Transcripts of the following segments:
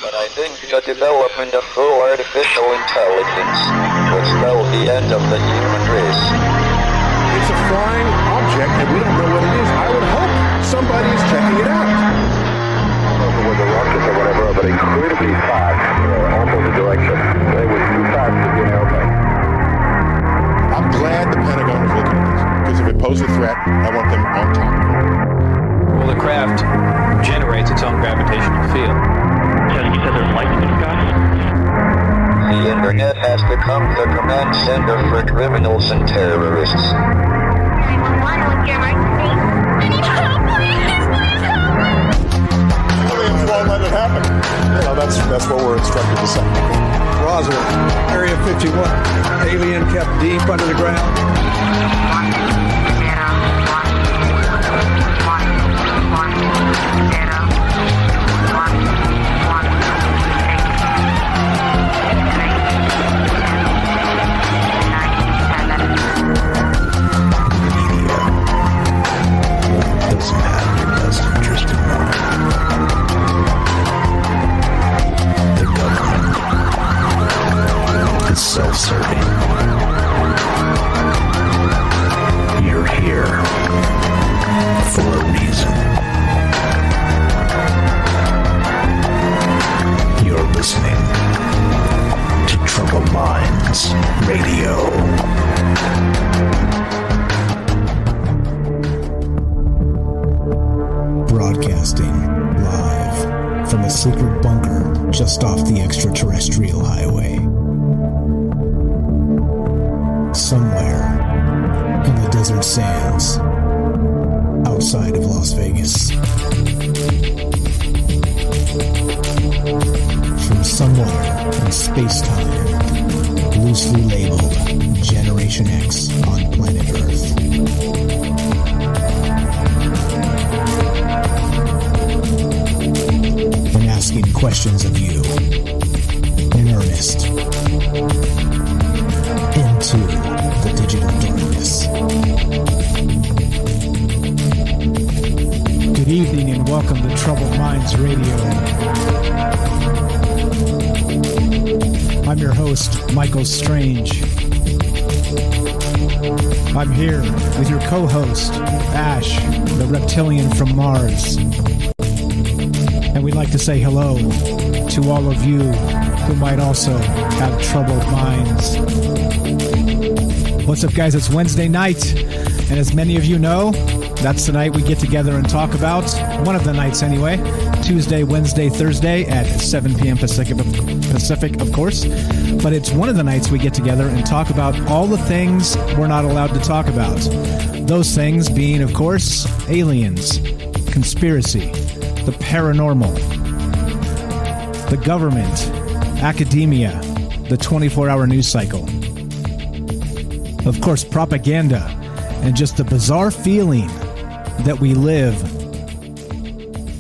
But I think the development of full artificial intelligence will spell the end of the human race. It's a flying object, and we don't know what it is. I would hope somebody's checking it out. With the rockets or whatever, but incredibly fast, almost the direction. It was too fast to be an airplane. I'm glad the Pentagon is looking at this, because if it poses a threat, I want them on top of it. Well, the craft generates its own gravitational field. You said there's light in the sky? The internet has become the command center for criminals and terrorists. 911, what's your emergency? I need help, please help me! Won't let it happen. You know, that's what we're instructed to say. Roswell, Area 51. Alien kept deep under the ground. Doesn't have your best interest in mind. The government is self-serving. You're here for a reason. You're listening to Troubled Minds Radio. Broadcasting live from a secret bunker just off the extraterrestrial highway. Somewhere in the desert sands outside of Las Vegas. From somewhere in space-time, loosely labeled Generation X on planet Earth. And asking questions of you in earnest into the digital darkness. Good evening and welcome to Troubled Minds Radio. I'm your host, Michael Strange. I'm here with your co-host, Ash, the reptilian from Mars. And we'd like to say hello to all of you who might also have troubled minds. What's up, guys? It's Wednesday night, and as many of you know, that's the night we get together and talk about, one of the nights anyway, Tuesday, Wednesday, Thursday at 7 p.m. Pacific, of course. But it's one of the nights we get together and talk about all the things we're not allowed to talk about. Those things being, of course, aliens, conspiracy, the paranormal, the government, academia, the 24-hour news cycle. Of course, propaganda, and just the bizarre feeling that we live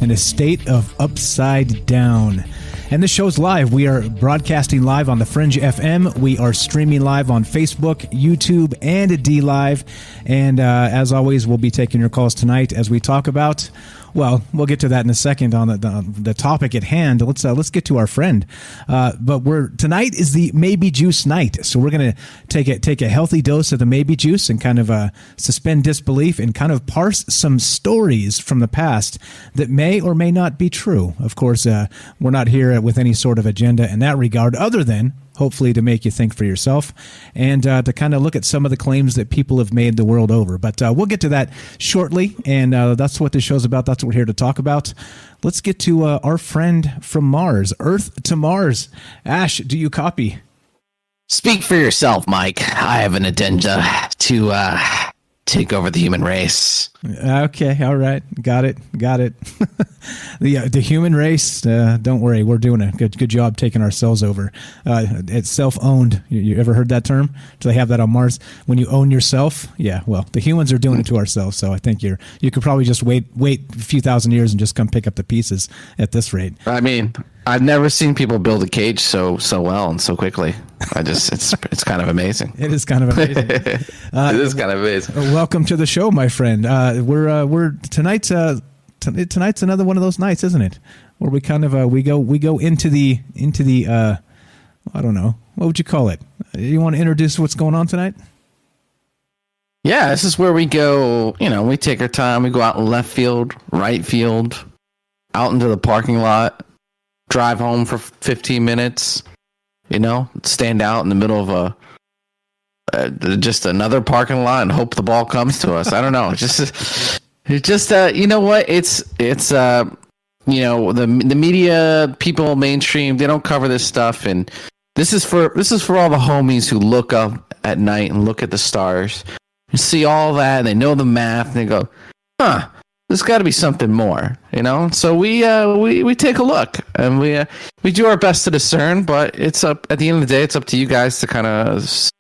in a state of upside down. And this show's live. We are broadcasting live on the Fringe FM. We are streaming live on Facebook, YouTube, and D Live. And as always, we'll be taking your calls tonight as we talk about, well, we'll get to that in a second on the topic at hand. Let's get to our friend. But tonight is the maybe juice night, so we're gonna take a healthy dose of the maybe juice and kind of suspend disbelief and kind of parse some stories from the past that may or may not be true. Of course, we're not here with any sort of agenda in that regard, other than hopefully to make you think for yourself and to kind of look at some of the claims that people have made the world over. But we'll get to that shortly, and that's what this show's about. That's what we're here to talk about. Let's get to our friend from Mars, Earth to Mars. Ash, do you copy? Speak for yourself, Mike. I have an agenda to take over the human race. Okay, all right. Got it. The human race, don't worry, we're doing a good job taking ourselves over. It's self-owned. You ever heard that term? Do they have that on Mars? When you own yourself? Yeah, well, the humans are doing it to ourselves, so I think you could probably just wait a few thousand years and just come pick up the pieces at this rate. I mean, I've never seen people build a cage so well and so quickly. It's kind of amazing. It is kind of amazing. It is kind of amazing. Welcome to the show, my friend. We're tonight's tonight's another one of those nights, isn't it? Where we kind of we go into the I don't know, what would you call it? You want to introduce what's going on tonight? Yeah, this is where we go. We take our time. We go out in left field, right field, out into the parking lot, drive home for 15 minutes. Stand out in the middle of just another parking lot and hope the ball comes to us. I don't know. It's just you know what? It's the media, people, mainstream, they don't cover this stuff, and this is for all the homies who look up at night and look at the stars and see all that, and they know the math, and they go, huh, there's got to be something more, So we take a look, and we do our best to discern, but it's up at the end of the day. It's up to you guys to kind of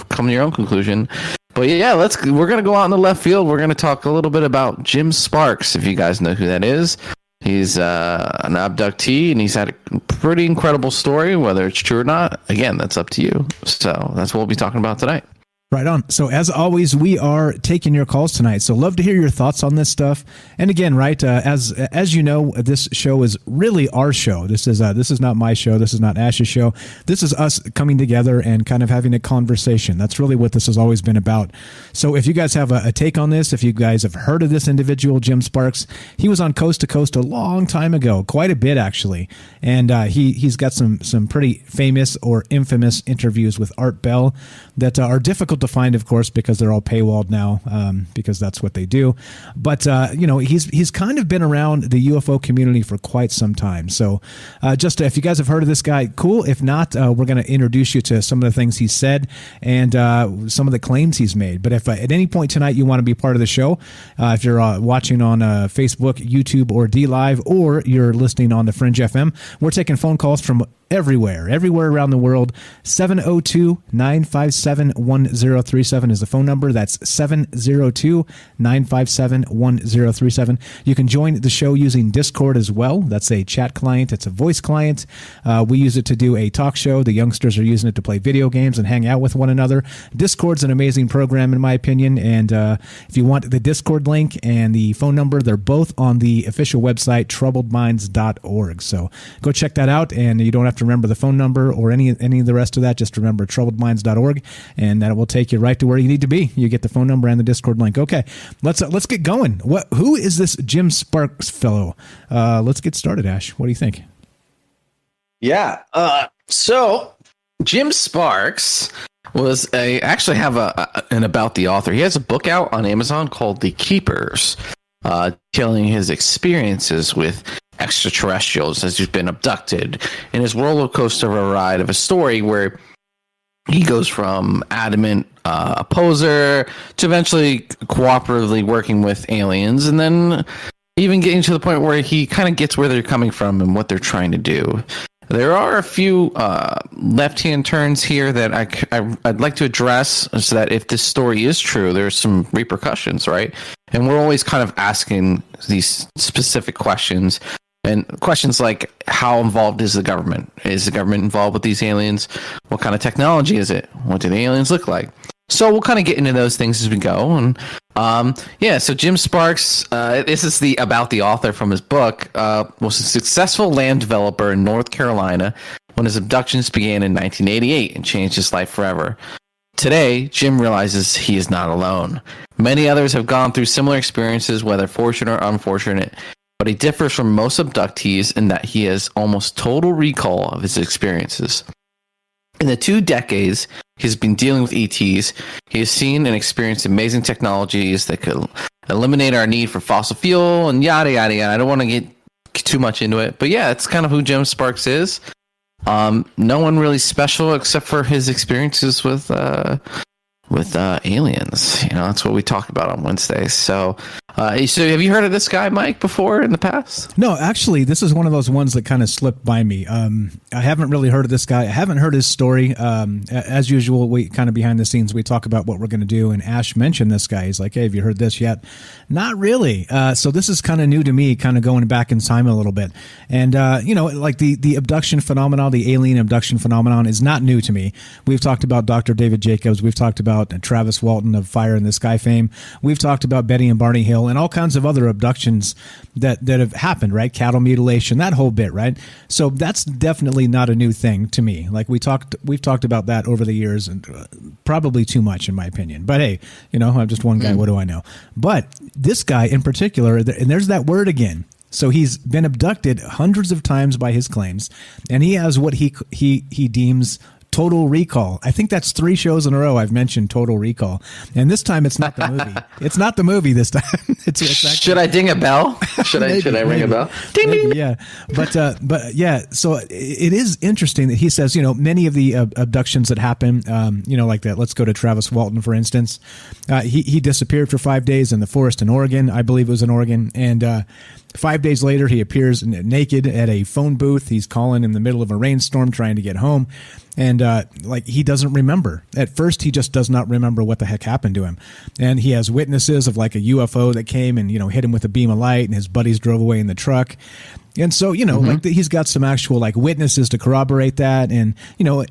come to your own conclusion. But yeah, we're gonna go out in the left field. We're gonna talk a little bit about Jim Sparks, if you guys know who that is. He's an abductee, and he's had a pretty incredible story. Whether it's true or not, again, that's up to you. So that's what we'll be talking about tonight. Right on. So as always, we are taking your calls tonight. So love to hear your thoughts on this stuff. And again, right, as you know, this show is really our show. This is not my show. This is not Ash's show. This is us coming together and kind of having a conversation. That's really what this has always been about. So if you guys have a take on this, if you guys have heard of this individual, Jim Sparks, he was on Coast to Coast a long time ago, quite a bit actually. And he's got some pretty famous or infamous interviews with Art Bell that are difficult to find, of course, because they're all paywalled now, because that's what they do. But he's kind of been around the UFO community for quite some time. So just if you guys have heard of this guy, cool. If not, we're going to introduce you to some of the things he said and some of the claims he's made. But if at any point tonight you want to be part of the show, if you're watching on Facebook, YouTube, or D Live, or you're listening on the Fringe FM, we're taking phone calls from everywhere around the world. 702-957-1037 is the phone number. That's 702-957-1037. You can join the show using Discord as well. That's a chat client. It's a voice client. We use it to do a talk show. The youngsters are using it to play video games and hang out with one another. Discord's an amazing program, in my opinion. And if you want the Discord link and the phone number, they're both on the official website, troubledminds.org. So go check that out, and you don't have to remember the phone number or any of the rest of that. Just remember troubledminds.org, and that will take you right to where you need to be. You get the phone number and the Discord link. Okay, let's get going. Who is this Jim Sparks fellow? Let's get started, Ash. What do you think? Yeah. So Jim Sparks was actually have an about the author. He has a book out on Amazon called The Keepers, telling his experiences with extraterrestrials as he's been abducted, in his roller coaster of a ride of a story where he goes from adamant opposer to eventually cooperatively working with aliens, and then even getting to the point where he kind of gets where they're coming from and what they're trying to do. There are a few left-hand turns here that I'd like to address, so that if this story is true, there's some repercussions, right? And we're always kind of asking these specific questions. And questions like, how involved is the government? Is the government involved with these aliens? What kind of technology is it? What do the aliens look like? So we'll kind of get into those things as we go. And so Jim Sparks, this is about the author from his book, was a successful land developer in North Carolina when his abductions began in 1988 and changed his life forever. Today, Jim realizes he is not alone. Many others have gone through similar experiences, whether fortunate or unfortunate, but he differs from most abductees in that he has almost total recall of his experiences. In the 2 decades he's been dealing with ETs, he has seen and experienced amazing technologies that could eliminate our need for fossil fuel and yada, yada, yada. I don't want to get too much into it, but yeah, it's kind of who Jim Sparks is. No one really special except for his experiences with aliens. That's what we talk about on Wednesdays. So have you heard of this guy, Mike, before in the past? No, actually, this is one of those ones that kind of slipped by me. I haven't really heard of this guy. I haven't heard his story. As usual, we kind of behind the scenes, we talk about what we're going to do, and Ash mentioned this guy. He's like, hey, have you heard this yet? Not really. So this is kind of new to me, kind of going back in time a little bit. And, like the abduction phenomenon, the alien abduction phenomenon is not new to me. We've talked about Dr. David Jacobs. We've talked about about Travis Walton of Fire in the Sky fame. We've talked about Betty and Barney Hill and all kinds of other abductions that have happened, right? Cattle mutilation, that whole bit, right? So that's definitely not a new thing to me. Like we've talked about that over the years, and probably too much in my opinion. But hey, I'm just one guy. What do I know? But this guy in particular, and there's that word again. So he's been abducted hundreds of times by his claims, and he has what he deems Total Recall. I think that's 3 shows in a row I've mentioned Total Recall, and this time it's not the movie. It's not the movie this time. It's actually, should I ding a bell? Should I ring a bell? Ding, ding. Yeah, but yeah. So it is interesting that he says many of the abductions that happen, like that. Let's go to Travis Walton for instance. He disappeared for 5 days in the forest in Oregon. I believe it was in Oregon, and 5 days later he appears naked at a phone booth. He's calling in the middle of a rainstorm trying to get home. And he doesn't remember. At first, he just does not remember what the heck happened to him. And he has witnesses of like a UFO that came and, hit him with a beam of light, and his buddies drove away in the truck. And so, he's got some actual like witnesses to corroborate that. And,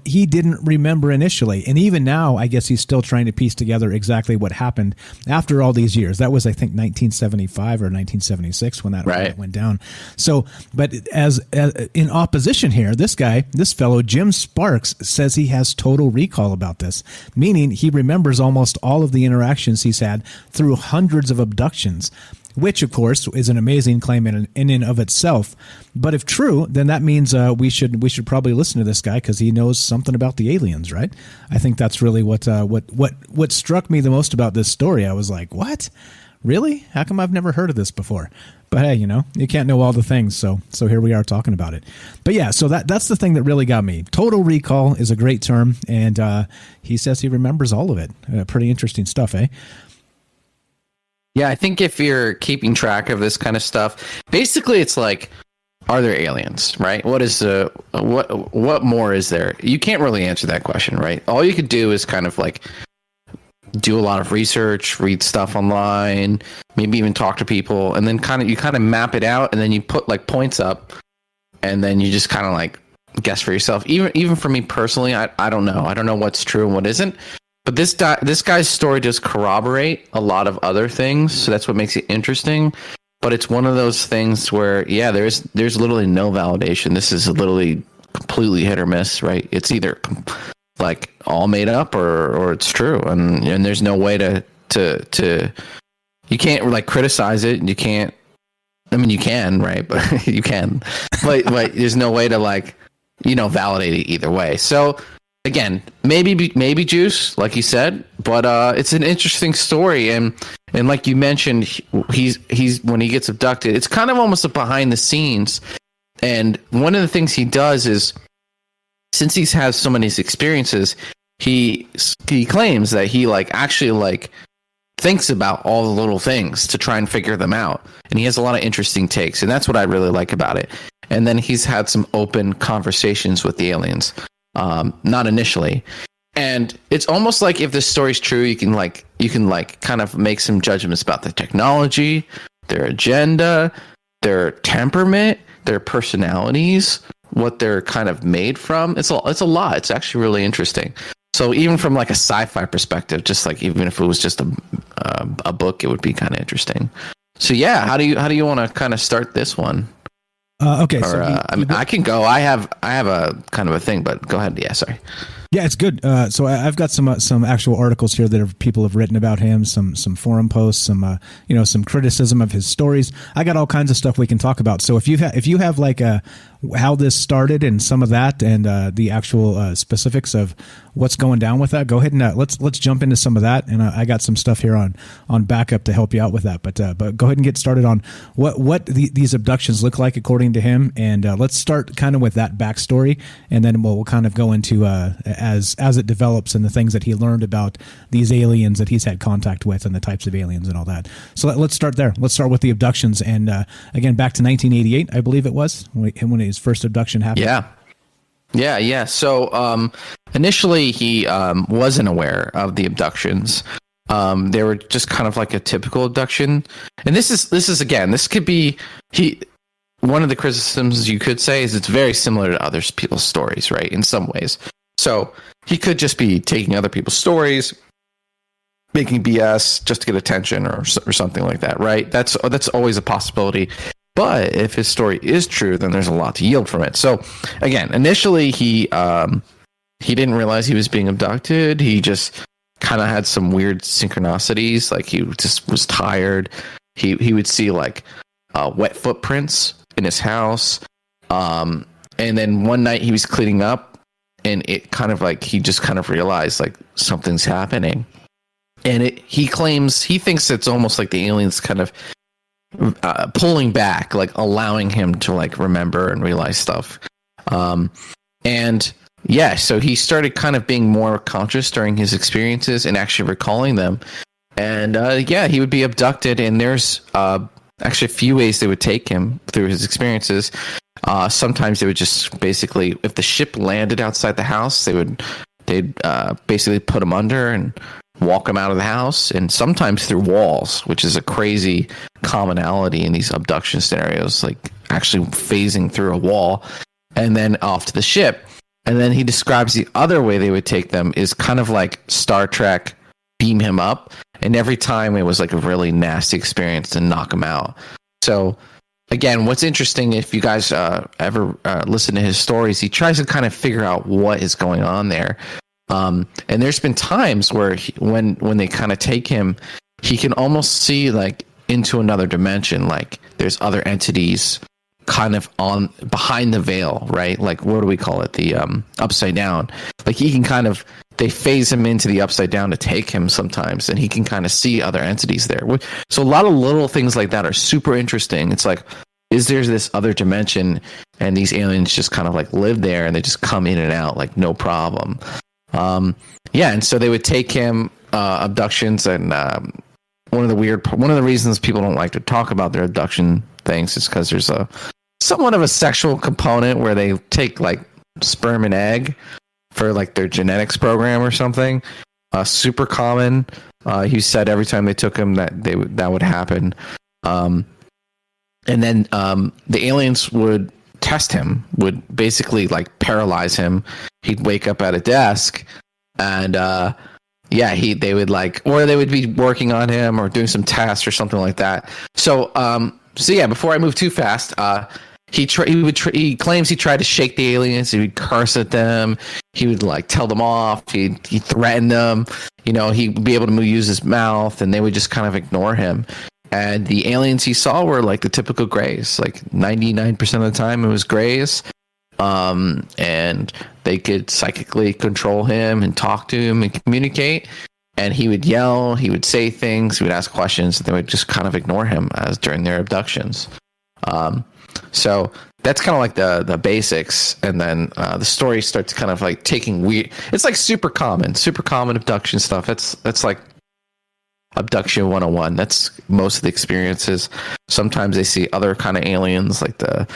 he didn't remember initially. And even now, I guess he's still trying to piece together exactly what happened after all these years. That was, I think, 1975 or 1976 when that went down. So, but as in opposition here, this fellow, Jim Sparks, says he has total recall about this, meaning he remembers almost all of the interactions he's had through hundreds of abductions. Which, of course, is an amazing claim in and of itself. But if true, then that means we should probably listen to this guy because he knows something about the aliens, right? I think that's really what struck me the most about this story. I was like, what? Really? How come I've never heard of this before? But hey, you can't know all the things, so here we are talking about it. But yeah, so that's the thing that really got me. Total recall is a great term, and he says he remembers all of it. Pretty interesting stuff, eh? Yeah, I think if you're keeping track of this kind of stuff, basically it's like, are there aliens, right? What more is there? You can't really answer that question, right? All you could do is kind of like do a lot of research, read stuff online, maybe even talk to people, and then you kind of map it out, and then you put like points up, and then you just kind of like guess for yourself. Even for me personally, I don't know. I don't know what's true and what isn't. But this guy's story does corroborate a lot of other things, so that's what makes it interesting. But it's one of those things where, yeah, there's literally no validation. This is literally completely hit or miss, right? It's either like all made up or it's true, and there's no way to you can't like criticize it. You can't. I mean, you can, right? But you can, but there's no way to like validate it either way. So. Again, maybe juice, like you said, but it's an interesting story, and like you mentioned, he's when he gets abducted, it's kind of almost a behind the scenes. And one of the things he does is, since he's had so many experiences, he claims that he actually thinks about all the little things to try and figure them out, and he has a lot of interesting takes, and that's what I really like about it. And then he's had some open conversations with the aliens. Not initially, and it's almost like if this story's true, you can kind of make some judgments about the technology, their agenda, their temperament, their personalities, what they're kind of made from. It's a lot. It's actually really interesting. So even from like a sci-fi perspective, just like even if it was just a book, it would be kind of interesting. So yeah, how do you want to kind of start this one? Okay, I can go. I have a kind of a thing, but go ahead. Yeah, sorry. Yeah, it's good. So I've got some actual articles here that people have written about him, some forum posts, some criticism of his stories. I got all kinds of stuff we can talk about. So if you have like how this started and some of that, and the actual specifics of what's going down with that, go ahead and let's jump into some of that. And I got some stuff here on backup to help you out with that. But go ahead and get started on what these abductions look like according to him, and let's start kind of with that backstory, and then we'll kind of go into as it develops and the things that he learned about these aliens that he's had contact with and the types of aliens and all that. So let's start there. Let's start with the abductions, and again back to 1988, I believe it was when his first abduction happened. Yeah. So initially he wasn't aware of the abductions. They were just kind of like a typical abduction, and this could be one of the criticisms you could say is it's very similar to other people's stories, right? In some ways. So he could just be taking other people's stories making BS just to get attention or something like that, right? That's always a possibility. But if his story is true, then there's a lot to yield from it. So again, initially he didn't realize he was being abducted. He just kind of had some weird synchronicities. Like he just was tired. He would see like wet footprints in his house. And then one night he was cleaning up, and it kind of like he just kind of realized like something's happening. And he thinks it's almost like the aliens kind of pulling back, like allowing him to like remember and realize stuff. And yeah, so he started kind of being more conscious during his experiences and actually recalling them. And yeah, he would be abducted, and there's actually a few ways they would take him through his experiences. Sometimes they would just basically, if the ship landed outside the house, they'd basically put him under and walk him out of the house, and sometimes through walls, which is a crazy commonality in these abduction scenarios, like actually phasing through a wall and then off to the ship. And then he describes the other way they would take them is kind of like Star Trek, beam him up, and every time it was like a really nasty experience to knock him out. So again, what's interesting, if you guys ever listen to his stories, he tries to kind of figure out what is going on there. And there's been times where when they kind of take him, he can almost see like into another dimension. Like there's other entities kind of on behind the veil, right? Like, what do we call it? The upside down. Like he can kind of, they phase him into the upside down to take him sometimes, and he can kind of see other entities there. So a lot of little things like that are super interesting. It's like, is there this other dimension, and these aliens just kind of like live there, and they just come in and out like no problem. Yeah, and so they would take him, abductions, and one of the reasons people don't like to talk about their abduction things is because there's a somewhat of a sexual component where they take like sperm and egg for like their genetics program or something. Super common. He said every time they took him that would happen. And then the aliens would test him, would basically like paralyze him. He'd wake up at a desk, and they would like, or they would be working on him or doing some tests or something like that. So yeah, before I move too fast, he claims he tried to shake the aliens. He would curse at them. He would like tell them off. He threatened them. You know, he'd be able to use his mouth, and they would just kind of ignore him. And the aliens he saw were like the typical Greys. Like 99% of the time, it was Greys. And they could psychically control him and talk to him and communicate. And he would yell, he would say things, he would ask questions, and they would just kind of ignore him as during their abductions. So that's kind of like the basics. And then the story starts kind of like taking weird. It's like super common abduction stuff. That's like Abduction 101. That's most of the experiences. Sometimes they see other kind of aliens, like the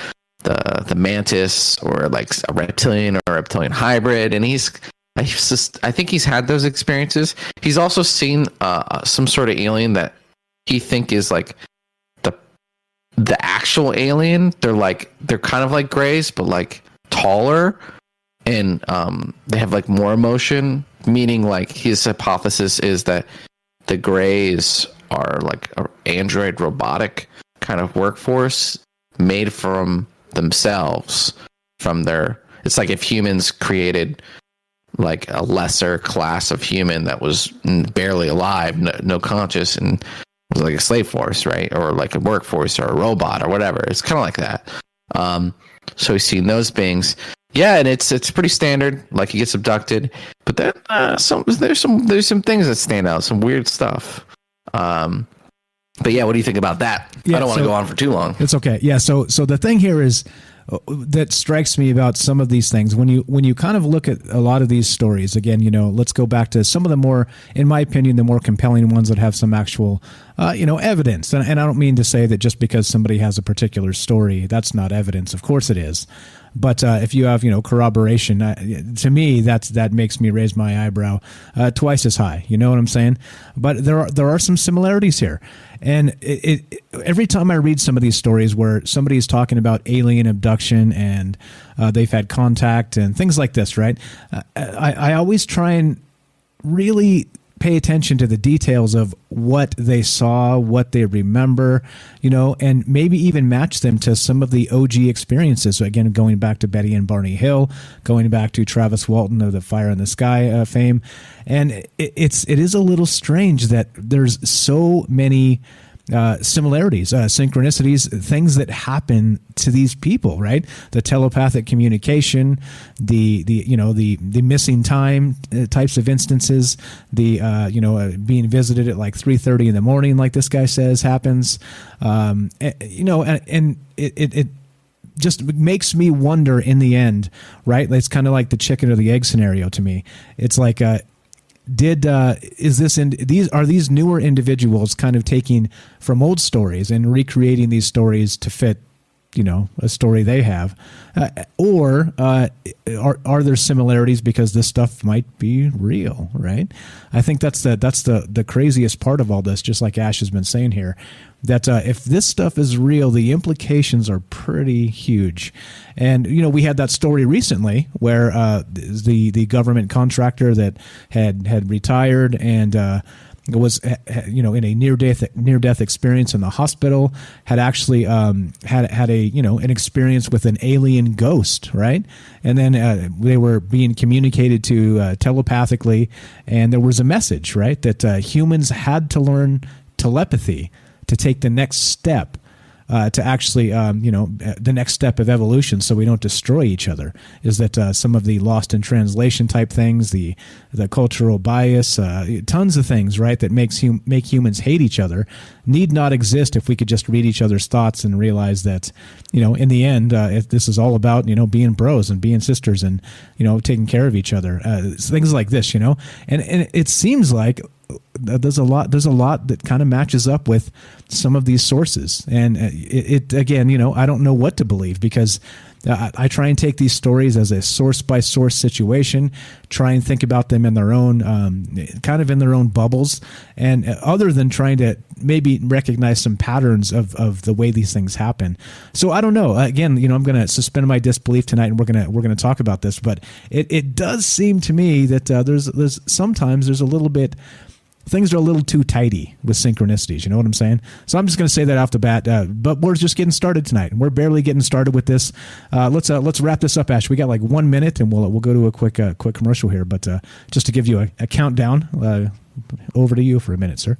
mantis, or like a reptilian or a reptilian hybrid, and I think he's had those experiences. He's also seen some sort of alien that he think is like the actual alien. They're kind of like Greys, but like taller, and they have like more emotion. Meaning, like his hypothesis is that the Greys are like an android robotic kind of workforce made from themselves, it's like if humans created like a lesser class of human that was barely alive, no conscious, and was like a slave force, right? Or like a workforce or a robot or whatever. It's kind of like that. So he's seen those beings. Yeah, and it's pretty standard. Like he gets abducted, but then there's some things that stand out, some weird stuff. But yeah, what do you think about that? Yeah, I don't want to go on for too long. It's okay. Yeah. So the thing here is that strikes me about some of these things when you kind of look at a lot of these stories again. You know, let's go back to some of the more, in my opinion, the more compelling ones that have some actual, evidence. And I don't mean to say that just because somebody has a particular story, that's not evidence. Of course it is. But if you have, corroboration, to me, that makes me raise my eyebrow twice as high. You know what I'm saying? But there are some similarities here. And every time I read some of these stories where somebody is talking about alien abduction and they've had contact and things like this, right? I always try and really pay attention to the details of what they saw, what they remember, and maybe even match them to some of the OG experiences. So again, going back to Betty and Barney Hill, going back to Travis Walton of the Fire in the Sky fame. And it is a little strange that there's so many similarities, synchronicities, things that happen to these people, right? The telepathic communication, the missing time types of instances, being visited at like 3:30 in the morning, like this guy says happens, and it just makes me wonder in the end, right? It's kind of like the chicken or the egg scenario to me. It's like, are these newer individuals kind of taking from old stories and recreating these stories to fit, a story they have, or are there similarities because this stuff might be real, right? I think that's the craziest part of all this, just like Ash has been saying here, that if this stuff is real, the implications are pretty huge. And, we had that story recently where the government contractor that had retired and was, in a near-death experience in the hospital, had actually had a an experience with an alien ghost, right? And then they were being communicated to telepathically, and there was a message, right, that humans had to learn telepathy to take the next step, to actually, the next step of evolution, so we don't destroy each other. Is that some of the lost in translation type things, the cultural bias, tons of things, right, that make humans hate each other, need not exist if we could just read each other's thoughts and realize that, in the end, this is all about, being bros and being sisters and, taking care of each other, things like this, and it seems like there's a lot that kind of matches up with some of these sources, and it again, I don't know what to believe, because I try and take these stories as a source by source situation, try and think about them in their own kind of in their own bubbles, and other than trying to maybe recognize some patterns of the way these things happen. So I don't know. Again, I'm going to suspend my disbelief tonight, and we're going to talk about this, but it does seem to me that there's sometimes there's a little bit. Things are a little too tidy with synchronicities. You know what I'm saying? So I'm just going to say that off the bat. But we're just getting started tonight. We're barely getting started with this. Let's wrap this up, Ash. We got like 1 minute, and we'll go to a quick commercial here. But just to give you a countdown, over to you for a minute, sir.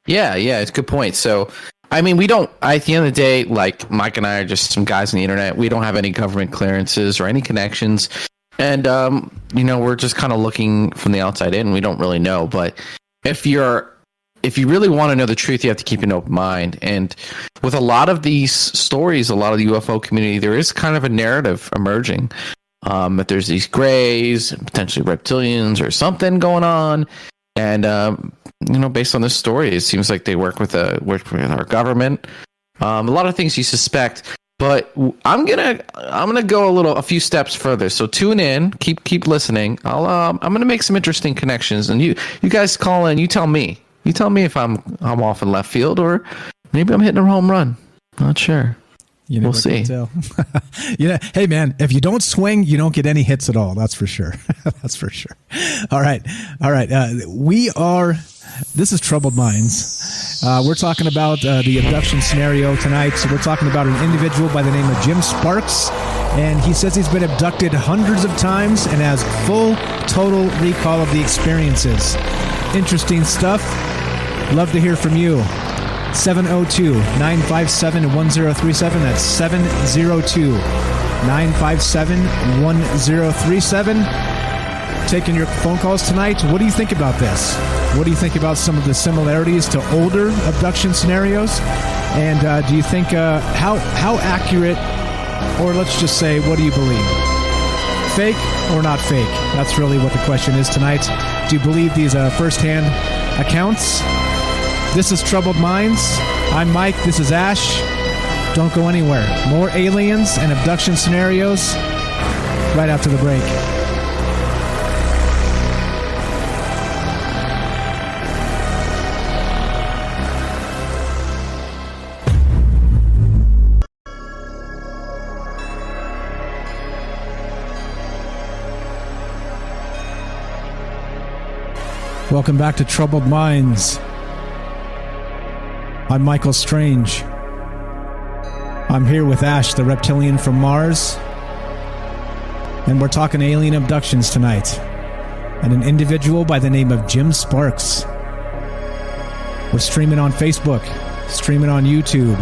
Yeah, it's a good point. So, I mean, we don't. At the end of the day, like Mike and I are just some guys on the internet. We don't have any government clearances or any connections. And, we're just kind of looking from the outside in. We don't really know. But if you really want to know the truth, you have to keep an open mind. And with a lot of these stories, a lot of the UFO community, there is kind of a narrative emerging that there's these grays, potentially reptilians or something going on. And, based on this story, it seems like they work with our government. A lot of things you suspect. But I'm gonna go a few steps further. So tune in, keep listening. I'm gonna make some interesting connections, and you guys call in. You tell me if I'm off in left field, or maybe I'm hitting a home run. Not sure. We'll see. Tell. Hey man, if you don't swing, you don't get any hits at all. That's for sure. That's for sure. All right. This is Troubled Minds. We're talking about the abduction scenario tonight. So we're talking about an individual by the name of Jim Sparks, and he says he's been abducted hundreds of times and has full, total recall of the experiences. Interesting stuff. Love to hear from you. 702-957-1037. That's 702-957-1037. Taking your phone calls tonight. What do you think about this? What do you think about some of the similarities to older abduction scenarios? And do you think how accurate, or let's just say, what do you believe? Fake or not fake? That's really what the question is tonight. Do you believe these firsthand accounts? This is Troubled Minds. I'm Mike. This is Ash. Don't go anywhere. More aliens and abduction scenarios right after the break. Welcome back to Troubled Minds. I'm Michael Strange. I'm here with Ash, the reptilian from Mars. And we're talking alien abductions tonight. And an individual by the name of Jim Sparks. We're streaming on Facebook, streaming on YouTube,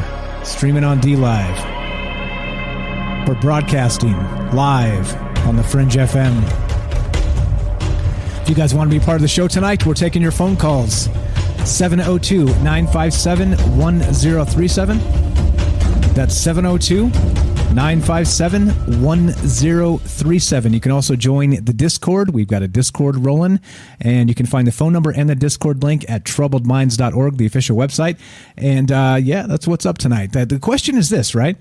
streaming on DLive. We're broadcasting live on the Fringe FM. If you guys want to be part of the show tonight, we're taking your phone calls. 702-957-1037. That's 702-957-1037. You can also join the Discord. We've got a Discord rolling, and you can find the phone number and the Discord link at troubledminds.org, the official website. And yeah, that's what's up tonight. The question is this, right?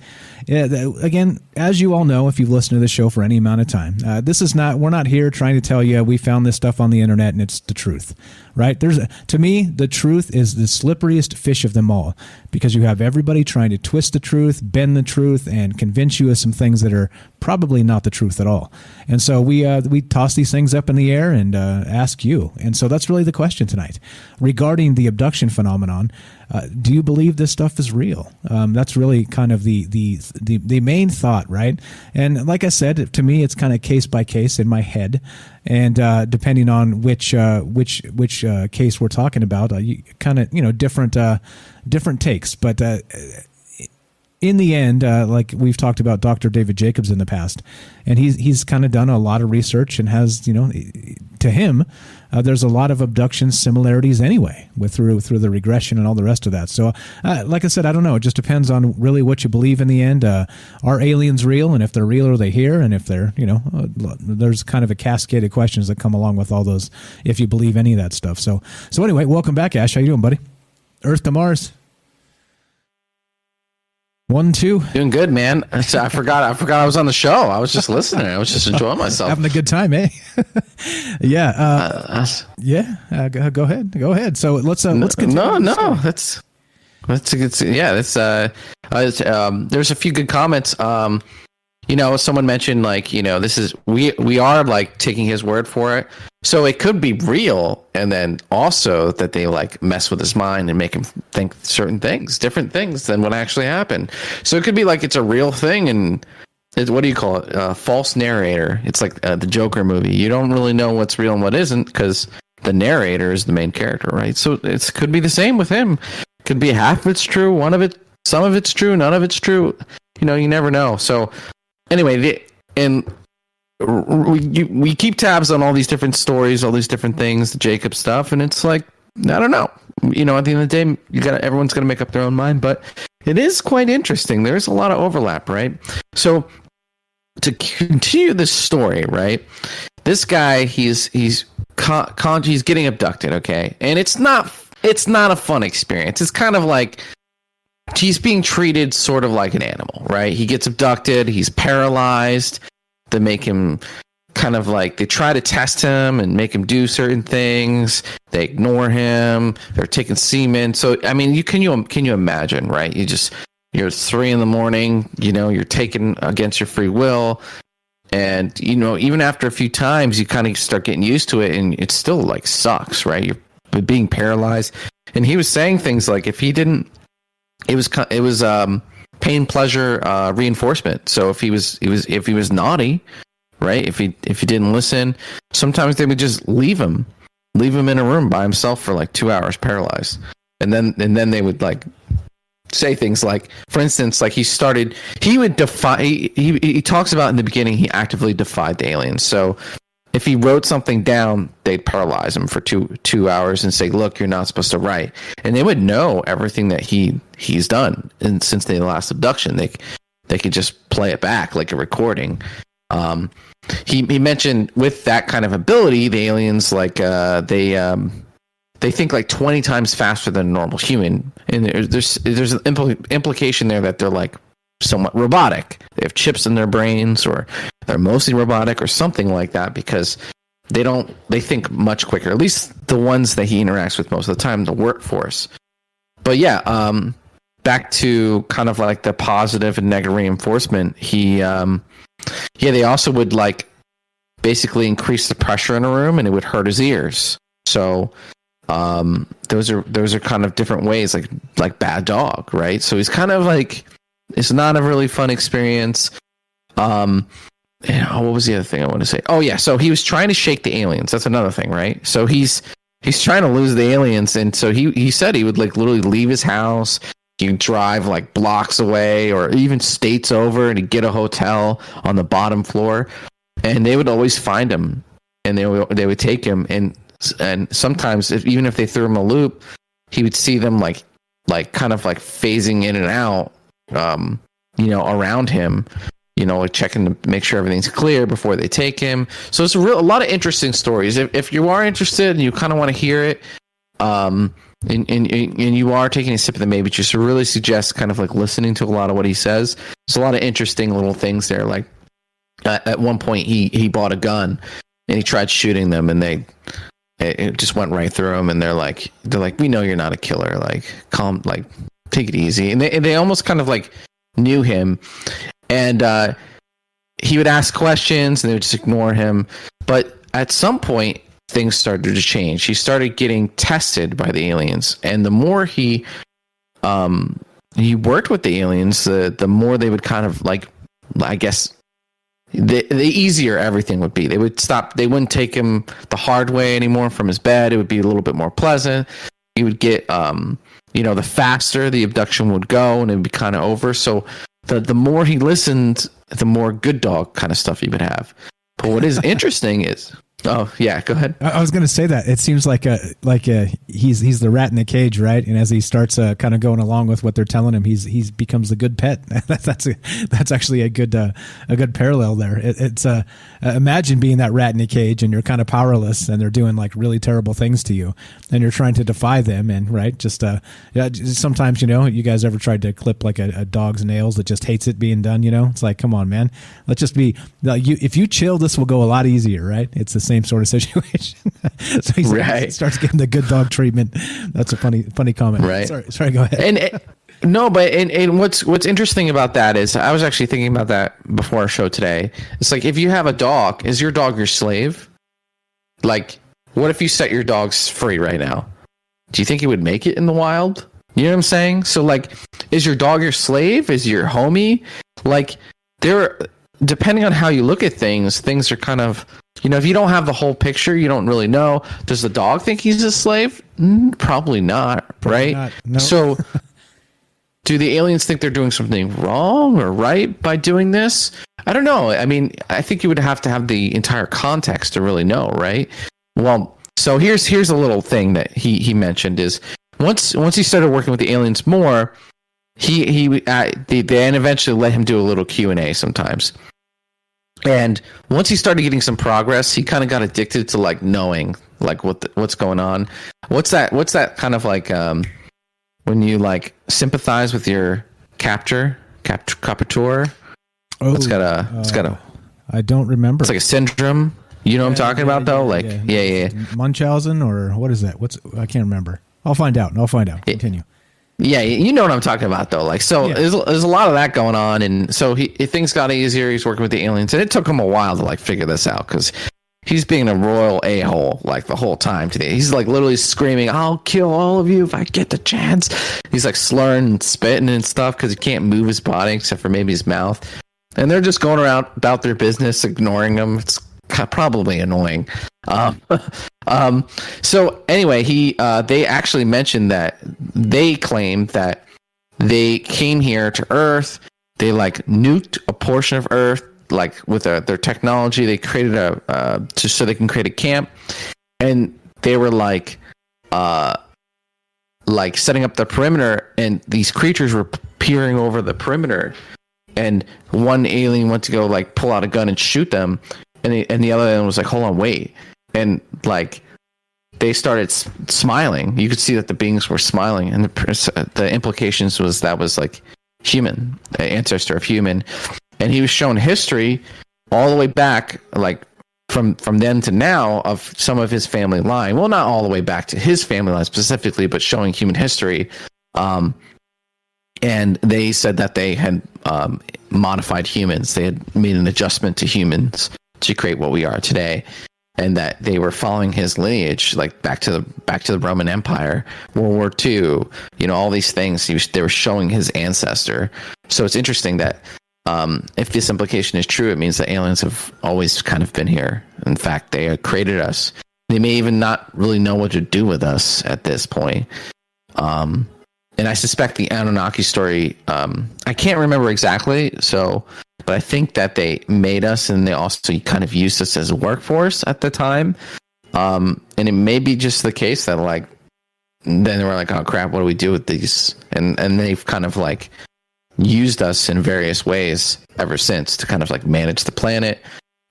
Again, as you all know, if you've listened to the show for any amount of time, we're not here trying to tell you we found this stuff on the internet and it's the truth, right? To me, the truth is the slipperiest fish of them all, because you have everybody trying to twist the truth, bend the truth, and convince you of some things that are probably not the truth at all. And so we toss these things up in the air and ask you. And so that's really the question tonight regarding the abduction phenomenon. Do you believe this stuff is real? That's really kind of the main thought, right? And like I said, to me, it's kind of case by case in my head, and depending on which case we're talking about, you kind of different takes, but. In the end, like we've talked about Dr. David Jacobs in the past, and he's kind of done a lot of research and has, to him, there's a lot of abduction similarities anyway through the regression and all the rest of that. So, like I said, I don't know. It just depends on really what you believe in the end. Are aliens real? And if they're real, are they here? And if they're, there's kind of a cascade of questions that come along with all those, if you believe any of that stuff. So anyway, welcome back, Ash. How you doing, buddy? Earth to Mars. 1, 2. Doing good, man. I forgot I was on the show. I was just listening. I was just enjoying myself. Having a good time, eh? Yeah. Go ahead. So let's continue. No. That's there's a few good comments. Someone mentioned this is we are like taking his word for it. So it could be real, and then also that they mess with his mind and make him think certain things, different things than what actually happened. So it could be it's a real thing, and what do you call it? False narrator. It's like the Joker movie. You don't really know what's real and what isn't because the narrator is the main character, right? So it could be the same with him. Could be half of it's true, some of it's true, none of it's true. You never know. So anyway, we keep tabs on all these different stories, all these different things, the Jacob stuff, and it's I don't know. At the end of the day, everyone's going to make up their own mind, but it is quite interesting. There's a lot of overlap, right? So to continue this story, right? This guy, he's getting abducted, okay, and it's not a fun experience. It's kind of he's being treated sort of like an animal, right? He gets abducted, he's paralyzed. They make him kind of they try to test him and make him do certain things. They ignore him. They're taking semen. So, I mean, can you imagine, right? You're 3 a.m, you're taken against your free will. And, even after a few times, you kind of start getting used to it, and it still sucks, right? You're being paralyzed. And he was saying things if he didn't, it was pain pleasure reinforcement. So if he was naughty, right? If he didn't listen, sometimes they would just leave him in a room by himself for 2 hours paralyzed, and then they would say things for instance, he would defy. He talks about in the beginning he actively defied the aliens. So if he wrote something down, they'd paralyze him for two hours and say, "Look, you're not supposed to write." And they would know everything that he's done. And since the last abduction, they could just play it back like a recording. He mentioned with that kind of ability, the aliens they think 20 times faster than a normal human, and there's an implication there that they're somewhat robotic. They have chips in their brains, or they're mostly robotic or something like that, because they think much quicker, at least the ones that he interacts with most of the time, the workforce. But yeah, back to kind of the positive and negative reinforcement. They also would basically increase the pressure in a room, and it would hurt his ears. So those are kind of different ways, like bad dog, right? So he's kind of like, it's not a really fun experience. What was the other thing I want to say? Oh yeah, so he was trying to shake the aliens. That's another thing, right? So he's trying to lose the aliens, and so he said he would like literally leave his house. He'd drive like blocks away or even states over, and he'd get a hotel on the bottom floor, and they would always find him, and they would take him, and sometimes even if they threw him a loop, he would see them like kind of like phasing in and out, around him, like checking to make sure everything's clear before they take him. So it's a lot of interesting stories. If you are interested and you kind of want to hear it, and you are taking a sip of the maybe juice, I really suggest kind of like listening to a lot of what he says. There's a lot of interesting little things there. Like at one point he bought a gun and he tried shooting them, and it just went right through him. And they're like, we know you're not a killer. Like, calm, like take it easy. And they almost kind of like knew him. And he would ask questions and they would just ignore him. But at some point, things started to change. He started getting tested by the aliens. And the more he worked with the aliens, the more they would kind of like, I guess, the easier everything would be. They would stop. They wouldn't take him the hard way anymore from his bed. It would be a little bit more pleasant. He would get, the faster the abduction would go, and it would be kind of over. So the more he listened, the more good dog kind of stuff he would have. But what is interesting is, oh yeah, go ahead. I was going to say that it seems like he's the rat in the cage, right? And as he starts kind of going along with what they're telling him, he becomes the good pet. that's actually a good parallel there. It's imagine being that rat in a cage and you're kind of powerless, and they're doing like really terrible things to you, and you're trying to defy them. And right, sometimes you guys ever tried to clip like a dog's nails that just hates it being done? It's like, come on, man, let's just be. If you chill, this will go a lot easier, right? It's the same sort of situation. So he starts getting the good dog treatment. That's a funny comment. Right. Sorry, go ahead. And what's interesting about that is, I was actually thinking about that before our show today. It's like, if you have a dog, is your dog your slave? Like, what if you set your dogs free right now? Do you think he would make it in the wild? You know what I'm saying? So like, is your dog your slave? Is your homie? Like, depending on how you look at things are kind of, if you don't have the whole picture, you don't really know. Does the dog think he's a slave? Probably not, right? Not, no. So do the aliens think they're doing something wrong or right by doing this? I don't know. I mean, I think you would have to have the entire context to really know, right? Well, so here's a little thing that he mentioned is, once he started working with the aliens more, they then eventually let him do a little Q&A sometimes. And once he started getting some progress, he kind of got addicted to like knowing like what's going on. What's that kind of like when you like sympathize with your captor? Oh, it's got a. I don't remember. It's like a syndrome. You know what I'm talking about though? Like yeah. Munchausen, or what is that? I can't remember. I'll find out. Continue. Yeah, you know what I'm talking about, though. Like, so yeah. There's a lot of that going on, and so things got easier. He's working with the aliens, and it took him a while to like figure this out, because he's being a royal a-hole like the whole time today. He's like literally screaming, "I'll kill all of you if I get the chance." He's like slurring and spitting and stuff because he can't move his body except for maybe his mouth, and they're just going around about their business, ignoring him. It's probably annoying. So anyway, they actually mentioned that they claimed that they came here to Earth. They like nuked a portion of Earth, like with their technology. They created just so they can create a camp, and they were like setting up the perimeter, and these creatures were peering over the perimeter, and one alien went to go like pull out a gun and shoot them. And the other one was like, hold on, wait. And like, they started smiling. You could see that the beings were smiling. And the implications was that was like human, the ancestor of human. And he was shown history all the way back, like from then to now, of some of his family line. Well, not all the way back to his family line specifically, but showing human history. And they said that they had modified humans. They had made an adjustment to humans to create what we are today. and that they were following his lineage, like back to the Roman Empire, World War II, all these things. They were showing his ancestor. So it's interesting that if this implication is true, it means that aliens have always kind of been here. In fact, they created us. They may even not really know what to do with us at this point. And I suspect the Anunnaki story, I can't remember exactly, but I think that they made us and they also kind of used us as a workforce at the time. And it may be just the case that then they were like, oh crap, what do we do with these? And they've kind of used us in various ways ever since to kind of manage the planet.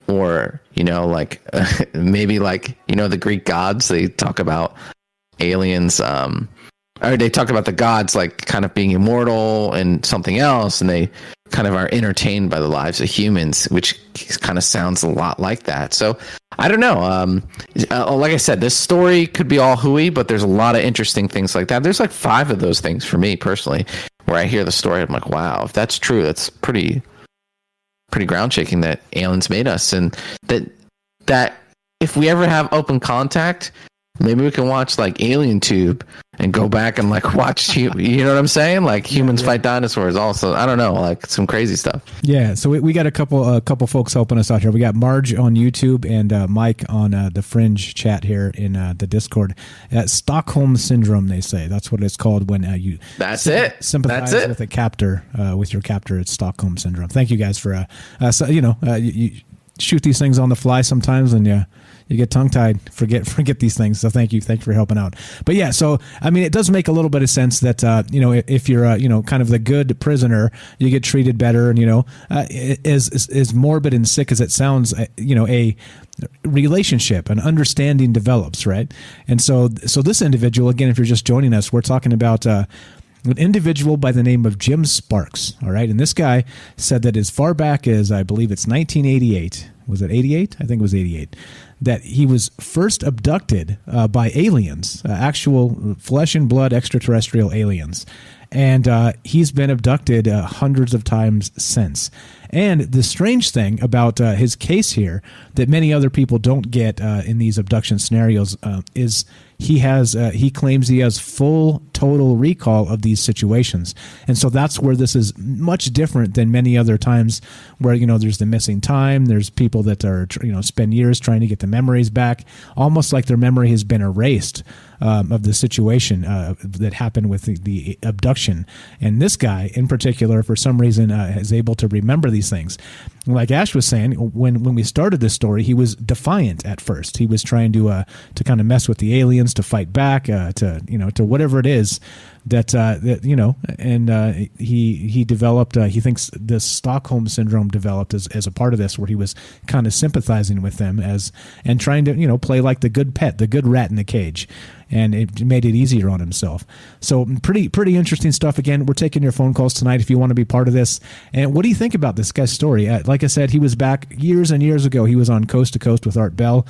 Or, maybe the Greek gods, they talk about aliens, or they talk about the gods kind of being immortal and something else, and they kind of are entertained by the lives of humans, which kind of sounds a lot like that. So I don't know. Like I said, this story could be all hooey, but there's a lot of interesting things like that. There's 5 of those things for me personally, where I hear the story, I'm like, wow, if that's true, that's pretty ground shaking that aliens made us, and that if we ever have open contact, maybe we can watch Alien Tube and go back and watch you know what I'm saying? Humans fight dinosaurs also. I don't know, some crazy stuff. Yeah, so we got a couple folks helping us out here. We got Marge on YouTube and Mike on the Fringe chat here in the Discord. Stockholm syndrome, they say. That's what it's called when you sympathize with a captor, with your captor. It's Stockholm syndrome. Thank you guys for you shoot these things on the fly sometimes, and you get tongue-tied, forget these things. So thank you for helping out. But yeah, so I mean, it does make a little bit of sense that if you're kind of the good prisoner, you get treated better, and as morbid and sick as it sounds, a relationship, an understanding develops, right? And so this individual, again, if you're just joining us, we're talking about an individual by the name of Jim Sparks. All right, and this guy said that as far back as, I believe it's 1988. Was it 88? I think it was 88. That he was first abducted by aliens, actual flesh and blood extraterrestrial aliens. And he's been abducted hundreds of times since. And the strange thing about his case here that many other people don't get in these abduction scenarios is he claims he has full total recall of these situations. And so that's where this is much different than many other times where, there's the missing time. There's people that are, spend years trying to get the memories back, almost like their memory has been erased of the situation that happened with the abduction. And this guy in particular, for some reason, is able to remember these things. Like Ash was saying, when we started this story, he was defiant at first. He was trying to kind of mess with the aliens, to fight back, to whatever it is that and he developed. He thinks the Stockholm syndrome developed as a part of this, where he was kind of sympathizing with them and trying to play like the good pet, the good rat in the cage. And it made it easier on himself. So pretty interesting stuff. Again, we're taking your phone calls tonight if you want to be part of this. And what do you think about this guy's story? Like I said, he was back years and years ago. He was on Coast to Coast with Art Bell.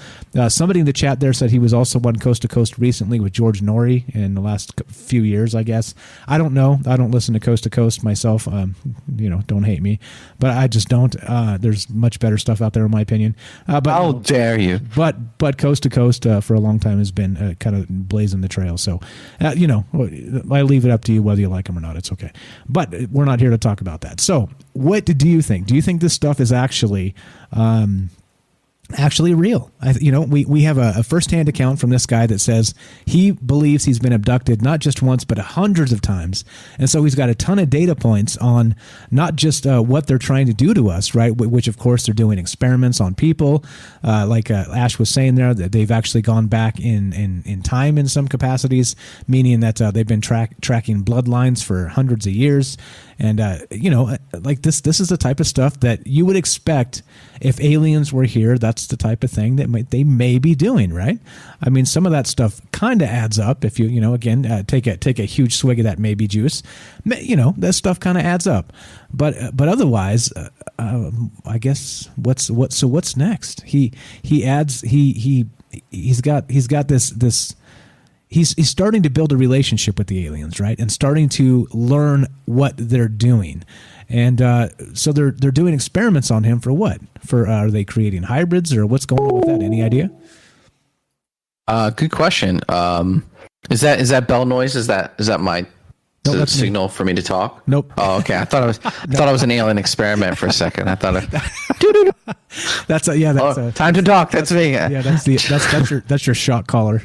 Somebody in the chat there said he was also on Coast to Coast recently with George Norrie in the last few years, I guess. I don't know. I don't listen to Coast myself. Don't hate me. But I just don't. There's much better stuff out there, in my opinion. But how dare you? But Coast to Coast for a long time has been kind of blazing the trail. So, I leave it up to you whether you like them or not. It's okay. But we're not here to talk about that. So, what do you think? Do you think this stuff is actually real? We have a firsthand account from this guy that says he believes he's been abducted not just once but hundreds of times, and so he's got a ton of data points on not just what they're trying to do to us, right? Which of course they're doing experiments on people, like Ash was saying there, that they've actually gone back in time in some capacities, meaning that they've been tracking bloodlines for hundreds of years. And, like this is the type of stuff that you would expect if aliens were here. That's the type of thing that they may be doing, right? I mean, some of that stuff kind of adds up. If you again, take a huge swig of that maybe juice, that stuff kind of adds up. But otherwise, I guess what's next? He's got this. he's starting to build a relationship with the aliens, right? And starting to learn what they're doing. And so they're doing experiments on him for what? For are they creating hybrids or what's going on with that? Any idea? Good question. Is that bell noise? Is that my No, that's signal for me to talk? Nope. Oh, okay. I thought it was an alien experiment for a second. I thought that's time to talk. That's me. Yeah, that's your shock collar.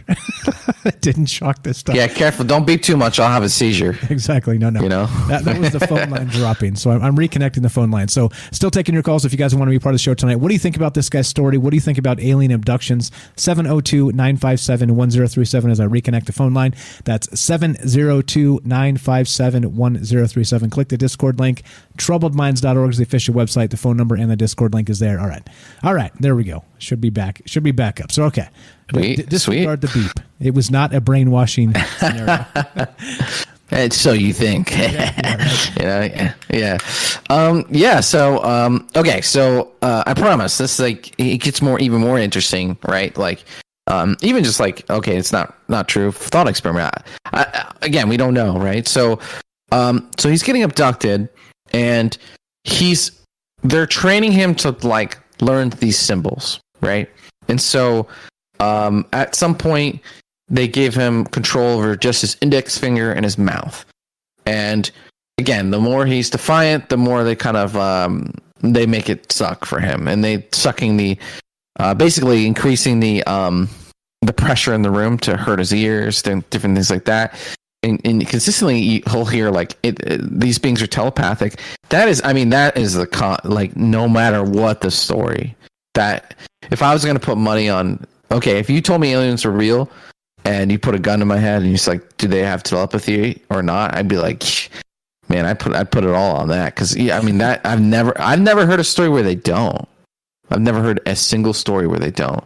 It didn't shock this time. Yeah, careful. Don't beep too much. I'll have a seizure. Exactly. No. You know? That was the phone line dropping. So I'm reconnecting the phone line. So still taking your calls if you guys want to be part of the show tonight. What do you think about this guy's story? What do you think about alien abductions? 702-957-1037 as I reconnect the phone line. That's 702-957-1037. Click the Discord link. Troubledminds.org is the official website. The phone number and the Discord link is there. All right. There we go. Should be back up. So, okay. Disregard the beep. It was not a brainwashing scenario. And so you think. Yeah. So, okay. So, I promise this, like, it gets even more interesting, right? Like, even just like, okay, it's not true. Thought experiment. Again, we don't know, right? So he's getting abducted, and they're training him to like learn these symbols, right? And so, at some point, they gave him control over just his index finger and his mouth. And again, the more he's defiant, the more they kind of they make it suck for him, and they sucking basically increasing the pressure in the room to hurt his ears, different things like that. And consistently he'll hear like these beings are telepathic. That is like no matter what the story. That if I was going to put money on, okay, if you told me aliens were real and you put a gun to my head and you're like, do they have telepathy or not? I'd be like, man, I'd put it all on that, because that I've never heard a story where they don't. I've never heard a single story where they don't.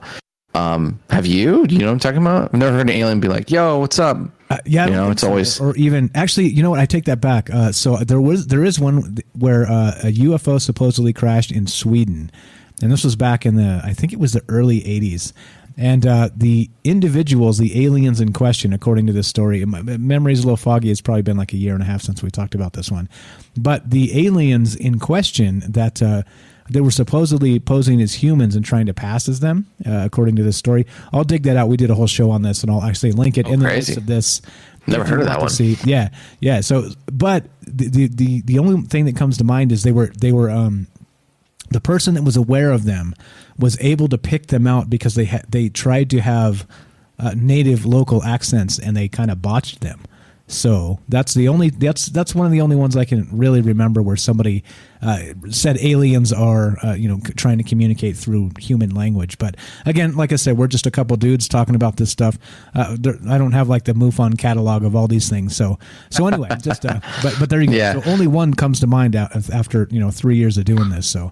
Have you? Do you know what I'm talking about? I've never heard an alien be like, "Yo, what's up?" Yeah, it's always, or even actually, you know what? I take that back. So there is one where a UFO supposedly crashed in Sweden, and this was back in I think it was the early '80s. And the individuals, the aliens in question, according to this story, my memory's a little foggy. It's probably been like a year and a half since we talked about this one. But the aliens in question that they were supposedly posing as humans and trying to pass as them, according to this story. I'll dig that out. We did a whole show on this, and I'll actually link it in the list of this. Never heard of that one. See. Yeah. So, but the only thing that comes to mind is they were the person that was aware of them was able to pick them out because they tried to have native local accents, and they kind of botched them. So that's one of the only ones I can really remember where somebody said aliens are trying to communicate through human language. But again, like I said, we're just a couple dudes talking about this stuff. I don't have like the MUFON catalog of all these things. So anyway, just but there you go. Yeah. So only one comes to mind after 3 years of doing this. So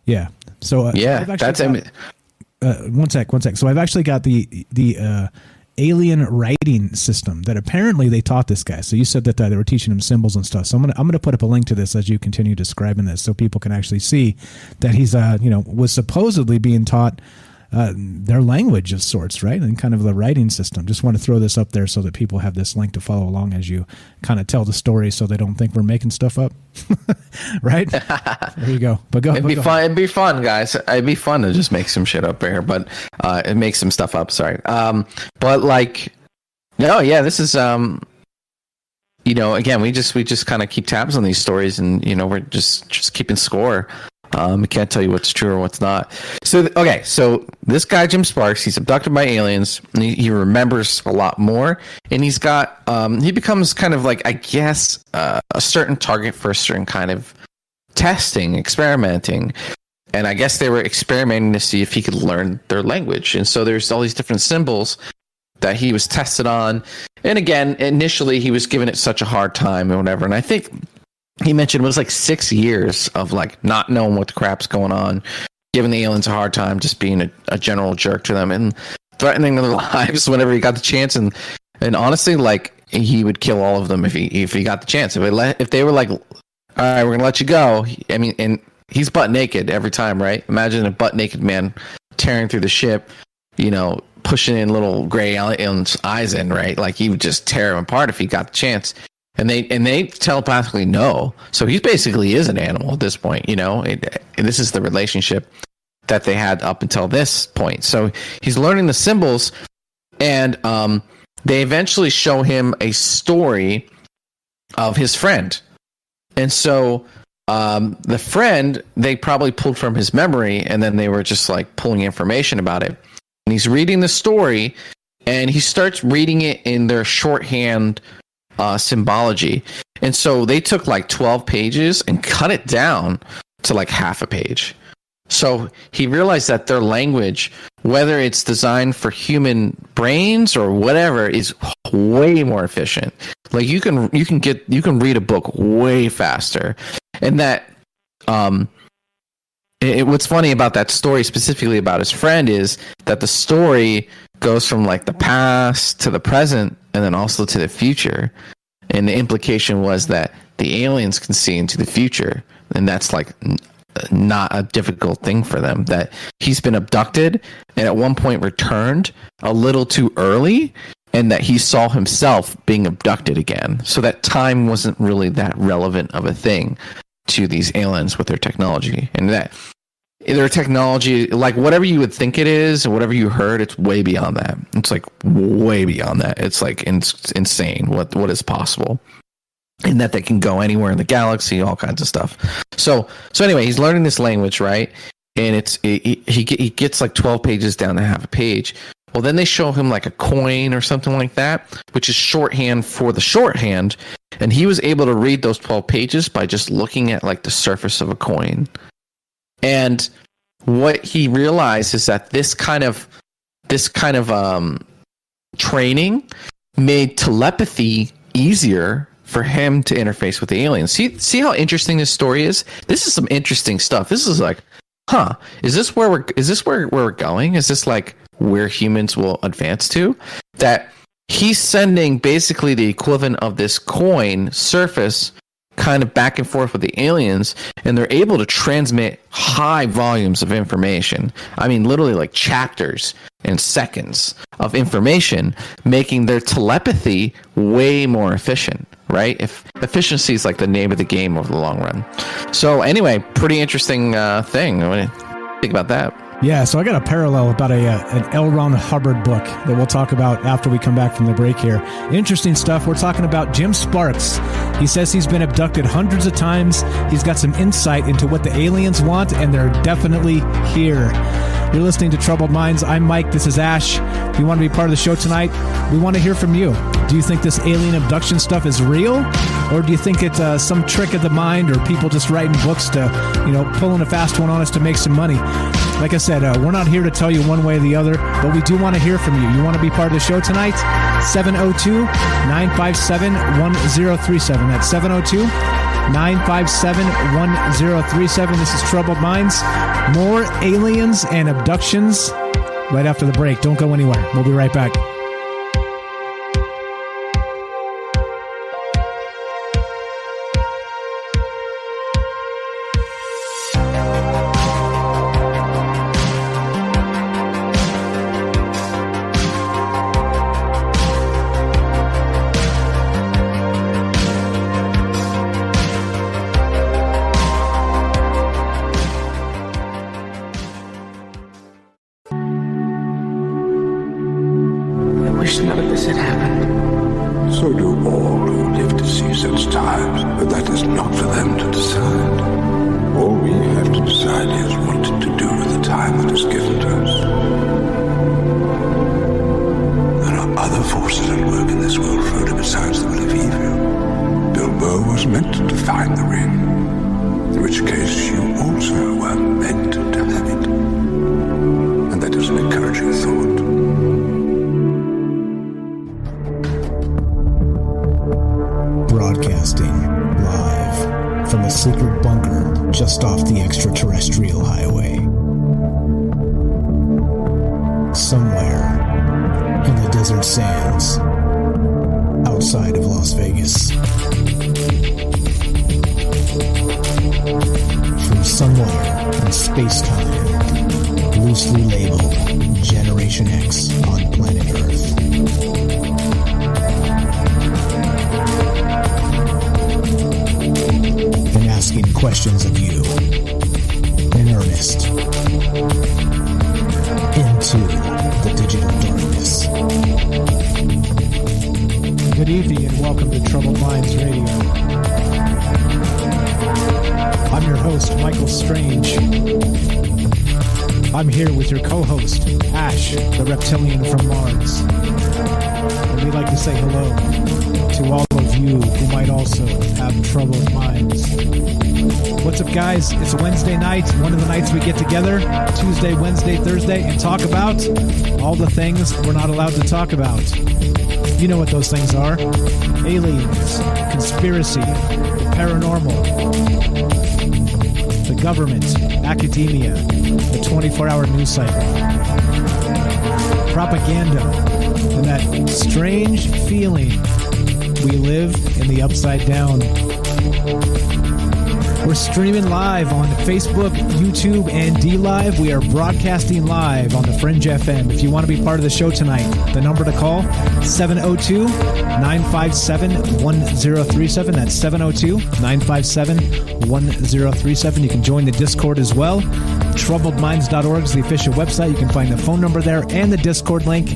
yeah. So that's one sec. So I've actually got the alien writing system that apparently they taught this guy. So you said that they were teaching him symbols and stuff. So I'm gonna put up a link to this as you continue describing this, so people can actually see that he's was supposedly being taught their language of sorts, right? And kind of the writing system. Just want to throw this up there so that people have this link to follow along as you kind of tell the story, so they don't think we're making stuff up. Right? There you go. But it'd be fun. It'd be fun, guys. It'd be fun to just make some shit up here, but it makes some stuff up. Sorry. But like, no, yeah, this is again, we just kind of keep tabs on these stories, and we're just keeping score. I can't tell you what's true or what's not. So this guy, Jim Sparks, he's abducted by aliens, and he remembers a lot more, and he's got he becomes kind of like, I guess, a certain target for a certain kind of testing, experimenting. And I guess they were experimenting to see if he could learn their language. And so there's all these different symbols that he was tested on. And again, initially he was given it such a hard time or whatever. And I think he mentioned it was like 6 years of like not knowing what the crap's going on, giving the aliens a hard time, just being a general jerk to them and threatening their lives whenever he got the chance. And honestly, like, he would kill all of them if he got the chance. If they were like, all right, we're gonna let you go. I mean, and he's butt naked every time, right? Imagine a butt naked man tearing through the ship, pushing in little gray aliens' eyes in, right? Like he would just tear him apart if he got the chance. And they telepathically know. So he basically is an animal at this point, you know. And this is the relationship that they had up until this point. So he's learning the symbols, and they eventually show him a story of his friend. And so the friend, they probably pulled from his memory, and then they were just like pulling information about it. And he's reading the story, and he starts reading it in their shorthand symbology. And so they took like 12 pages and cut it down to like half a page. So he realized that their language, whether it's designed for human brains or whatever, is way more efficient. Like you can read a book way faster. And that what's funny about that story, specifically about his friend, is that the story goes from like the past to the present and then also to the future. And the implication was that the aliens can see into the future, and that's like not a difficult thing for them. That he's been abducted and at one point returned a little too early, and that he saw himself being abducted again. So that time wasn't really that relevant of a thing to these aliens with their technology. And that their technology, like whatever you would think it is, or whatever you heard, it's way beyond that. It's like way beyond that. It's like insane what is possible. And that they can go anywhere in the galaxy, all kinds of stuff. So anyway, he's learning this language, right? And he gets like 12 pages down to half a page. Well, then they show him like a coin or something like that, which is shorthand for the shorthand. And he was able to read those 12 pages by just looking at like the surface of a coin. And what he realized is that this kind of training made telepathy easier for him to interface with the aliens. See how interesting this story is? This is some interesting stuff. This is like, is this where we're going? Is this like where humans will advance to? That he's sending basically the equivalent of this coin surface kind of back and forth with the aliens, and they're able to transmit high volumes of information. I mean, literally like chapters and seconds of information, making their telepathy way more efficient, right? If efficiency is like the name of the game over the long run. So anyway, pretty interesting thing. What do you think about that? Yeah, so I got a parallel about an L. Ron Hubbard book that we'll talk about after we come back from the break here. Interesting stuff. We're talking about Jim Sparks. He says he's been abducted hundreds of times. He's got some insight into what the aliens want, and they're definitely here. You're listening to Troubled Minds. I'm Mike. This is Ash. If you want to be part of the show tonight, we want to hear from you. Do you think this alien abduction stuff is real? Or do you think it's some trick of the mind, or people just writing books to, pulling a fast one on us to make some money? Like I said, we're not here to tell you one way or the other, but we do want to hear from you. You want to be part of the show tonight? 702-957-1037. That's 702-957-1037. This is Troubled Minds. More aliens and abductions right after the break. Don't go anywhere. We'll be right back. loosely labeled Generation X on planet Earth. And asking questions of you in earnest into the digital darkness. Good evening and welcome to Troubled Minds Radio. I'm your host, Michael Strange. I'm here with your co-host, Ash, the reptilian from Mars. And we'd like to say hello to all of you who might also have troubled minds. What's up, guys? It's Wednesday night, one of the nights we get together, Tuesday, Wednesday, Thursday, and talk about all the things we're not allowed to talk about. You know what those things are. Aliens, conspiracy, the paranormal, the government, academia, the 24-hour news cycle, propaganda, and that strange feeling we live in the upside down. We're streaming live on Facebook, YouTube, and DLive. We are broadcasting live on the Fringe FM. If you want to be part of the show tonight, the number to call, 702-957-1037. That's 702-957-1037. You can join the Discord as well. TroubledMinds.org is the official website. You can find the phone number there and the Discord link.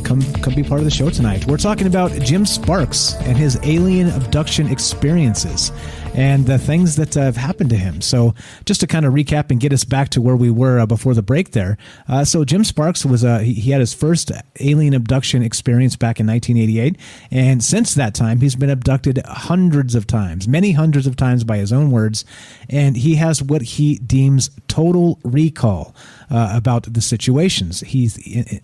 Come be part of the show tonight. We're talking about Jim Sparks and his alien abduction experiences and the things that have happened to him. So just to kind of recap and get us back to where we were before the break there. So Jim Sparks was he had his first alien abduction experience back in 1988. And since that time, he's been abducted hundreds of times, many hundreds of times by his own words. And he has what he deems total recall about the situations. He's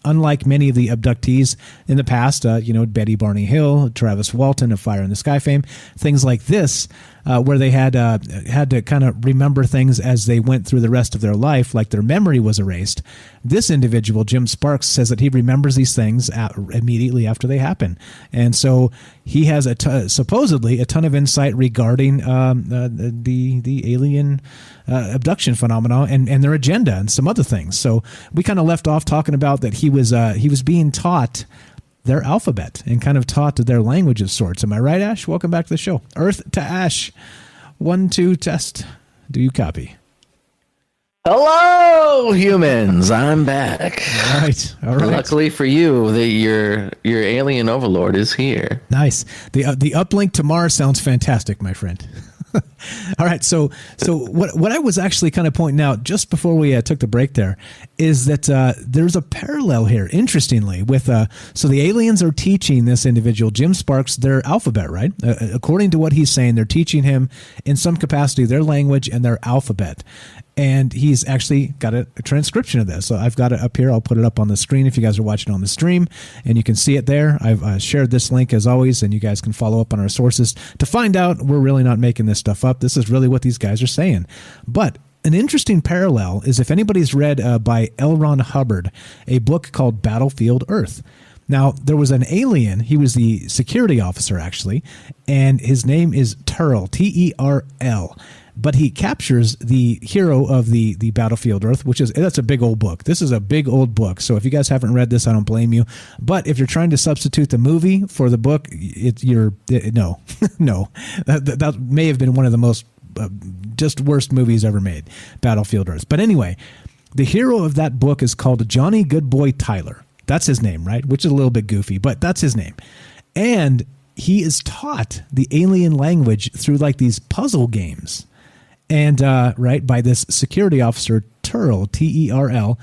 unlike many of the abductees in the past, Betty Barney Hill, Travis Walton of Fire in the Sky fame, things like this, where they had to kind of remember things as they went through the rest of their life, like their memory was erased. This individual, Jim Sparks, says that he remembers these things immediately after they happen. And so he has supposedly a ton of insight regarding the alien abduction phenomena and their agenda and some other things. So we kind of left off talking about that he was being taught their alphabet and kind of taught their language of sorts. Am I right, Ash? Welcome back to the show. Earth to Ash. 1, 2, test. Do you copy? Hello, humans. I'm back. All right. Luckily for you, that your alien overlord is here. Nice. The uplink to Mars sounds fantastic, my friend. All right, so what I was actually kind of pointing out just before we took the break there is that there's a parallel here, interestingly, with so the aliens are teaching this individual, Jim Sparks, their alphabet, right? According to what he's saying, they're teaching him in some capacity their language and their alphabet. And he's actually got a transcription of this. So I've got it up here. I'll put it up on the screen if you guys are watching on the stream, and you can see it there. I've shared this link as always, and you guys can follow up on our sources to find out we're really not making this stuff up. This is really what these guys are saying. But an interesting parallel is if anybody's read by L. Ron Hubbard, a book called Battlefield Earth. Now, there was an alien. He was the security officer, actually, and his name is Terl, T-E-R-L. But he captures the hero of the Battlefield Earth, that's a big old book. This is a big old book. So if you guys haven't read this, I don't blame you. But if you're trying to substitute the movie for the book, no. That may have been one of the most just worst movies ever made, Battlefield Earth. But anyway, the hero of that book is called Johnny Goodboy Tyler. That's his name, right? Which is a little bit goofy, but that's his name. And he is taught the alien language through like these puzzle games. And by this security officer, Terl, T-E-R-L,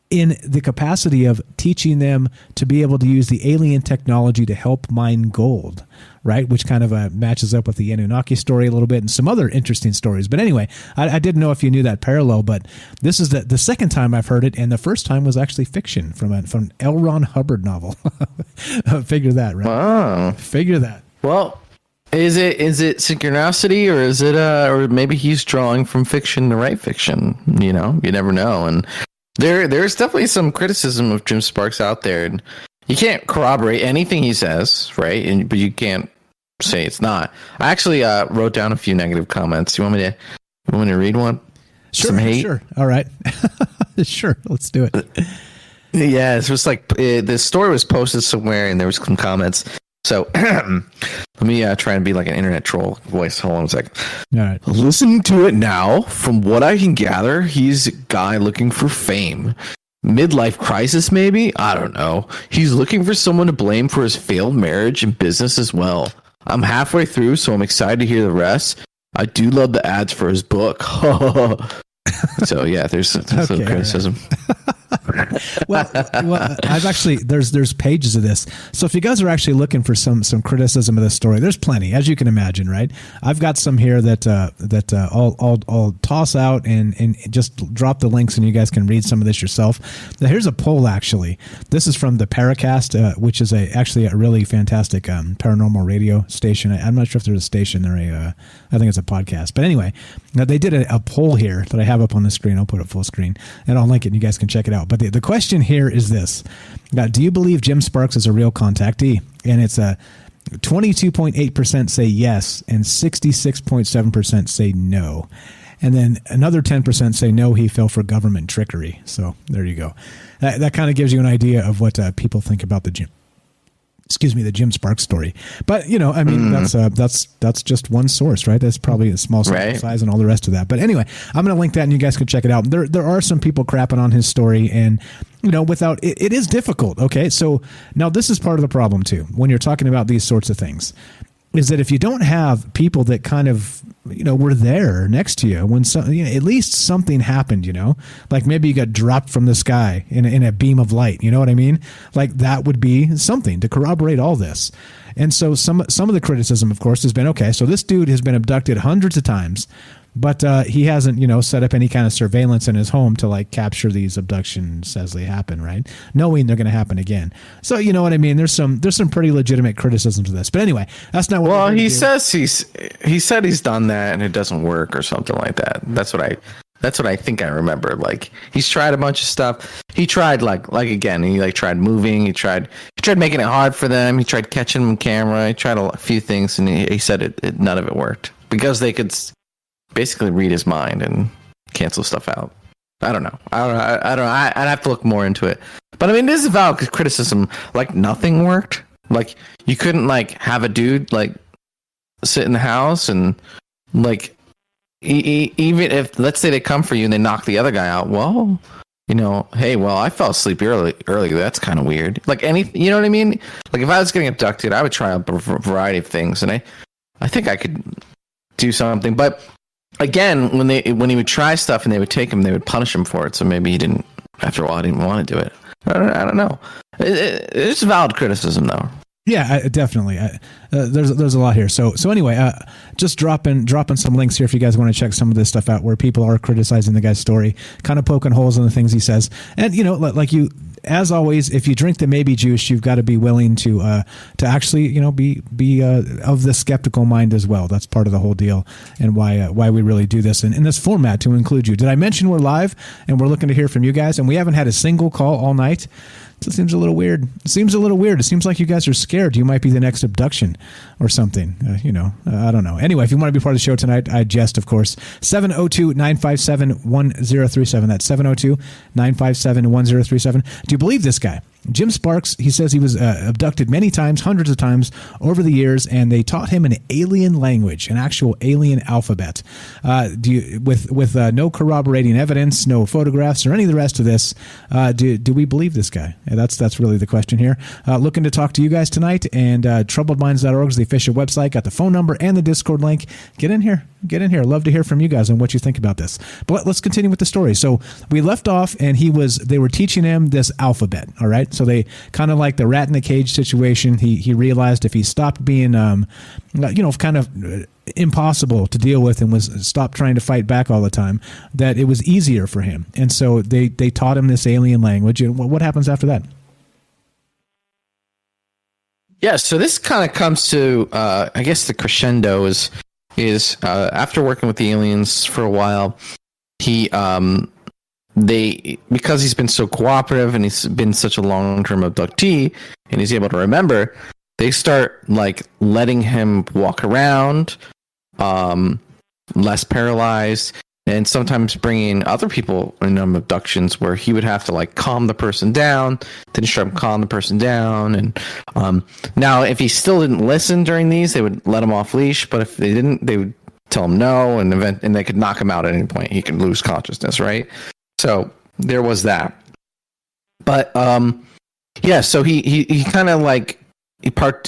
in the capacity of teaching them to be able to use the alien technology to help mine gold, right? Which kind of matches up with the Anunnaki story a little bit and some other interesting stories. But anyway, I didn't know if you knew that parallel, but this is the second time I've heard it, and the first time was actually fiction from an L. Ron Hubbard novel. Figure that, right? Wow. Figure that. Well, is it synchronicity, or is it or maybe he's drawing from fiction to write fiction? You never know. And there's definitely some criticism of Jim Sparks out there, and you can't corroborate anything he says, right? But you can't say it's not. I actually wrote down a few negative comments. You want me to read one? Sure, some hate? Sure. All right. Sure, let's do it. Yeah, it's just like the story was posted somewhere, and there was some comments. So let me try and be like an internet troll voice. Hold on a second. All right. Listening to it now, from what I can gather, he's a guy looking for fame. Midlife crisis, maybe? I don't know. He's looking for someone to blame for his failed marriage and business as well. I'm halfway through, so I'm excited to hear the rest. I do love the ads for his book. So yeah, there's some criticism. well, I've actually there's pages of this. So if you guys are actually looking for some criticism of this story, there's plenty, as you can imagine, right? I've got some here that I'll toss out and just drop the links, and you guys can read some of this yourself. Now, here's a poll actually. This is from the Paracast, which is actually a really fantastic paranormal radio station. I'm not sure if there's a station or I think it's a podcast, but anyway, now they did a poll here that I have up on the screen. I'll put it full screen and I'll link it and you guys can check it out. But the question here is this. Now, do you believe Jim Sparks is a real contactee? And it's 22.8% say yes and 66.7% say no. And then another 10% say no, he fell for government trickery. So there you go. That kind of gives you an idea of what people think about the Jim Sparks story. But, I mean, that's just one source, right? That's probably a small sample size and all the rest of that. But anyway, I'm going to link that and you guys can check it out. There are some people crapping on his story and, without it is difficult. Okay. So now this is part of the problem too, when you're talking about these sorts of things, is that if you don't have people that kind of, were there next to you when at least something happened, like maybe you got dropped from the sky in a beam of light, you know what I mean? Like that would be something to corroborate all this. And so some of the criticism, of course, has been, okay, so this dude has been abducted hundreds of times, but he hasn't, set up any kind of surveillance in his home to like capture these abductions as they happen, right? Knowing they're going to happen again. So you know what I mean? There's some pretty legitimate criticisms of this. But anyway, that's not what. Well, he says he said he's done that and it doesn't work or something like that. That's what I think I remember. Like he's tried a bunch of stuff. He tried like again, he tried moving. He tried making it hard for them. He tried catching them on camera. He tried a few things, and he said none of it worked because they could basically read his mind and cancel stuff out. I don't know. I'd have to look more into it. But I mean, this is valid criticism. Like nothing worked. Like you couldn't have a dude sit in the house and even if let's say they come for you and they knock the other guy out. Well, hey, I fell asleep early. That's kind of weird. You know what I mean? Like if I was getting abducted, I would try a variety of things, and I think I could do something, but. Again, when he would try stuff and they would take him, they would punish him for it. So maybe he didn't. After a while, he didn't want to do it. I don't know. It's valid criticism, though. Yeah, definitely. There's a lot here. So anyway, just dropping some links here if you guys want to check some of this stuff out where people are criticizing the guy's story, kind of poking holes in the things he says. And like you, as always, if you drink the maybe juice, you've got to be willing to actually be of the skeptical mind as well. That's part of the whole deal and why we really do this in this format to include you. Did I mention we're live and we're looking to hear from you guys, and we haven't had a single call all night? It seems a little weird. It seems like you guys are scared you might be the next abduction or something. I don't know. Anyway, if you want to be part of the show tonight, I jest, of course. 702-957-1037. That's 702-957-1037. Do you believe this guy? Jim Sparks, he says he was abducted many times, hundreds of times over the years, and they taught him an alien language, an actual alien alphabet. With no corroborating evidence, no photographs, or any of the rest of this, do we believe this guy? That's really the question here. Looking to talk to you guys tonight, and troubledminds.org is the official website. Got the phone number and the Discord link. Get in here. Love to hear from you guys on what you think about this. But let's continue with the story. So we left off, and they were teaching him this alphabet. All right. So they kind of like the rat in the cage situation. He realized if he stopped being, kind of impossible to deal with and was stopped trying to fight back all the time, that it was easier for him. And so they taught him this alien language. And what happens after that? Yeah. So this kind of comes to, I guess the crescendo is after working with the aliens for a while, because he's been so cooperative and he's been such a long-term abductee and he's able to remember, they start letting him walk around, less paralyzed. and sometimes bringing other people in abductions where he would have to like calm the person down, then try to calm the person down. And now if he still didn't listen during these, they would let him off leash. But if they didn't, they would tell him no, and they could knock him out at any point. He could lose consciousness, right? So there was that. But yeah, so he kind of like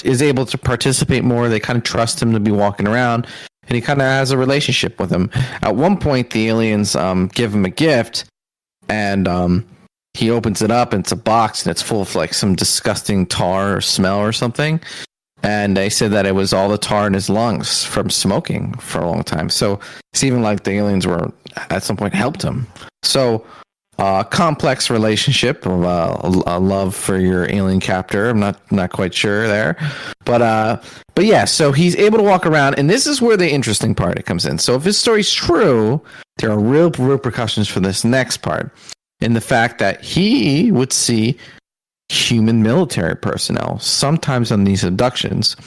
is able to participate more. They kind of trust him to be walking around. And he kind of has a relationship with him. At one point, the aliens give him a gift, and he opens it up, and it's a box, and it's full of like some disgusting tar or smell or something. And they said that it was all the tar in his lungs from smoking for a long time. So it's even like the aliens were at some point helped him. So complex relationship of a love for your alien captor. I'm not quite sure there, but yeah. So he's able to walk around, and this is where the interesting part comes in. So if his story's true, there are real repercussions for this next part, in the fact that he would see human military personnel sometimes on these abductions,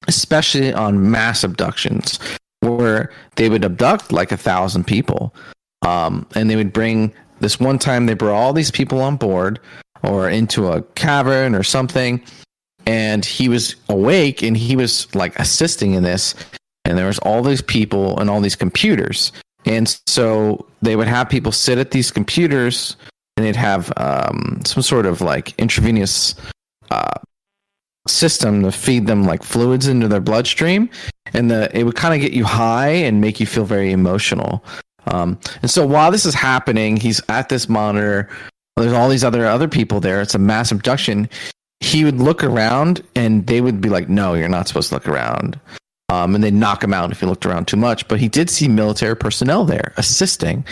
especially on mass abductions, where they would abduct like 1,000 people, and they would bring. This one time, they brought all these people on board or into a cavern or something, and he was awake and he was like assisting in this, and there was all these people and all these computers, and so they would have people sit at these computers, and they'd have some sort of like intravenous system to feed them like fluids into their bloodstream, and it would kind of get you high and make you feel very emotional. And so while this is happening, he's at this monitor. There's all these other people there. It's a mass abduction. He would look around, and they would be like, "No, you're not supposed to look around." And they'd knock him out if he looked around too much. But he did see military personnel there assisting,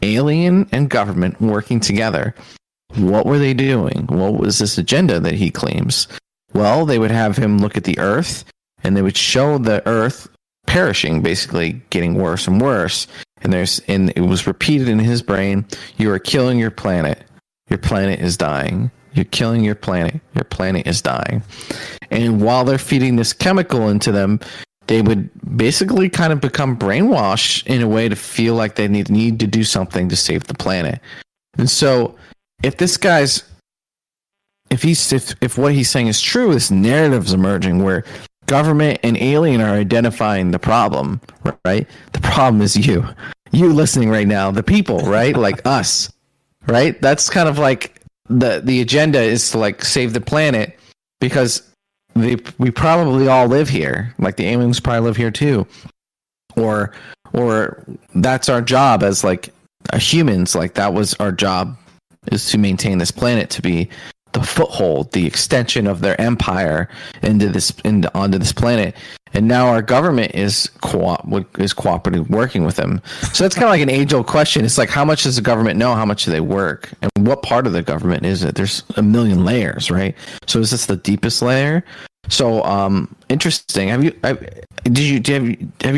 alien and government working together. What were they doing? What was this agenda that he claims? Well, they would have him look at the Earth, and they would show the Earth perishing, basically getting worse and worse. And it was repeated in his brain: "You are killing your planet. Your planet is dying. You're killing your planet. Your planet is dying." And while they're feeding this chemical into them, they would basically kind of become brainwashed in a way to feel like they need to do something to save the planet. And so, if what he's saying is true, this narrative is emerging where government and alien are identifying the problem, right? The problem is you listening right now, the people, right? Like us, right? That's kind of like the agenda is to like save the planet, because we probably all live here. Like the aliens probably live here too, or that's our job as like humans. Like that was our job, is to maintain this planet to be the foothold, the extension of their empire onto this planet. And now our government is cooperating, working with them. So that's kind of like an age-old question. It's like, how much does the government know? How much do they work? And what part of the government is it? There's a million layers, right? So is this the deepest layer? So interesting. Have you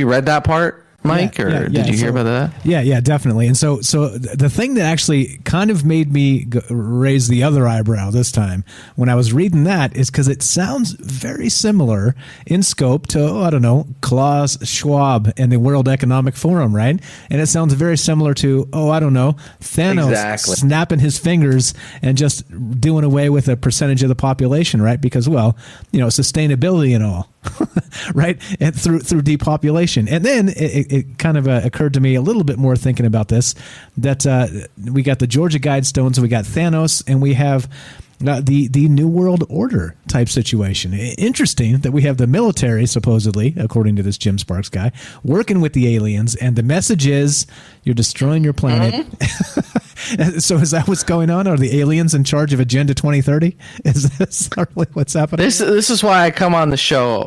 read that part, Mike, did you hear about that? Yeah, definitely. And so the thing that actually kind of made me raise the other eyebrow this time when I was reading that is because it sounds very similar in scope to, Klaus Schwab and the World Economic Forum, right? And it sounds very similar to, Thanos snapping his fingers and just doing away with a percentage of the population, right? Because, sustainability and all. Right, and through depopulation. And then it kind of occurred to me a little bit more thinking about this, that we got the Georgia Guidestones, we got Thanos, and we have the New World Order type situation. Interesting that we have the military, supposedly, according to this Jim Sparks guy, working with the aliens, and the message is you're destroying your planet. So is that what's going on? Are the aliens in charge of Agenda 2030? Is this really what's happening? This is why I come on the show,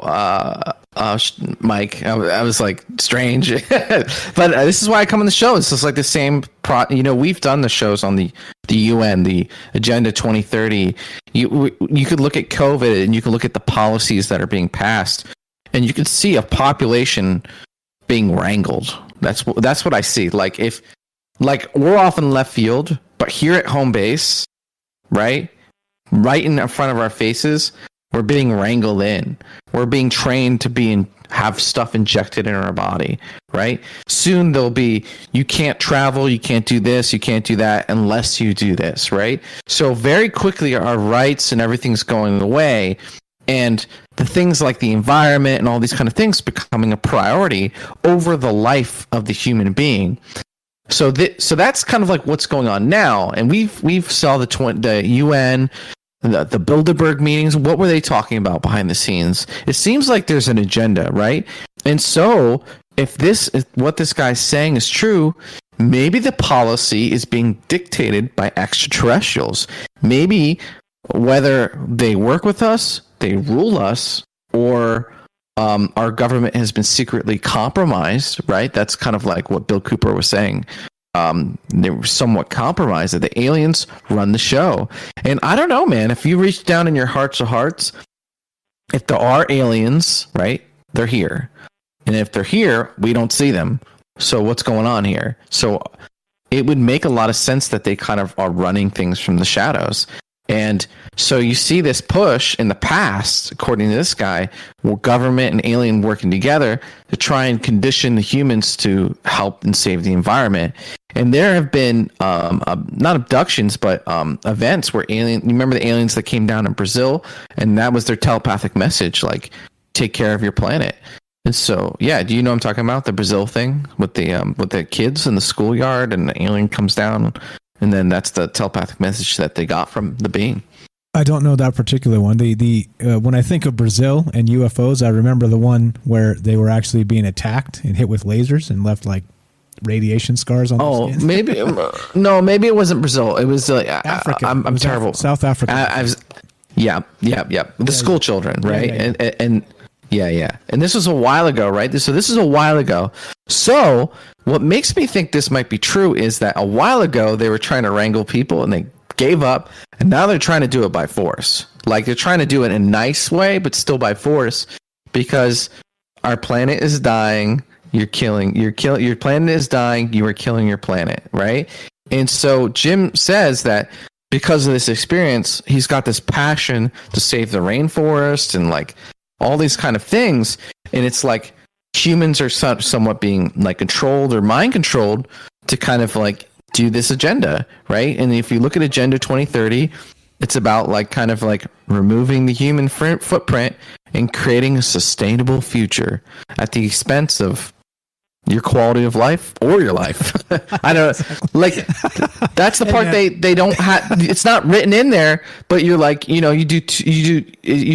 Mike. I was like, strange. But this is why I come on the show. It's just like the same we've done the shows on the UN, the Agenda 2030. You could look at COVID, and you could look at the policies that are being passed, and you could see a population being wrangled. That's what I see. Like we're off in left field, but here at home base, right in front of our faces, we're being wrangled in. We're being trained to be have stuff injected in our body, right? Soon there'll be, you can't travel, you can't do this, you can't do that unless you do this, right? So very quickly our rights and everything's going away, and the things like the environment and all these kind of things becoming a priority over the life of the human being. So that's kind of like what's going on now. And we've saw the UN, the Bilderberg meetings. What were they talking about behind the scenes? It seems like there's an agenda, right? And so if what this guy's saying is true, maybe the policy is being dictated by extraterrestrials. Maybe whether they work with us, they rule us, or our government has been secretly compromised, right? That's kind of like what Bill Cooper was saying. They were somewhat compromised, that the aliens run the show. And I don't know, man, if you reach down in your hearts of hearts, if there are aliens, right, they're here. And if they're here, we don't see them. So what's going on here? So it would make a lot of sense that they kind of are running things from the shadows. And so you see this push in the past, according to this guy, where government and alien working together to try and condition the humans to help and save the environment. And there have been not abductions, but events where you remember the aliens that came down in Brazil, and that was their telepathic message, like, take care of your planet. And so, yeah, do you know what I'm talking about? The Brazil thing with the kids in the schoolyard, and the alien comes down. And then that's the telepathic message that they got from the being. I don't know that particular one. The when I think of Brazil and UFOs, I remember the one where they were actually being attacked and hit with lasers and left like radiation scars on their skin. Maybe maybe it wasn't Brazil. It was Africa. I'm terrible. South Africa. Yeah. The school children, right? Yeah. And yeah. And this was a while ago, right? So this is a while ago. So what makes me think this might be true is that a while ago they were trying to wrangle people and they gave up, and now they're trying to do it by force. Like, they're trying to do it in a nice way, but still by force, because our planet is dying. Your planet is dying. You are killing your planet, right? And so Jim says that because of this experience, he's got this passion to save the rainforest and like all these kind of things. And it's like humans are somewhat being like controlled or mind controlled to kind of like do this agenda, right? And if you look at Agenda 2030, it's about like kind of like removing the human footprint and creating a sustainable future at the expense of your quality of life or your life. I don't know. Like, that's the part they don't have. It's not written in there, but you're like, you're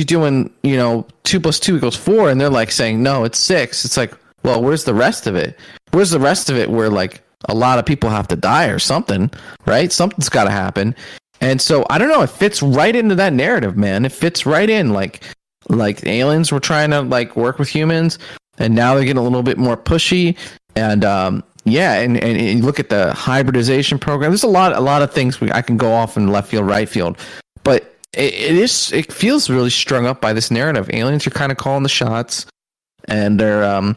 doing, 2 + 2 = 4. And they're like saying, no, it's 6. It's like, well, where's the rest of it? Where's the rest of it where like a lot of people have to die or something, right? Something's got to happen. And so I don't know. It fits right into that narrative, man. It fits right in. Like aliens were trying to like work with humans, and now they're getting a little bit more pushy. And and you look at the hybridization program. There's a lot of things I can go off in left field, right field, but it feels really strung up by this narrative. Aliens are kind of calling the shots, and they're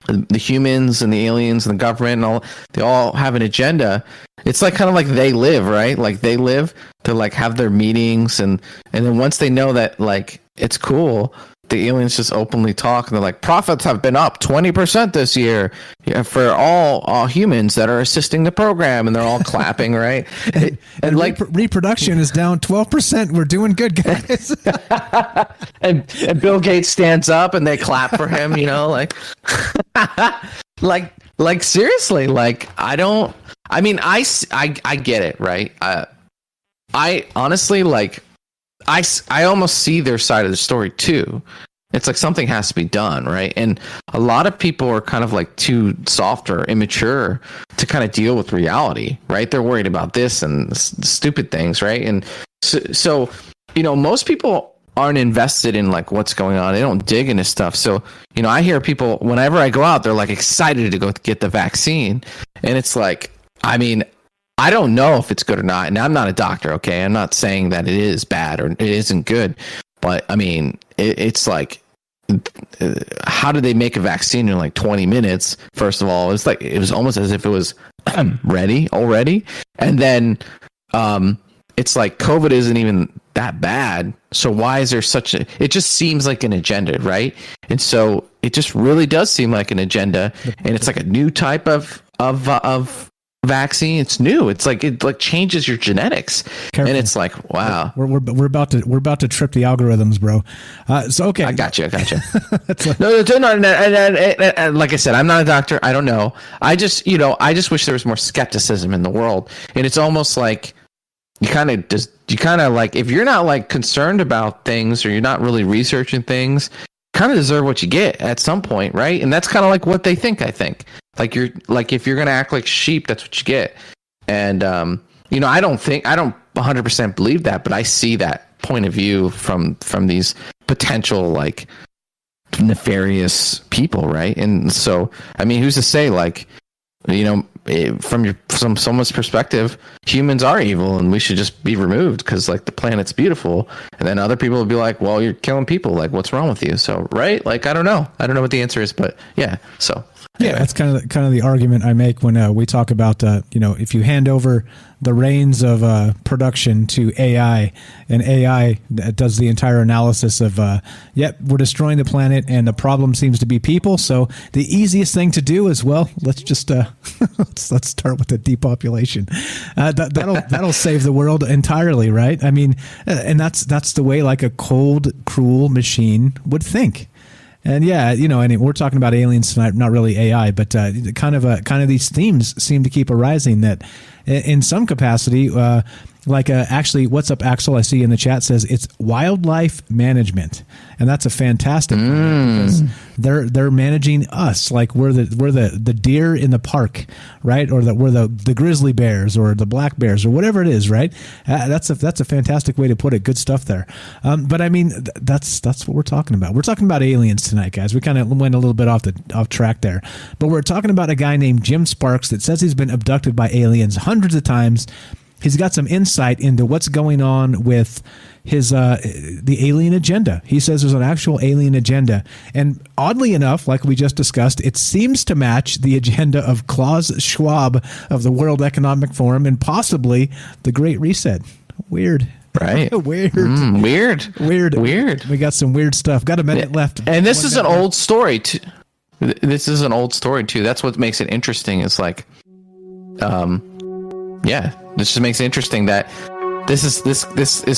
the humans and the aliens and the government and all, they all have an agenda. It's like kind of like they live, right? Like they live to like have their meetings, and then once they know that like it's cool, the aliens just openly talk, and they're like, profits have been up 20% this year for all humans that are assisting the program, and they're all clapping, right? and like reproduction is down 12%. We're doing good, guys. and Bill Gates stands up and they clap for him, like seriously, like I get it, right? I honestly like. I almost see their side of the story too. It's like something has to be done, right? And a lot of people are kind of like too soft or immature to kind of deal with reality, right? They're worried about this and stupid things, right? And so most people aren't invested in like what's going on. They don't dig into stuff. So, I hear people, whenever I go out, they're like excited to go get the vaccine. And it's like, I don't know if it's good or not, and I'm not a doctor, okay? I'm not saying that it is bad or it isn't good, but it's like, how do they make a vaccine in like 20 minutes? First of all, it's like it was almost as if it was ready already, and then it's like COVID isn't even that bad. So why is there such a? It just seems like an agenda, right? And so it just really does seem like an agenda, and it's like a new type of vaccine. It's new. It's like it changes your genetics, and it's like, wow. We're about to trip the algorithms, bro. So okay, I got you. No. And like I said, I'm not a doctor. I don't know. I just wish there was more skepticism in the world, and it's almost like you kind of like, if you're not like concerned about things, or you're not really researching things, kind of deserve what you get at some point, right? And that's kind of like what they think. I think like if you're gonna act like sheep, that's what you get. And I don't 100% believe that, but I see that point of view from these potential like nefarious people, right? And so, I mean, who's to say, like, from someone's perspective, humans are evil and we should just be removed because like the planet's beautiful, and then other people will be like, well, you're killing people, like what's wrong with you? So right, like I don't know what the answer is, but yeah. So anyway. Yeah, that's kind of the argument I make when we talk about if you hand over the reins of production to AI, and AI does the entire analysis of we're destroying the planet and the problem seems to be people, so the easiest thing to do is, well, let's just let's start with the depopulation. That'll save the world entirely, right? I mean, and that's the way like a cold, cruel machine would think. And yeah, and we're talking about aliens tonight, not really AI, but kind of these themes seem to keep arising that in some capacity, actually, what's up, Axel? I see in the chat says it's wildlife management, and that's a fantastic because they're managing us like we're the deer in the park, right? Or that we're the grizzly bears or the black bears or whatever it is, right? That's a fantastic way to put it. Good stuff there. But I mean, that's what we're talking about. We're talking about aliens tonight, guys. We kind of went a little bit off track there, but we're talking about a guy named Jim Sparks that says he's been abducted by aliens hundreds of times. He's got some insight into what's going on with his the alien agenda. He says there's an actual alien agenda. And oddly enough, like we just discussed, it seems to match the agenda of Klaus Schwab of the World Economic Forum and possibly the Great Reset. Weird. Right. Weird. Weird. We got some weird stuff. Got a minute left. And this is an old story, too. This is an old story, too. That's what makes it interesting. It's like, this just makes it interesting that this is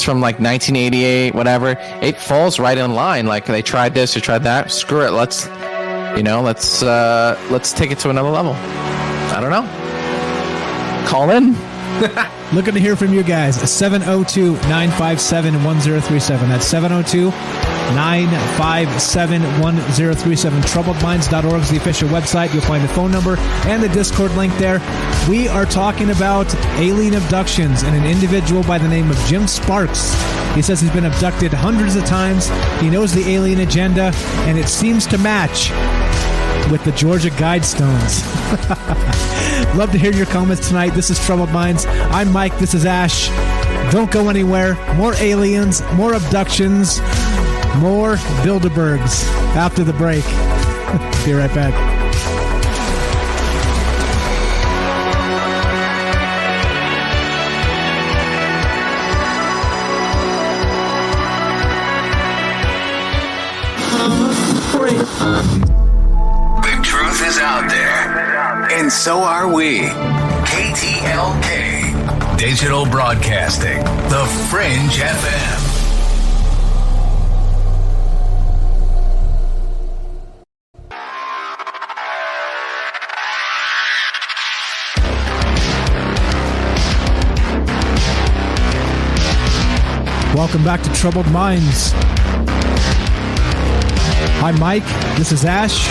from like 1988, whatever. It falls right in line. Like they tried this, they tried that. Screw it. Let's take it to another level. I don't know. Call in. Looking to hear from you guys. 702-957-1037. That's 702-957-1037. TroubledMinds.org is the official website. You'll find the phone number and the Discord link there. We are talking about alien abductions and an individual by the name of Jim Sparks. He says he's been abducted hundreds of times. He knows the alien agenda, and it seems to match with the Georgia Guidestones. Love to hear your comments tonight. This is Troubled Minds. I'm Mike. This is Ash. Don't go anywhere. More aliens, more abductions, more Bilderbergs after the break. Be right back. The truth is out there, and so are we. KTLK, Digital Broadcasting, The Fringe FM. Welcome back to Troubled Minds. I'm Mike. This is Ash.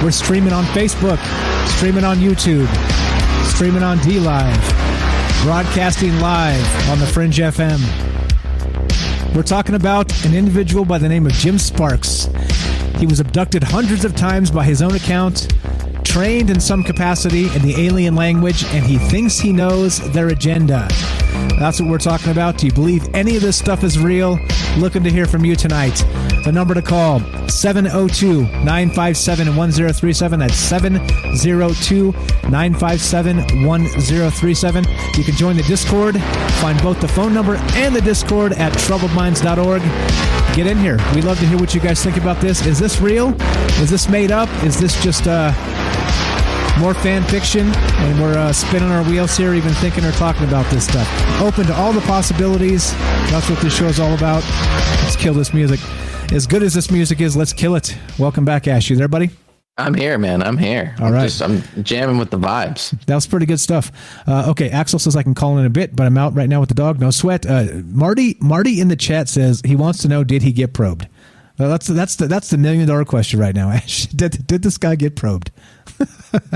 We're streaming on Facebook, streaming on YouTube, streaming on DLive, broadcasting live on the Fringe FM. We're talking about an individual by the name of Jim Sparks. He was abducted hundreds of times by his own account, trained in some capacity in the alien language, and he thinks he knows their agenda. That's what we're talking about. Do you believe any of this stuff is real? Looking to hear from you tonight. The number to call, 702-957-1037. That's 702-957-1037. You can join the Discord. Find both the phone number and the Discord at troubledminds.org. Get in here. We'd love to hear what you guys think about this. Is this real? Is this made up? Is this just more fan fiction? And we're spinning our wheels here, even thinking or talking about this stuff. Open to all the possibilities. That's what this show is all about. Let's kill this music. As good as this music is, let's kill it. Welcome back, Ash. You there, buddy? I'm here, man. I'm here. All right. I'm jamming with the vibes. That was pretty good stuff. Okay, Axel says I can call in a bit, but I'm out right now with the dog. No sweat. Marty in the chat says he wants to know, did he get probed? That's the $1 million question right now, Ash. Did this guy get probed?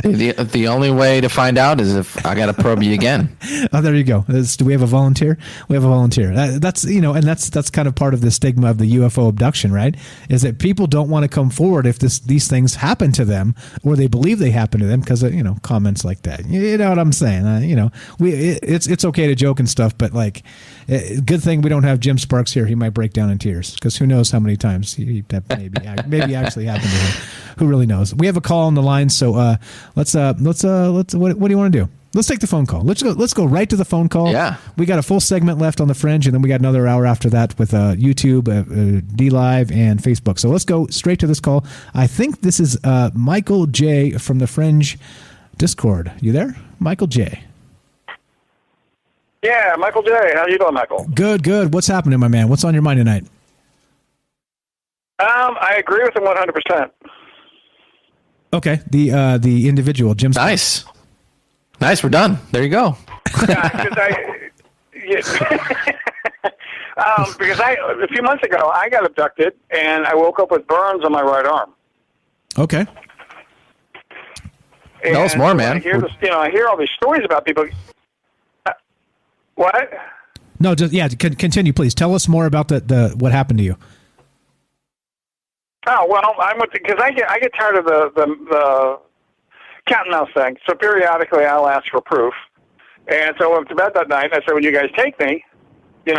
The only way to find out is if I got to probe you again. Oh, there you go. Do we have a volunteer? We have a volunteer. That's kind of part of the stigma of the UFO abduction, right? Is that people don't want to come forward if these things happen to them, or they believe they happen to them because of, comments like that. You know what I'm saying? It's okay to joke and stuff, but like, good thing we don't have Jim Sparks here. He might break down in tears because who knows how many times that maybe actually happened to him. Who really knows? We have a call on the line, so let's what do you want to do? Let's take the phone call. Let's go right to the phone call. Yeah. We got a full segment left on the Fringe, and then we got another hour after that with YouTube, D Live, and Facebook. So let's go straight to this call. I think this is Michael J from the Fringe Discord. You there, Michael J? Yeah, Michael J. How you doing, Michael? Good. What's happening, my man? What's on your mind tonight? I agree with him 100%. Okay, the individual, Jim. Nice. We're done. There you go. Because a few months ago I got abducted and I woke up with burns on my right arm. Okay. Tell us more, man. I hear I hear all these stories about people. What? No, continue, please. Tell us more about the what happened to you. Oh well, because I get tired of the cat and mouse thing. So periodically, I'll ask for proof. And so I went to bed that night. And I said, when you guys take me, do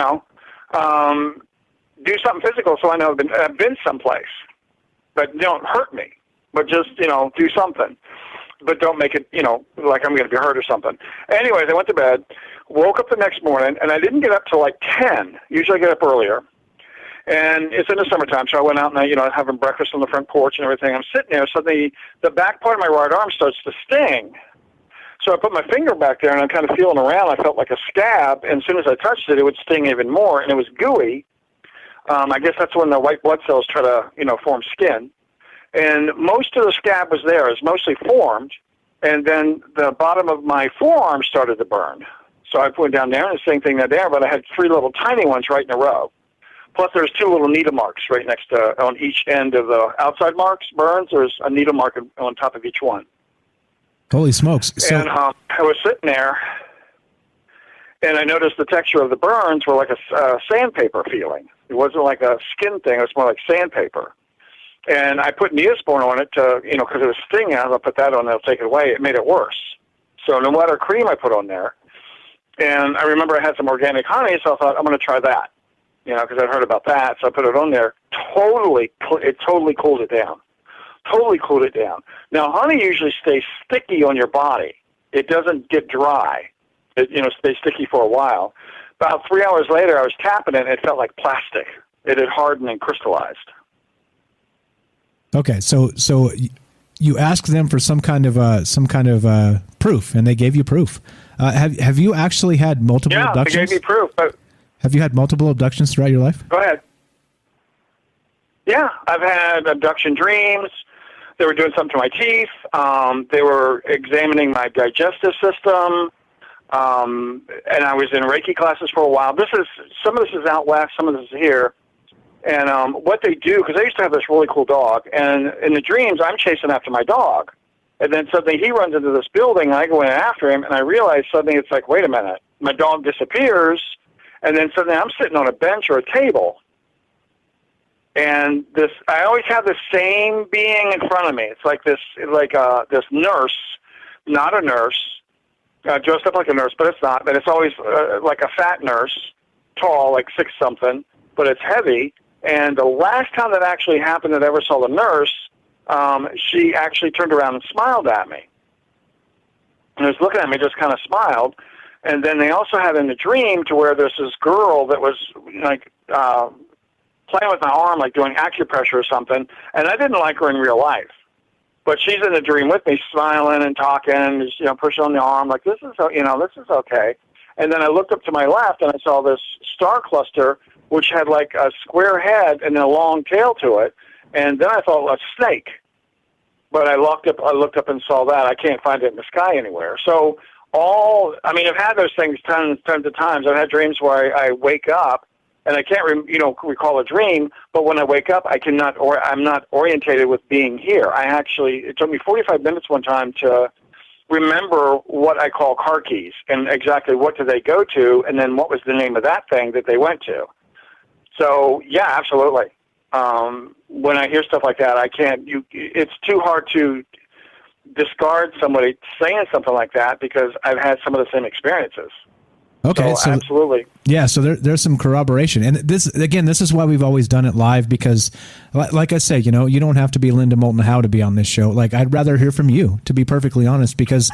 something physical so I know I've been someplace. But don't hurt me. But just do something. But don't make it like I'm going to be hurt or something. Anyways, I went to bed, woke up the next morning, and I didn't get up till like 10. Usually I get up earlier. And it's in the summertime, so I went out and having breakfast on the front porch and everything. I'm sitting there, so the back part of my right arm starts to sting. So I put my finger back there, and I'm kind of feeling around. I felt like a scab, and as soon as I touched it, it would sting even more, and it was gooey. I guess that's when the white blood cells try to, form skin. And most of the scab was there. It was mostly formed, and then the bottom of my forearm started to burn. So I put it down there, and the same thing there, but I had 3 little tiny ones right in a row. Plus, there's 2 little needle marks right next to, on each end of the outside marks, burns. There's a needle mark on top of each one. Holy smokes. And I was sitting there, and I noticed the texture of the burns were like a sandpaper feeling. It wasn't like a skin thing. It was more like sandpaper. And I put Neosporin on it to, because it was stinging. I'll put that on, they'll take it away. It made it worse. So no matter cream I put on there. And I remember I had some organic honey, so I thought, I'm going to try that. Because I'd heard about that, so I put it on there. It totally cooled it down. Totally cooled it down. Now, honey usually stays sticky on your body. It doesn't get dry. It, stays sticky for a while. About 3 hours later, I was tapping it, and it felt like plastic. It had hardened and crystallized. Okay, so you asked them for some kind of proof, and they gave you proof. Have you actually had multiple abductions? Yeah, they gave me proof, but. Have you had multiple abductions throughout your life? Go ahead. Yeah, I've had abduction dreams. They were doing something to my teeth. They were examining my digestive system. And I was in Reiki classes for a while. Some of this is out west, some of this is here. And what they do, because I used to have this really cool dog, and in the dreams, I'm chasing after my dog. And then suddenly he runs into this building, and I go in after him, and I realize suddenly it's like, wait a minute, my dog disappears. And then suddenly I'm sitting on a bench or a table, and I always have the same being in front of me. It's like this nurse, not a nurse, dressed up like a nurse, but it's not. But it's always like a fat nurse, tall, like 6-something, but it's heavy. And the last time that actually happened that I ever saw the nurse, she actually turned around and smiled at me. And was looking at me, just kind of smiled. And then they also had in the dream to where there's this girl that was like playing with my arm, like doing acupressure or something. And I didn't like her in real life. But she's in the dream with me, smiling and talking, just, pushing on the arm, like, this is okay. And then I looked up to my left, and I saw this star cluster, which had like a square head and a long tail to it. And then I thought, well, a snake. But I looked up and saw that. I can't find it in the sky anywhere. So I've had those things tons of times. I've had dreams where I wake up, and I can't, recall a dream, but when I wake up, I'm not orientated with being here. It took me 45 minutes one time to remember what I call car keys and exactly what do they go to, and then what was the name of that thing that they went to. So, yeah, absolutely. When I hear stuff like that, it's too hard to discard somebody saying something like that because I've had some of the same experiences. Okay, so absolutely. Yeah, so there's some corroboration. And this is why we've always done it live, because like I say, you don't have to be Linda Moulton Howe to be on this show. Like, I'd rather hear from you, to be perfectly honest, because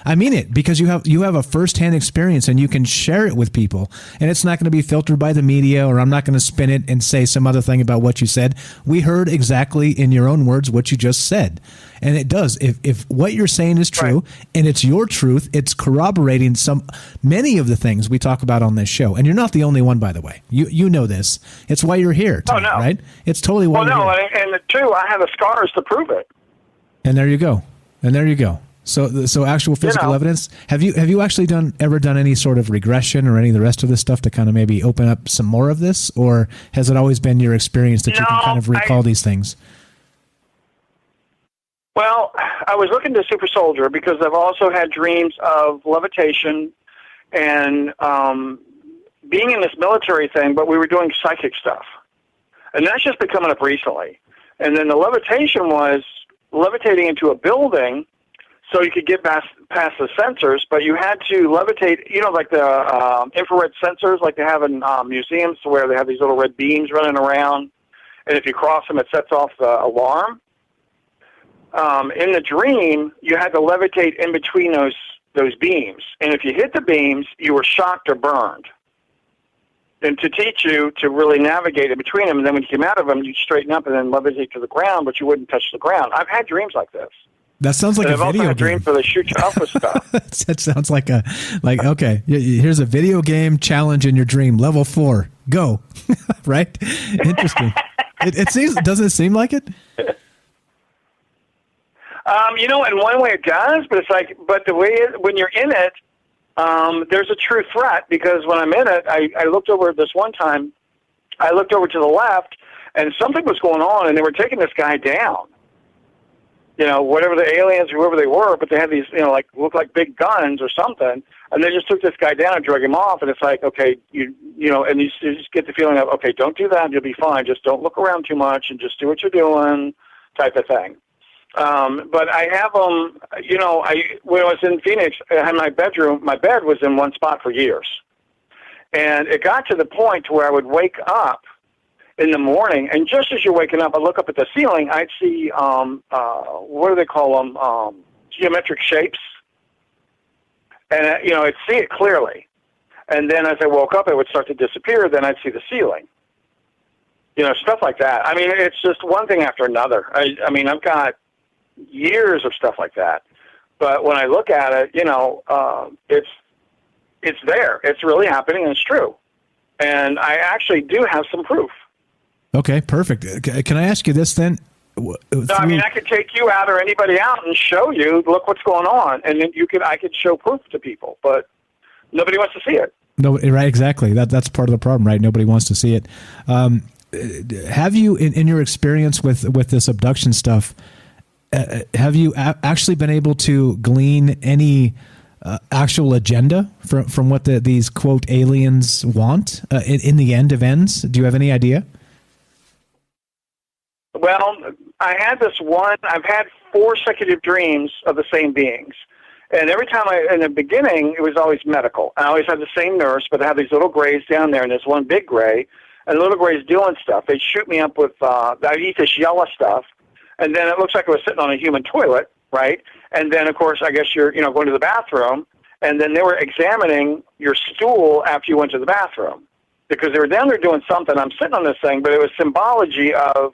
I mean it, because you have a firsthand experience and you can share it with people, and it's not going to be filtered by the media, or I'm not going to spin it and say some other thing about what you said. We heard exactly in your own words what you just said. And it does. If what you're saying is true, right, and it's your truth, it's corroborating many of the things we talk about on this show. And you're not the only one, by the way. You know this. It's why you're here tonight, right? It's totally why you're here. And two, I have the scars to prove it. And there you go. So actual physical evidence. Have you actually ever done any sort of regression or any of the rest of this stuff to kind of maybe open up some more of this? Or has it always been your experience that you can kind of recall these things? Well, I was looking to Super Soldier because I've also had dreams of levitation and being in this military thing, but we were doing psychic stuff. And that's just been coming up recently. And then the levitation was levitating into a building so you could get past the sensors, but you had to levitate, like the infrared sensors like they have in museums, where they have these little red beams running around, and if you cross them, it sets off the alarm. In the dream, you had to levitate in between those beams. And if you hit the beams, you were shocked or burned. And to teach you to really navigate in between them, and then when you came out of them, you'd straighten up and then levitate to the ground, but you wouldn't touch the ground. I've had dreams like this. That sounds like a video game. I've also had dreams where they shoot you up with stuff. That sounds like okay, here's a video game challenge in your dream, level 4, go. Right? Interesting. Doesn't it seem like it? In one way it does, but but the way when you're in it, there's a true threat, because when I'm in it, I looked over this one time, I looked over to the left, and something was going on, and they were taking this guy down. Whatever the aliens, whoever they were, but they had these, look like big guns or something, and they just took this guy down and drug him off, and it's like, okay, and you just get the feeling of, okay, don't do that, you'll be fine, just don't look around too much, and just do what you're doing, type of thing. But I have them, when I was in Phoenix, I had my bed was in one spot for years. And it got to the point where I would wake up in the morning, and just as you're waking up, I look up at the ceiling, I'd see, what do they call them, geometric shapes. And, I'd see it clearly. And then as I woke up, it would start to disappear, then I'd see the ceiling. Stuff like that. I mean, it's just one thing after another. I've got years of stuff like that, but when I look at it, it's there. It's really happening, and it's true. And I actually do have some proof. Okay, perfect. Can I ask you this then? I could take you out or anybody out and show you, look what's going on, and then I could show proof to people, but nobody wants to see it. No, right? Exactly. That's part of the problem, right? Nobody wants to see it. Have you, in your experience with this abduction stuff, have you actually been able to glean any actual agenda from what these quote aliens want in the end of ends? Do you have any idea? Well, I had this one. I've had 4 consecutive dreams of the same beings, And every time in the beginning, it was always medical. I always had the same nurse, but I had these little grays down there, and there's one big gray, and the little gray's doing stuff. They'd shoot me up with, I'd eat this yellow stuff, and then it looks like I was sitting on a human toilet, right? And then, of course, I guess you're, going to the bathroom, and then they were examining your stool after you went to the bathroom. Because they were down there doing something. I'm sitting on this thing, but it was symbology of,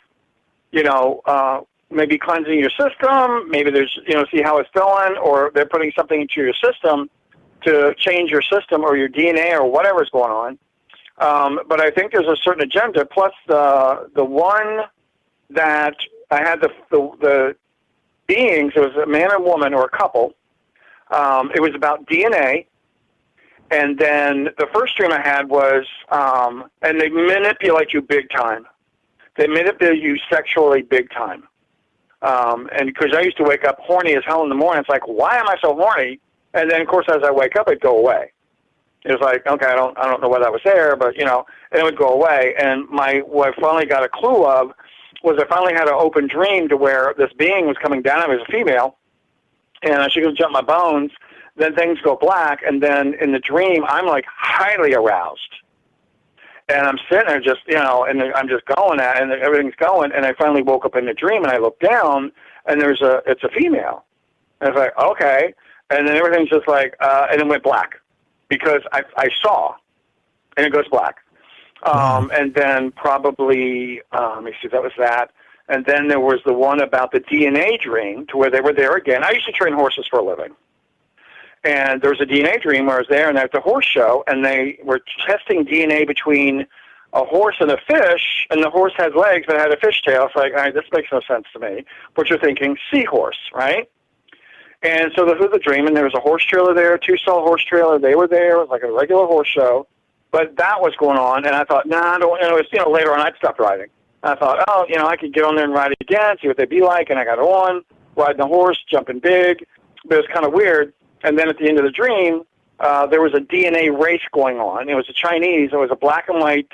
maybe cleansing your system, maybe there's, see how it's going, or they're putting something into your system to change your system or your DNA or whatever's going on. But I think there's a certain agenda. Plus, the one that I had the beings, it was a man and woman or a couple. It was about DNA. And then the first dream I had was, and they manipulate you big time. They manipulate you sexually big time. And because I used to wake up horny as hell in the morning, it's like, why am I so horny? And then, of course, as I wake up, it'd go away. It was like, okay, I don't know why that was there, but, and it would go away. And what I finally got a clue of was I finally had an open dream to where this being was coming down. It was a female, and I should go jump my bones. Then things go black, and then in the dream, I'm, like, highly aroused. And I'm sitting there just, and I'm just going at it, and everything's going, and I finally woke up in the dream, and I look down, and it's a female. And it's like, okay. And then everything's just like, and it went black because I saw, and it goes black. And then probably, let me see, that was that. And then there was the one about the DNA dream to where they were there again. I used to train horses for a living. And there was a DNA dream where I was there, and at the horse show, and they were testing DNA between a horse and a fish, and the horse had legs but had a fish tail. It's like, all right, this makes no sense to me. But you're thinking seahorse, right? And so this was the dream, and there was a horse trailer there, a two-stall horse trailer. They were there. It was like a regular horse show. But that was going on, and I thought, I don't, it was, later on I'd stopped riding. I thought, I could get on there and ride it again, see what they'd be like, and I got on, riding the horse, jumping big. But it was kind of weird. And then at the end of the dream, there was a DNA race going on. It was a Chinese. It was a black and white,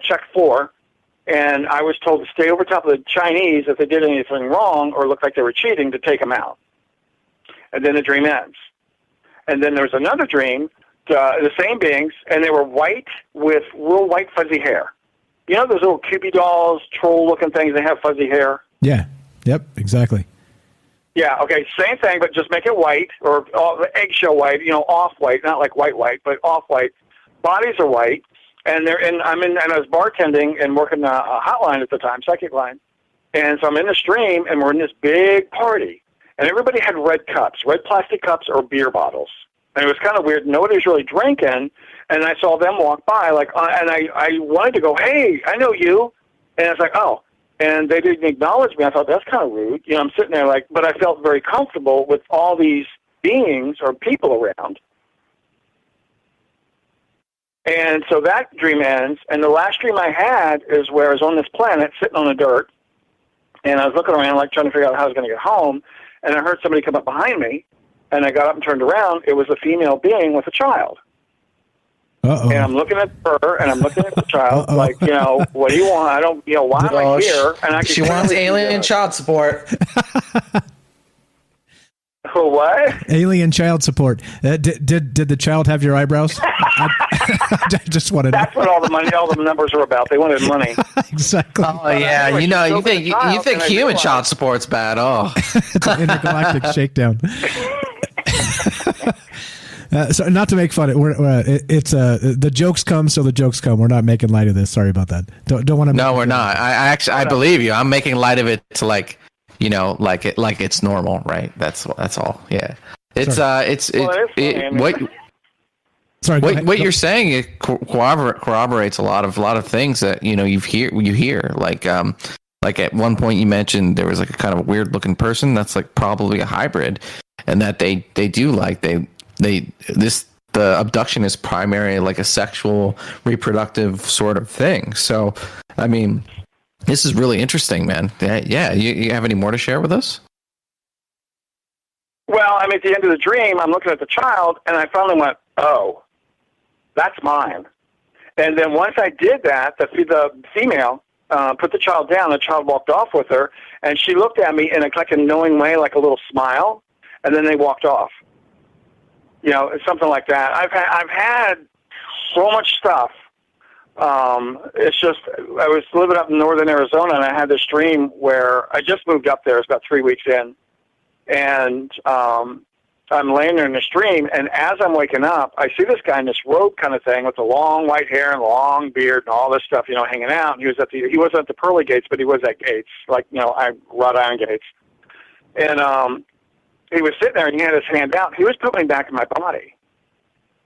check 4. And I was told to stay over top of the Chinese if they did anything wrong or looked like they were cheating to take them out. And then the dream ends. And then there was another dream, the same beings, and they were white with real white fuzzy hair. You know those little Cupid dolls, troll-looking things, they have fuzzy hair? Yeah. Yep, exactly. Yeah, okay, same thing, but just make it white, or eggshell white, off-white, not like white, but off-white. Bodies are white, and and I was bartending and working a hotline at the time, psychic line. And so I'm in the stream, and we're in this big party. And everybody had red cups, red plastic cups or beer bottles. And it was kind of weird. Nobody was really drinking, and I saw them walk by, and I wanted to go, hey, I know you. And it's like, oh. And they didn't acknowledge me. I thought, that's kind of rude. I'm sitting there but I felt very comfortable with all these beings or people around. And so that dream ends. And the last dream I had is where I was on this planet sitting on the dirt. And I was looking around trying to figure out how I was going to get home. And I heard somebody come up behind me. And I got up and turned around. It was a female being with a child. Uh-oh. And I'm looking at her, and I'm looking at the child, what do you want? I don't, why am I here? And she wants alien child support. What? Alien child support. Did the child have your eyebrows? I just wanted. That's what all the numbers are about. They wanted money. Exactly. Oh yeah, anyway, you think human child support's bad? Oh, it's an intergalactic shakedown. So not to make fun of it, it's the jokes come, so the jokes come. We're not making light of this. Sorry about that. Don't want to. No, we're not. I believe you. I'm making light of it to like it's normal, right? That's all. Yeah. It's what you're saying. It corroborates a lot of things that you hear. Like at one point you mentioned there was a kind of weird looking person that's probably a hybrid, and that they do the abduction is primarily a sexual reproductive sort of thing. So, I mean, this is really interesting, man. Yeah. You have any more to share with us? Well, at the end of the dream, I'm looking at the child, and I finally went, oh, that's mine. And then once I did that, the female put the child down. The child walked off with her, and she looked at me in a knowing way, like a little smile. and then they walked off. You know, something like that. I've had so much stuff. It's just, I was living up in northern Arizona, and I had this dream where I just moved up there. It's about 3 weeks in, and I'm laying there in this dream, and as I'm waking up, I see this guy in this robe kind of thing with the long white hair and long beard and all this stuff, you know, hanging out. And he wasn't at the pearly gates, but he was at gates, like, you know, wrought iron gates. And he was sitting there, and he had his hand out. He was putting me back in my body.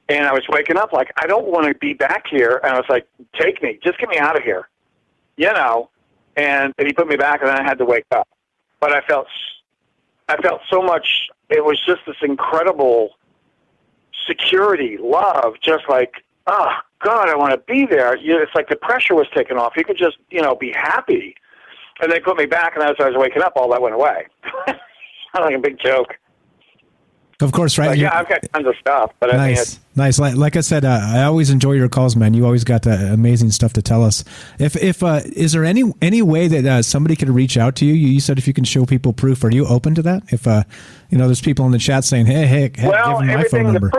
And I was waking up like, I don't want to be back here. And I was like, take me. Just get me out of here. You know. And he put me back, and then I had to wake up. But I felt so much. It was just this incredible security, love, just like, oh, God, I want to be there. It's like the pressure was taken off. You could just, you know, be happy. And they put me back, and as I was waking up, all that went away. Like a big joke. Of course, right? But yeah, I've got tons of stuff. But nice, nice. Like I said, I always enjoy your calls, man. You always got amazing stuff to tell us. If is there any way that somebody could reach out to you? You said if you can show people proof. Are you open to that? If you know, there's people in the chat saying, hey, well, give them my phone number.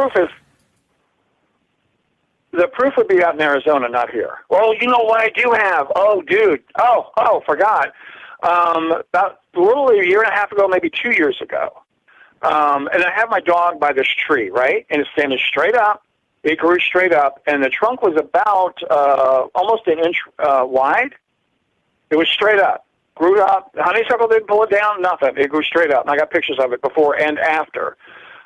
The proof would be out in Arizona, not here. Well, you know what I do have? Oh, dude. Oh, forgot. About a little a year and a half ago, maybe 2 years ago. And I have my dog by this tree, right? And it's standing straight up. It grew straight up, and the trunk was about almost an inch wide. It was straight up. Grew up. The honeysuckle didn't pull it down, nothing. It grew straight up. And I got pictures of it before and after.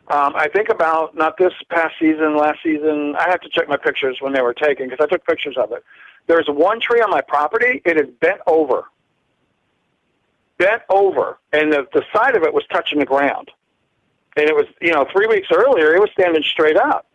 I think about, not this past season, last season, I have to check my pictures when they were taken because I took pictures of it. There's one tree on my property. It is bent over. And the side of it was touching the ground. And it was, you know, 3 weeks earlier, it was standing straight up.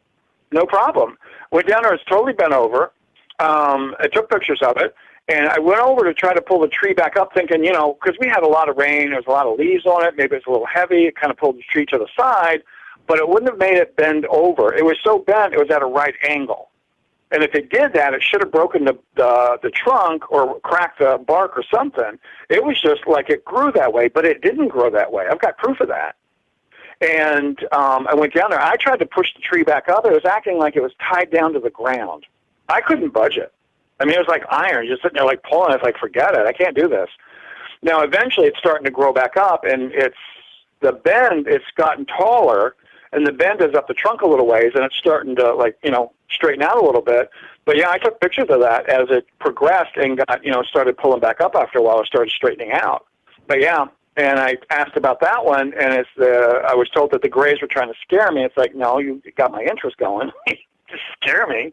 No problem. Went down there, it's totally bent over. I took pictures of it, and I went over to try to pull the tree back up thinking, you know, because we had a lot of rain, there was a lot of leaves on it, maybe it's a little heavy, it kind of pulled the tree to the side, but it wouldn't have made it bend over. It was so bent, it was at a right angle. And if it did that, it should have broken the trunk or cracked the bark or something. It was just like it grew that way, but it didn't grow that way. I've got proof of that. And I went down there. I tried to push the tree back up. It was acting like it was tied down to the ground. I couldn't budge it. I mean, it was like iron, just sitting there like pulling. It's like, forget it. I can't do this. Now, eventually, it's starting to grow back up, and the bend, it's gotten taller, and the bend is up the trunk a little ways, and it's starting to, like, you know, straighten out a little bit. But, yeah, I took pictures of that as it progressed and got, you know, started pulling back up after a while. It started straightening out. But, yeah. And I asked about that one, and I was told that the Greys were trying to scare me. It's like, no, you got my interest going. Just scare me.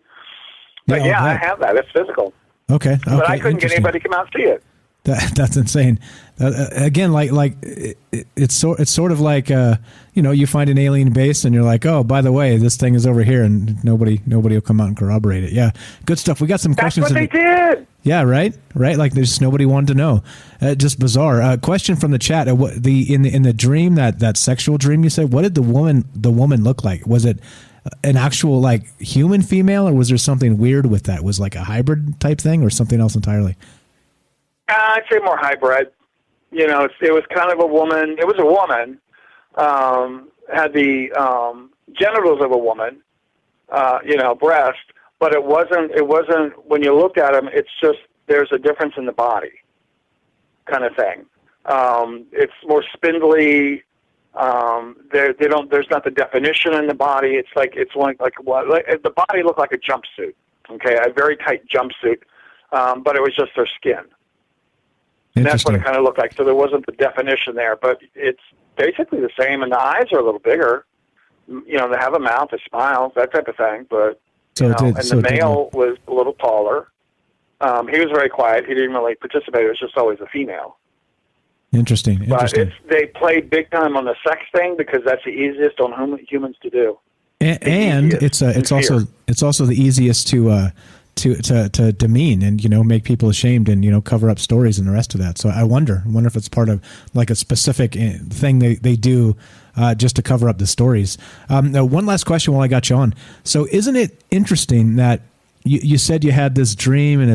But yeah, I have that. It's physical. Okay. But I couldn't get anybody to come out and see it. That's insane. Again, it's sort of like you know, you find an alien base and you're like, oh, by the way, this thing is over here, and nobody will come out and corroborate it. Yeah, good stuff. We got some questions. That's what they did. Yeah, right. Like there's nobody wanted to know. Just bizarre. Question from the chat. In the dream, that sexual dream you said, what did the woman look like? Was it an actual like human female, or was there something weird with that? Was like a hybrid type thing, or something else entirely? I'd say more hybrid. You know, it was kind of a woman. It was a woman. Had the genitals of a woman. You know, breast. But it wasn't. When you looked at them, it's just there's a difference in the body, kind of thing. It's more spindly. There's not the definition in the body. It's like the body looked like a jumpsuit. Okay, a very tight jumpsuit, but it was just their skin. And that's what it kind of looked like. So there wasn't the definition there, but it's basically the same. And the eyes are a little bigger. You know, they have a mouth, they smile, that type of thing. But the male was a little taller. He was very quiet. He didn't really participate. It was just always a female. Interesting. But they played big time on the sex thing because that's the easiest on humans to do. And it's also the easiest to demean and, you know, make people ashamed and, you know, cover up stories and the rest of that. So I wonder if it's part of like a specific thing they do just to cover up the stories. Now, one last question while I got you on. So isn't it interesting that you said you had this dream and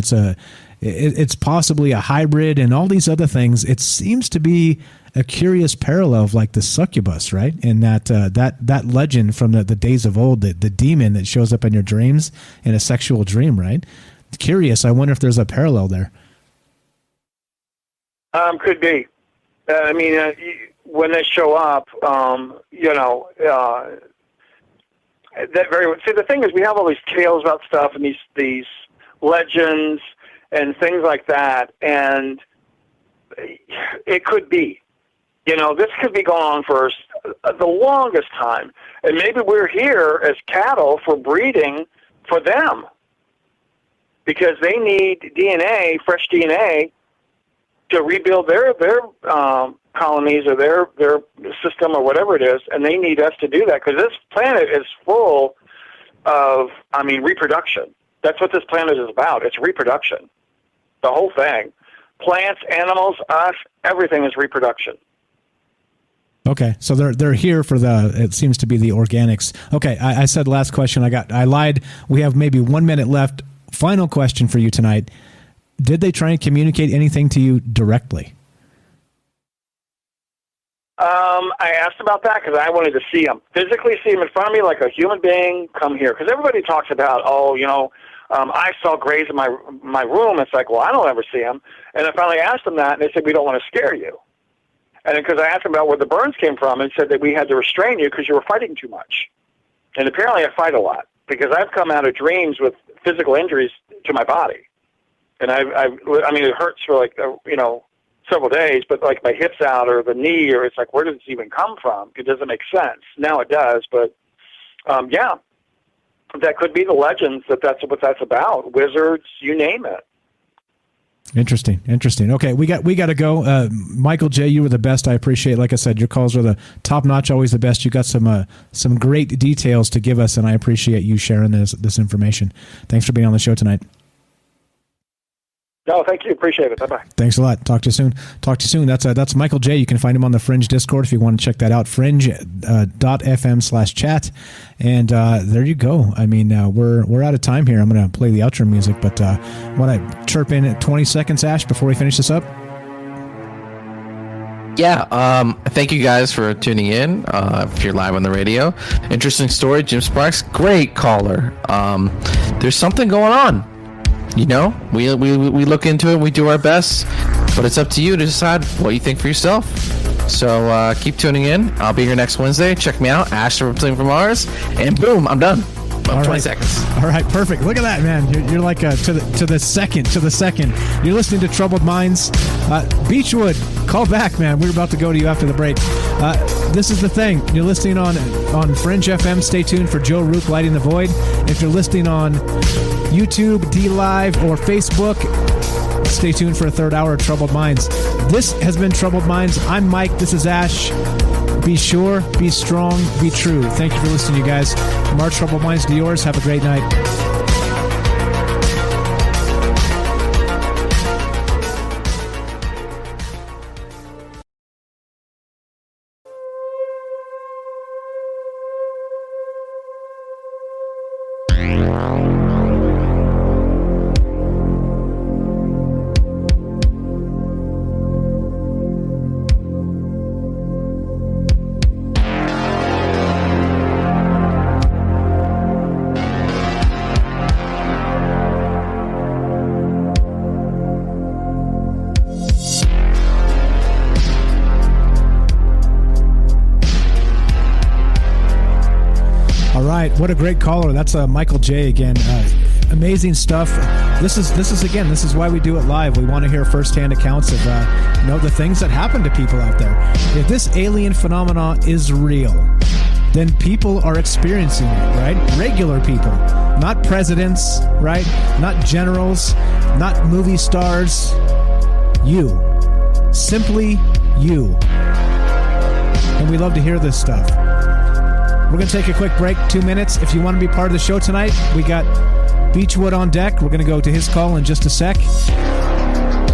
it's possibly a hybrid and all these other things? It seems to be a curious parallel of like the succubus, right? And that legend from the days of old, the demon that shows up in your dreams in a sexual dream, right? Curious. I wonder if there's a parallel there. Could be. I mean, when they show up, the thing is, we have all these tales about stuff and these legends and things like that, and it could be. This could be going on for the longest time, and maybe we're here as cattle for breeding for them because they need DNA, fresh DNA, to rebuild their colonies or their system or whatever it is, and they need us to do that because this planet is full of, reproduction. That's what this planet is about. It's reproduction. The whole thing. Plants, animals, us, everything is reproduction. Okay, so they're here for it seems to be the organics. Okay, I said last question. I lied. We have maybe 1 minute left. Final question for you tonight. Did they try and communicate anything to you directly? I asked about that because I wanted to see them, physically see them in front of me like a human being, come here. Because everybody talks about, I saw grays in my room. It's like, well, I don't ever see them. And I finally asked them that, and they said, we don't want to scare you. And because I asked them about where the burns came from, and said that we had to restrain you because you were fighting too much. And apparently I fight a lot because I've come out of dreams with physical injuries to my body. And it hurts for several days, but like my hip's out or the knee, or it's like, where does this even come from? It doesn't make sense. Now it does, but that could be the legends that's what that's about. Wizards, you name it. Interesting. Okay, we got to go. Michael J., you were the best. I appreciate it. Like I said, your calls are the top notch, always the best. You got some great details to give us, and I appreciate you sharing this information. Thanks for being on the show tonight. No, thank you. Appreciate it. Bye-bye. Thanks a lot. Talk to you soon. That's Michael J. You can find him on the Fringe Discord if you want to check that out, fringe.fm/chat. And there you go. We're out of time here. I'm going to play the outro music, but want to chirp in at 20 seconds, Ash, before we finish this up? Yeah, thank you guys for tuning in. If you're live on the radio, interesting story. Jim Sparks, great caller. There's something going on. We look into it, we do our best, but it's up to you to decide what you think for yourself. So keep tuning in. I'll be here next Wednesday. Check me out, Ash from Mars, and boom, I'm done. About 20 seconds. All right, perfect. Look at that, man. You're like to the second. You're listening to Troubled Minds. Beechwood, call back, man. We're about to go to you after the break. This is the thing. You're listening on Fringe FM. Stay tuned for Joe Rook, Lighting the Void. If you're listening on YouTube, D Live, or Facebook, stay tuned for a third hour of Troubled Minds. This has been Troubled Minds. I'm Mike. This is Ash. Be sure, be strong, be true. Thank you for listening, you guys. From our Troubled Minds to yours, have a great night. What a great caller. That's Michael J. again. Amazing stuff. This is why we do it live. We want to hear firsthand accounts of the things that happen to people out there. If this alien phenomenon is real, then people are experiencing it, right? Regular people, not presidents, right? Not generals, not movie stars. You. Simply you. And we love to hear this stuff. We're going to take a quick break, 2 minutes. If you want to be part of the show tonight, we got Beechwood on deck. We're going to go to his call in just a sec.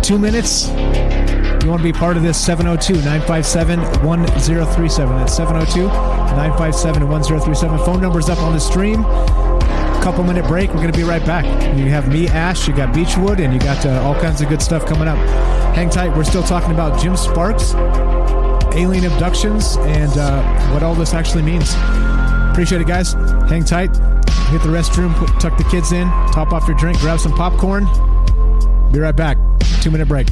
2 minutes. You want to be part of this, 702-957-1037. That's 702-957-1037. Phone number's up on the stream. Couple minute break. We're going to be right back. You have me, Ash, you got Beechwood, and you got all kinds of good stuff coming up. Hang tight. We're still talking about Jim Sparks. alien abductions and what all this actually means. Appreciate it, guys. Hang tight. Hit the restroom, tuck the kids in, top off your drink, grab some popcorn. Be right back. 2-minute break.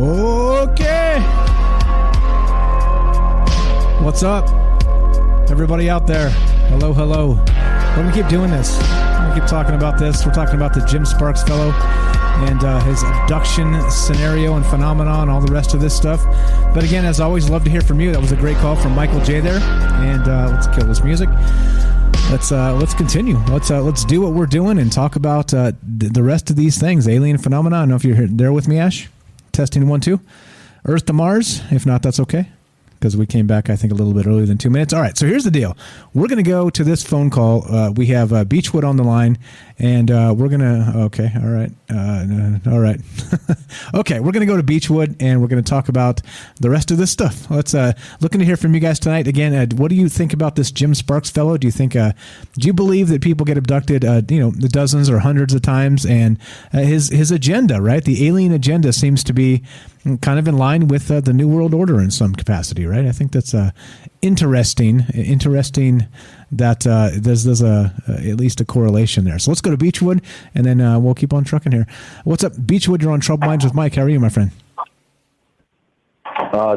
Okay. What's up? Everybody out there. Hello, hello. We're going to keep doing this. We're going to keep talking about this. We're talking about the Jim Sparks fellow and his abduction scenario and phenomenon, all the rest of this stuff. But again, as always, love to hear from you. That was a great call from Michael J there. And let's kill this music. Let's continue. Let's do what we're doing and talk about the rest of these things. Alien phenomena. I don't know if you're there with me, Ash. Testing 1, 2. Earth to Mars. If not, that's okay, because we came back, I think, a little bit earlier than 2 minutes. All right, so here's the deal. We're going to go to this phone call. We have Beechwood on the line, and we're going to... Okay, all right. All right. Okay, we're going to go to Beechwood, and we're going to talk about the rest of this stuff. Let's looking to hear from you guys tonight. Again, what do you think about this Jim Sparks fellow? Do you think... do you believe that people get abducted, the dozens or hundreds of times, and his agenda, right? The alien agenda seems to be kind of in line with the New World Order in some capacity, right? I think that's interesting that there's at least a correlation there. So let's go to Beechwood, and then we'll keep on trucking here. What's up, Beechwood? You're on Troubled Minds with Mike. How are you, my friend?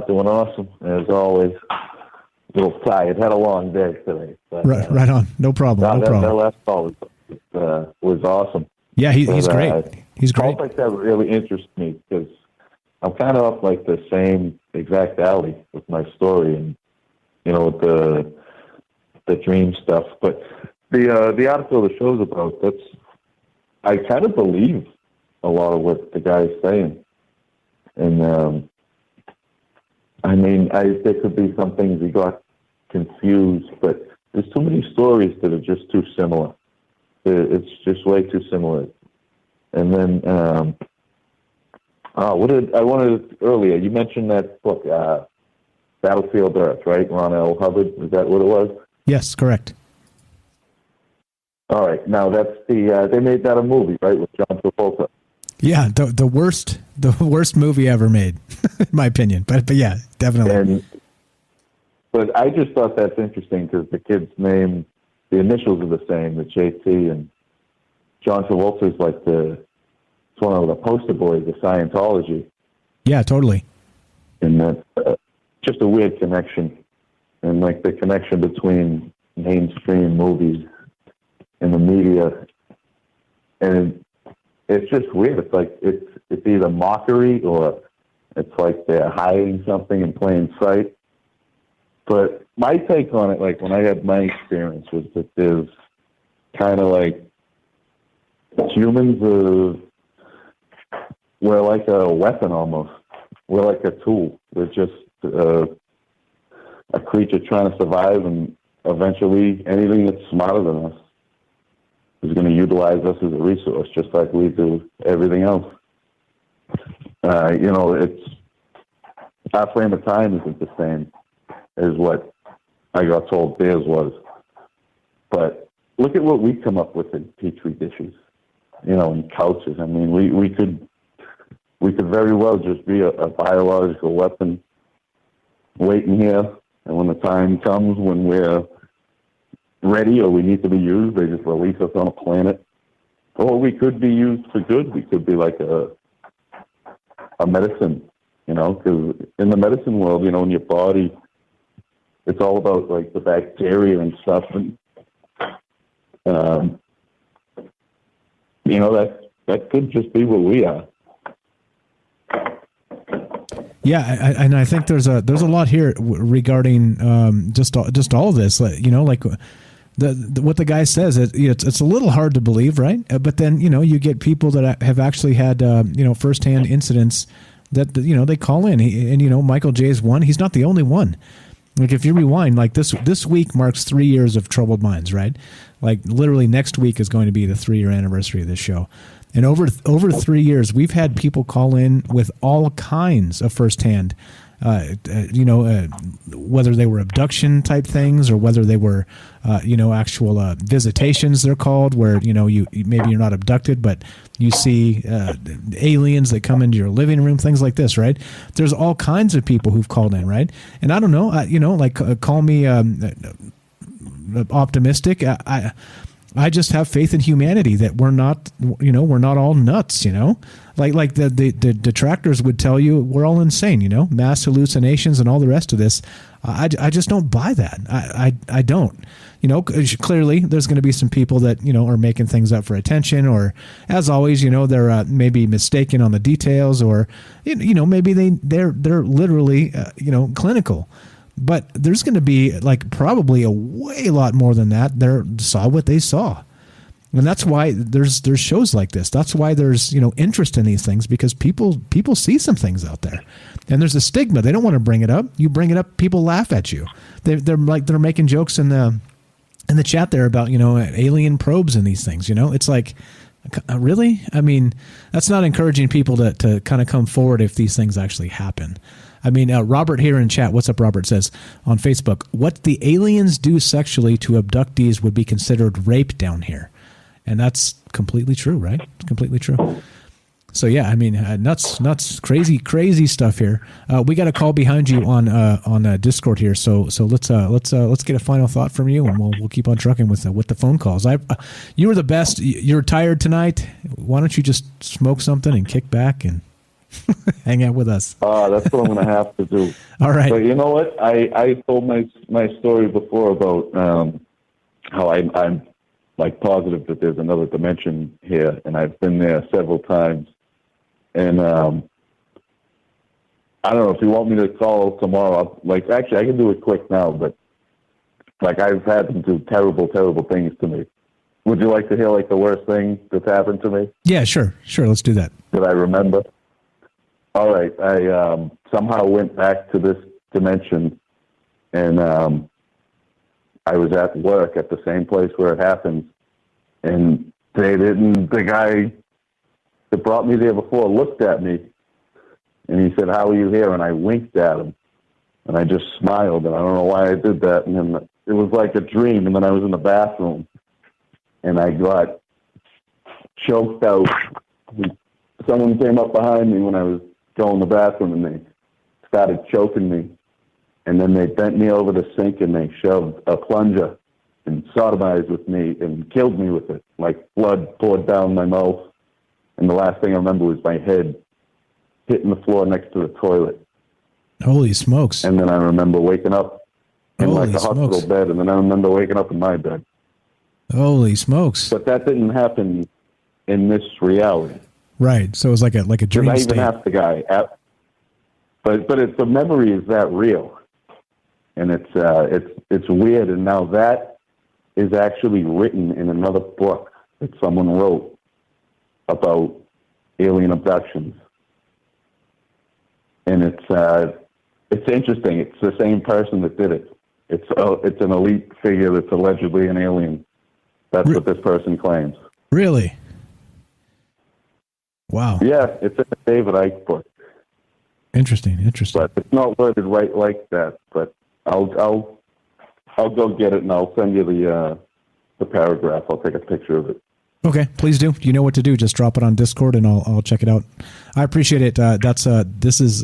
Doing awesome, as always. A little tired. Had a long day today. But, right on. No problem. No problem. That last call was awesome. Yeah, he's great. He's great. Calls like that really interest me because I'm kind of up like the same exact alley with my story and, with the dream stuff. But the article the show's about, I kind of believe a lot of what the guy's saying. And, there could be some things he got confused, but there's too many stories that are just too similar. It's just way too similar. And then, I wanted earlier, you mentioned that book, Battlefield Earth, right? Ron L. Hubbard, is that what it was? Yes, correct. All right. Now that's they made that a movie, right, with John Travolta. Yeah, the worst movie ever made, in my opinion. But yeah, definitely. But I just thought that's interesting because the kid's name, the initials are the same, the JT, and John Travolta's like it's one of the poster boys of Scientology. Yeah, totally. And that's just a weird connection. And like the connection between mainstream movies and the media. And it's just weird. It's like it's either mockery or it's like they're hiding something in plain sight. But my take on it, like when I had my experience, was that there's kind of like humans we're like a weapon almost. We're like a tool. We're just a creature trying to survive, and eventually anything that's smarter than us is going to utilize us as a resource, just like we do everything else. It's our frame of time isn't the same as what I got told theirs was. But look at what we come up with in Petri dishes, in couches. I mean, we could very well just be a biological weapon waiting here, and when the time comes when we're ready or we need to be used, they just release us on a planet. Or we could be used for good. We could be like a medicine, because in the medicine world, in your body, it's all about like the bacteria and stuff, and that could just be what we are. Yeah, and I think there's a lot here regarding just all of this. Like what the guy says. It's a little hard to believe, right? But then you get people that have actually had firsthand incidents that they call in, and Michael J is one. He's not the only one. Like if you rewind, like this week marks 3 years of Troubled Minds, right? Like literally next week is going to be the 3-year anniversary of this show. And over 3 years, we've had people call in with all kinds of firsthand whether they were abduction type things or whether they were, actual visitations, they're called, where, you maybe you're not abducted, but you see aliens that come into your living room, things like this, right? There's all kinds of people who've called in, right? And I don't know, call me optimistic. I just have faith in humanity that we're not all nuts, like the detractors would tell you, we're all insane, mass hallucinations and all the rest of this. I just don't buy that. I don't, clearly there's going to be some people that, are making things up for attention, or as always, they're maybe mistaken on the details, or, maybe they're literally, clinical. But there's going to be probably a lot more than that. They saw what they saw. And that's why there's shows like this. That's why there's, interest in these things, because people see some things out there. And there's a stigma. They don't want to bring it up. You bring it up, people laugh at you. They're making jokes in the chat there about, alien probes and these things, It's like, really? I mean, that's not encouraging people to kind of come forward if these things actually happen. I mean, Robert here in chat, what's up, Robert, says on Facebook, what the aliens do sexually to abductees would be considered rape down here. And that's completely true, right? It's completely true. So, yeah, I mean, nuts, crazy stuff here. We got a call behind you on Discord here. So let's get a final thought from you, and we'll keep on trucking with the phone calls. You were the best. You're tired tonight. Why don't you just smoke something and kick back and hang out with us? That's what I'm going to have to do. All right. But you know what? I told my story before about how I'm positive that there's another dimension here, and I've been there several times. And I don't know if you want me to call tomorrow. Actually, I can do it quick now, but I've had them do terrible things to me. Would you like to hear the worst thing that's happened to me? Yeah, sure. Let's do that. That I remember. All right, I somehow went back to this dimension, and I was at work at the same place where it happened, and the guy that brought me there before looked at me, and he said, "How are you here?" And I winked at him, and I just smiled, and I don't know why I did that, and then it was like a dream, and then I was in the bathroom, and I got choked out. Someone came up behind me when I was going to the bathroom, and they started choking me, and then they bent me over the sink, and they shoved a plunger and sodomized with me and killed me with it. Blood poured down my mouth, and the last thing I remember was my head hitting the floor next to the toilet. Holy smokes. And then I remember waking up in a hospital bed, and then I remember waking up in my bed. Holy smokes. But that didn't happen in this reality. Right. So it was like a dream I state. even asked the guy, but the memory is that real, and it's weird. And now that is actually written in another book that someone wrote about alien abductions, and it's interesting. It's the same person that did it. It's an elite figure that's allegedly an alien. That's what this person claims. Really? Wow. Yeah, it's in the David Icke book. Interesting. But it's not worded right like that. But I'll go get it, and I'll send you the paragraph. I'll take a picture of it. Okay, please do. You know what to do. Just drop it on Discord, and I'll check it out. I appreciate it. This is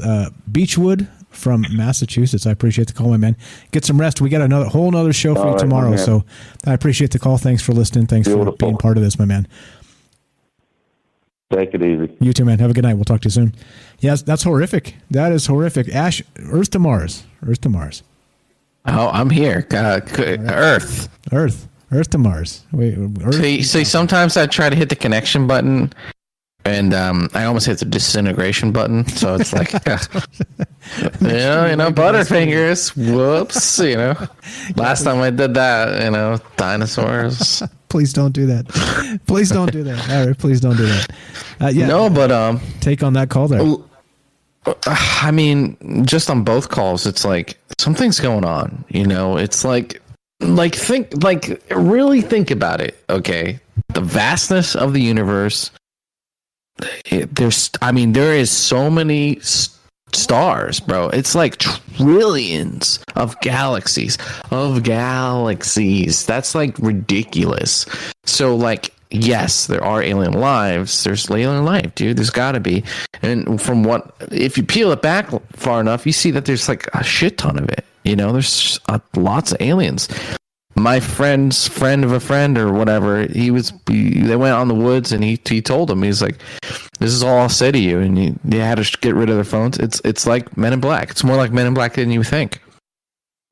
Beechwood from Massachusetts. I appreciate the call, my man. Get some rest. We got whole nother show for you tomorrow. So I appreciate the call. Thanks for listening. Thanks for being part of this, my man. Take it easy. You too, man. Have a good night. We'll talk to you soon. Yes, that's horrific. That is horrific. Ash, Earth to Mars. Earth to Mars. Oh, I'm here. Earth to Mars. Wait, Earth. See, sometimes I try to hit the connection button, and I almost hit the disintegration button. So it's like, Butterfingers. Whoops. Last time I did that, dinosaurs. Please don't do that. Please don't do that. All right, please don't do that. Take on that call there. I mean, just on both calls, it's like something's going on. It's really think about it. Okay, the vastness of the universe. There is so many stars, bro. It's like trillions of galaxies. That's like ridiculous. So like, yes, there are alien lives. There's alien life, dude. There's got to be. And from what, if you peel it back far enough, you see that there's like a shit ton of it. You know, there's lots of aliens. My friend's friend of a friend or whatever, they went out in the woods and he told him, he's like, this is all I'll say to you. And they had to get rid of their phones. It's like Men in Black. It's more like Men in Black than you think.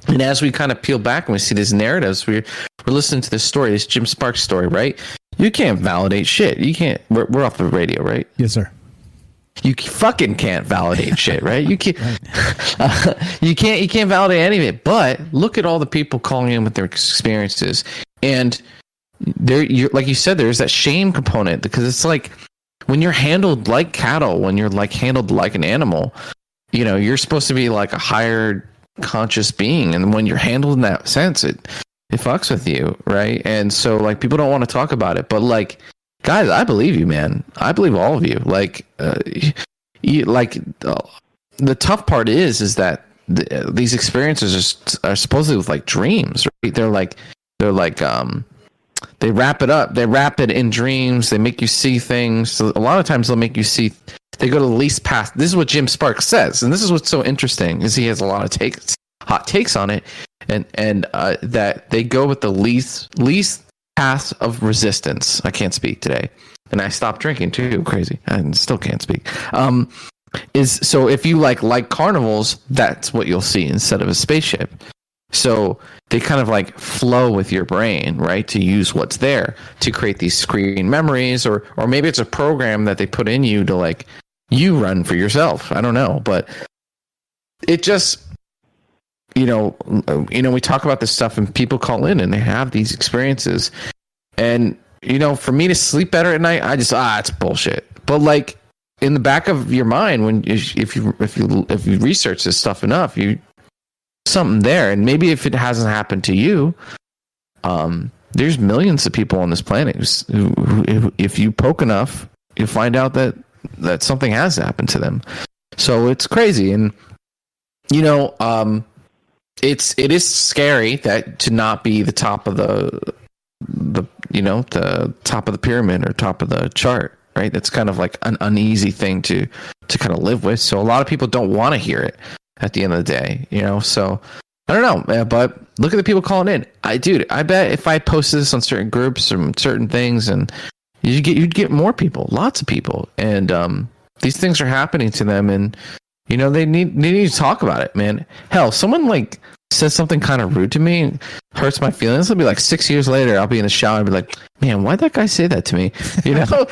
And as we kind of peel back and we see these narratives, we're listening to this story, this Jim Sparks story, right? You can't validate shit. You can't. We're off the radio, right? Yes, sir. You fucking can't validate shit, right? You can't. You can't validate any of it. But look at all the people calling in with their experiences, and like you said, there's that shame component because it's like when you're handled like cattle, when you're like handled like an animal, you know, you're supposed to be like a higher conscious being, and when you're handled in that sense, it fucks with you, right? And so like people don't want to talk about it, but like, guys, I believe you, man. I believe all of you. Like, the tough part is that these experiences are supposedly like dreams, right? They wrap it up. They wrap it in dreams. They make you see things. So a lot of times they'll make you see. They go to the least path. This is what Jim Sparks says, and this is what's so interesting is he has a lot of hot takes on it, and that they go with the least path of resistance. I can't speak today, and I stopped drinking too. Crazy, I still can't speak. Is so if you like carnivals, that's what you'll see instead of a spaceship. So they kind of like flow with your brain, right? To use what's there to create these screen memories, or maybe it's a program that they put in you to like you run for yourself. I don't know, but it just, you know, we talk about this stuff and people call in and they have these experiences, and you know, for me to sleep better at night, I just it's bullshit. But like in the back of your mind, when if you research this stuff enough, something there, and maybe if it hasn't happened to you, there's millions of people on this planet who if you poke enough, you'll find out that something has happened to them. So it's crazy, and you know, it is scary that to not be the top of the top of the pyramid or top of the chart, right? That's kind of like an uneasy thing to kind of live with. So a lot of people don't want to hear it at the end of the day, you know. So I don't know, but look at the people calling in. I bet if I posted this on certain groups or certain things, and you'd get more people, lots of people, and these things are happening to them, and you know they need to talk about it, man. Hell, someone like says something kind of rude to me, hurts my feelings. It'll be like 6 years later, I'll be in the shower and be like, man, why'd that guy say that to me? You know.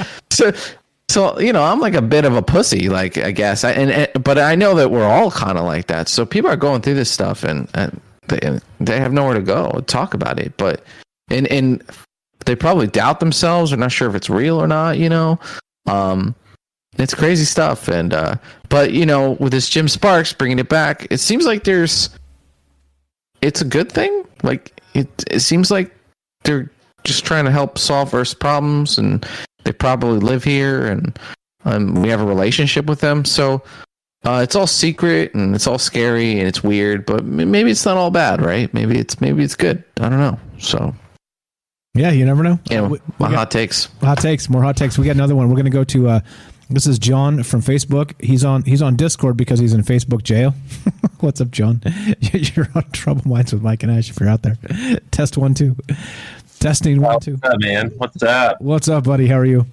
So, you know, I'm like a bit of a pussy, like, I guess. But I know that we're all kind of like that. So people are going through this stuff and they have nowhere to go talk about it. But and they probably doubt themselves. They're not sure if it's real or not, you know. It's crazy stuff. And but, you know, with this Jim Sparks bringing it back, it seems like it's a good thing. Like, it seems like they're just trying to help solve Earth's problems, and they probably live here, and we have a relationship with them. So it's all secret, and it's all scary, and it's weird. But maybe it's not all bad, right? Maybe it's good. I don't know. So yeah, you never know. You know, hot takes. More hot takes. We got another one. We're going to go to. This is John from Facebook. He's on Discord because he's in Facebook jail. What's up, John? You're on Trouble Minds with Mike and Ash. If you're out there, test 1 2. Testing 1 2. What's up, man? What's up? What's up, buddy? How are you?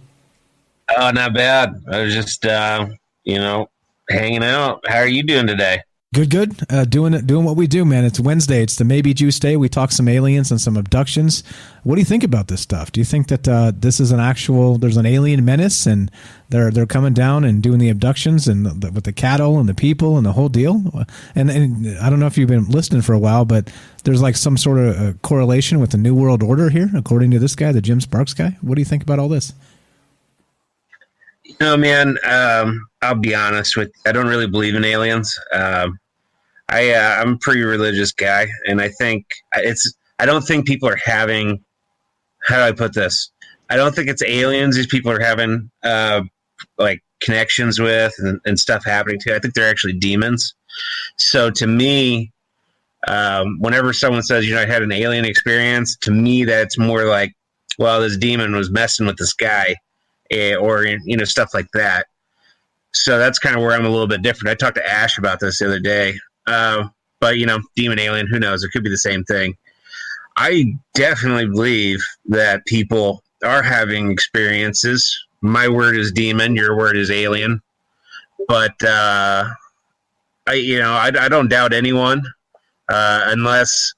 Oh, not bad. I was just, hanging out. How are you doing today? Good. Doing what we do, man. It's Wednesday. It's the Maybe Juice Day. We talk some aliens and some abductions. What do you think about this stuff? Do you think that this is there's an alien menace, and they're coming down and doing the abductions and with the cattle and the people and the whole deal? And I don't know if you've been listening for a while, but there's like some sort of correlation with the New World Order here, according to this guy, the Jim Sparks guy. What do you think about all this? You know, man, I'll be honest with you. I don't really believe in aliens. I'm a pretty religious guy, and I don't think people are having, how do I put this? I don't think it's aliens. These people are having, like connections with and stuff happening to. I think they're actually demons. So to me, whenever someone says, I had an alien experience, to me, that's more like, well, this demon was messing with this guy, or, stuff like that. So that's kind of where I'm a little bit different. I talked to Ash about this the other day. But, demon, alien, who knows? It could be the same thing. I definitely believe that people are having experiences. My word is demon. Your word is alien. But, I don't doubt anyone, unless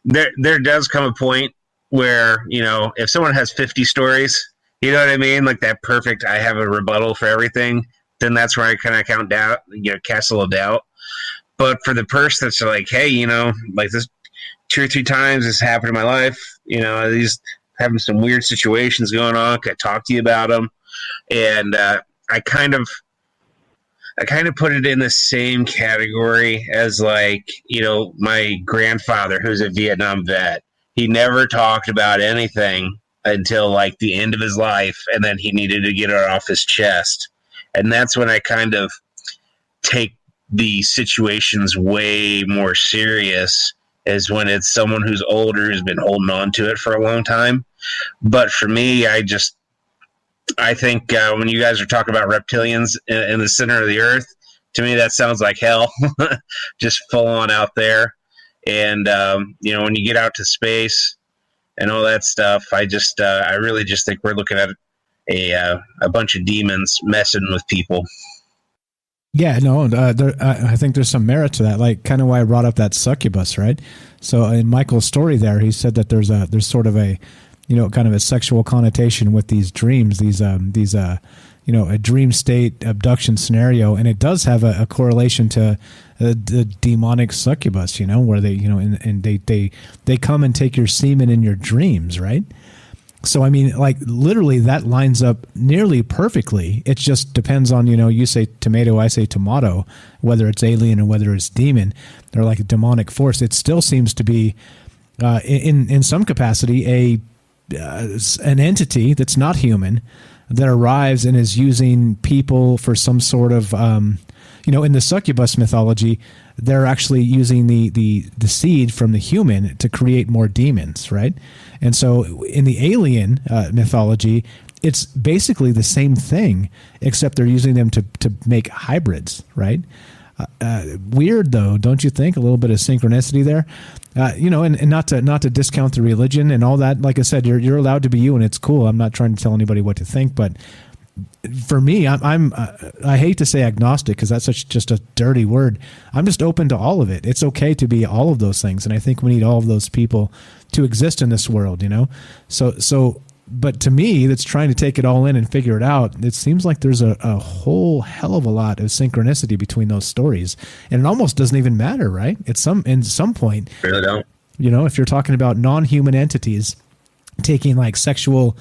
there does come a point where, if someone has 50 stories, you know what I mean? Like that perfect, I have a rebuttal for everything, then that's where I kind of count doubt, cast a little doubt. But for the person that's like, hey, like this 2 or 3 times this happened in my life, these having some weird situations going on, can I talk to you about them? And I kind of put it in the same category as like, my grandfather, who's a Vietnam vet. He never talked about anything until like the end of his life, and then he needed to get it off his chest. And that's when I kind of take the situations way more serious, is when it's someone who's older, who's been holding on to it for a long time. But for me, I think when you guys are talking about reptilians in the center of the earth, to me that sounds like hell, just full on out there. And when you get out to space and all that stuff, I really just think we're looking at a bunch of demons messing with people. Yeah, no, I think there's some merit to that. Like, kind of why I brought up that succubus, right? So in Michael's story there, he said that there's sort of a, kind of a sexual connotation with these dreams, a dream state abduction scenario, and it does have a correlation to the demonic succubus, where they, and they come and take your semen in your dreams, right? So, I mean, like, literally that lines up nearly perfectly. It just depends on, you say tomato, I say tomato, whether it's alien or whether it's demon. They're like a demonic force. It still seems to be, in some capacity, an entity that's not human that arrives and is using people for some sort of, in the succubus mythology, they're actually using the seed from the human to create more demons, right? And so in the alien mythology, it's basically the same thing, except they're using them to make hybrids, right? Weird though, don't you think? A little bit of synchronicity there, and not to discount the religion and all that. Like I said, you're allowed to be you, and it's cool. I'm not trying to tell anybody what to think, but for me, I hate to say agnostic because that's just a dirty word. I'm just open to all of it. It's okay to be all of those things, and I think we need all of those people to exist in this world. So. But to me, that's trying to take it all in and figure it out. It seems like there's a whole hell of a lot of synchronicity between those stories, and it almost doesn't even matter, right? In some point, really don't. If you're talking about non-human entities taking like sexual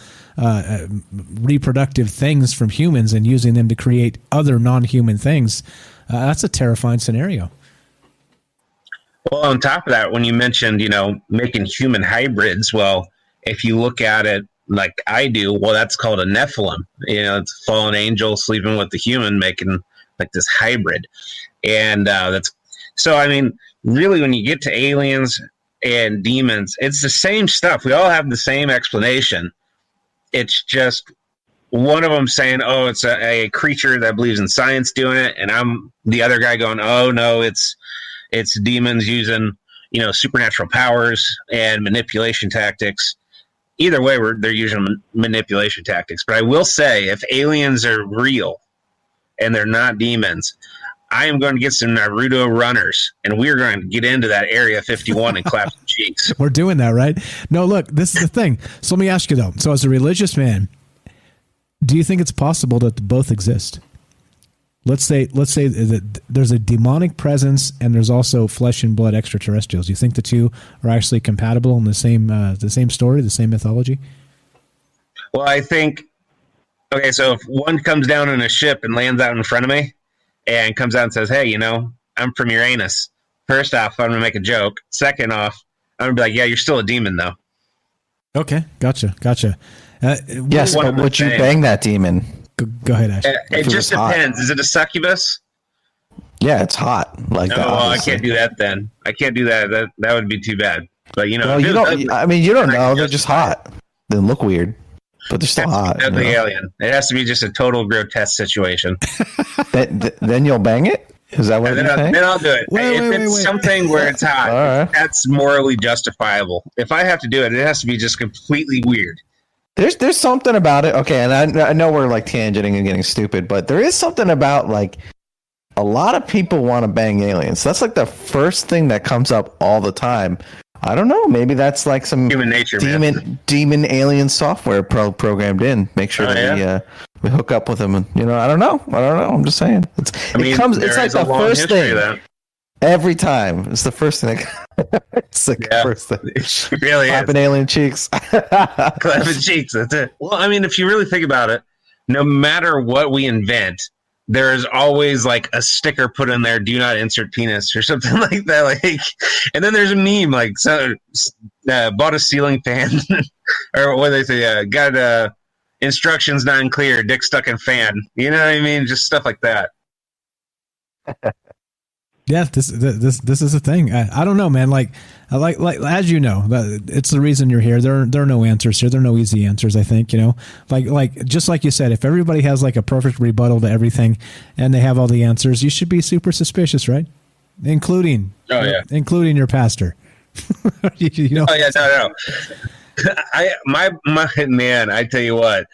reproductive things from humans and using them to create other non-human things, that's a terrifying scenario. Well, on top of that, when you mentioned, making human hybrids, well, if you look at it like I do, well, that's called a Nephilim. It's a fallen angel sleeping with the human, making like this hybrid. And that's so, I mean, really, when you get to aliens and demons, it's the same stuff. We all have the same explanation. It's just one of them saying, oh, it's a creature that believes in science doing it. And I'm the other guy going, oh, no, it's demons using, supernatural powers and manipulation tactics. Either way, they're using manipulation tactics. But I will say, if aliens are real and they're not demons, I am going to get some Naruto runners, and we're going to get into that Area 51 and clap some cheeks. We're doing that, right? No, look, this is the thing. So let me ask you, though. So as a religious man, do you think it's possible that both exist? Let's say that there's a demonic presence and there's also flesh and blood extraterrestrials. Do you think the two are actually compatible in the same story, the same mythology? Well, I think, okay, so if one comes down in a ship and lands out in front of me and comes out and says, hey, I'm from Uranus. First off, I'm going to make a joke. Second off, I'm going to be like, yeah, you're still a demon, though. Okay, gotcha. Yes, but would you bang that demon? Go ahead, Ash. It just depends. Is it a succubus? Yeah, it's hot. Like No, that. well, I can't do that then. I can't do that. That would be too bad. But you know, Well, you don't. I mean, you don't know. They're just hot. They look weird, but they're still hot. The alien. It has to be just a total grotesque situation. Then you'll bang it. Is that what you're saying? Then I'll do it. If it's something where it's hot, right. That's morally justifiable. If I have to do it, it has to be just completely weird. There's something about it. Okay, and I know we're like tangenting and getting stupid, but there is something about like a lot of people want to bang aliens. That's like the first thing that comes up all the time. I don't know. Maybe that's like some human nature, demon alien software programmed in. Make sure we hook up with them. And I don't know. I'm just saying. It's like the first thing. Every time, it's the first thing. It's like the first thing. It really Clapping alien cheeks. Clapping cheeks. That's it. Well, I mean, if you really think about it, no matter what we invent, there is always like a sticker put in there, "Do not insert penis" or something like that. Like, and then there's a meme like, bought a ceiling fan, or what they say, got instructions not clear, dick stuck in fan. You know what I mean? Just stuff like that. Yeah, this is a thing. I don't know, man. Like as you know, it's the reason you're here. There are no answers here. There are no easy answers. I think like just like you said, if everybody has like a perfect rebuttal to everything, and they have all the answers, you should be super suspicious, right? Including your pastor. you know? Oh yeah, no. My man, I tell you what,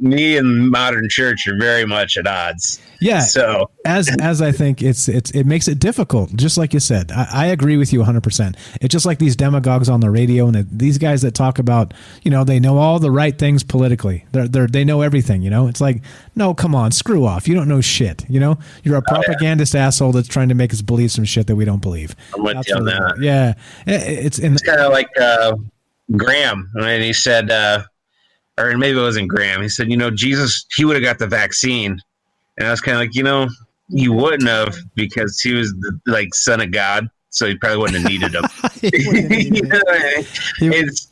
me and modern church are very much at odds. Yeah. So as I think it makes it difficult, just like you said. I agree with you 100%. It's just like these demagogues on the radio and these guys that talk about, they know all the right things politically. They know everything. It's like, no, come on, screw off. You don't know shit. You're a propagandist asshole that's trying to make us believe some shit that we don't believe. I'm with you on that. Yeah, it's kind of like Graham, and he said, or maybe it wasn't Graham. He said, Jesus, he would have got the vaccine. And I was kind of like, he wouldn't have, because he was the son of God, so he probably wouldn't have needed him.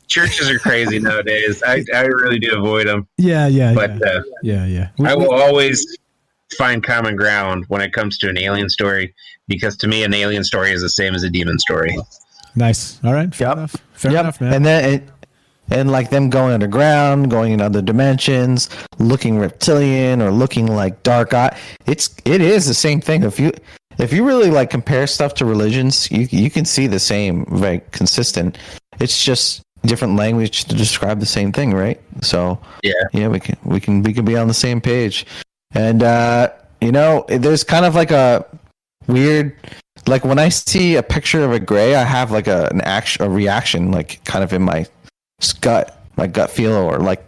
Churches are crazy nowadays. I really do avoid them. Yeah. But yeah. I will always find common ground when it comes to an alien story, because to me, an alien story is the same as a demon story. Nice. All right. Fair enough, man. And then and like them going underground, going in other dimensions, looking reptilian or looking like dark eye. It is the same thing. If you really like compare stuff to religions, you can see the same, very consistent. It's just different language to describe the same thing, right? So yeah, we can be on the same page. And there's kind of like a weird. Like when I see a picture of a gray, I have like a reaction, like kind of in my gut feel, or like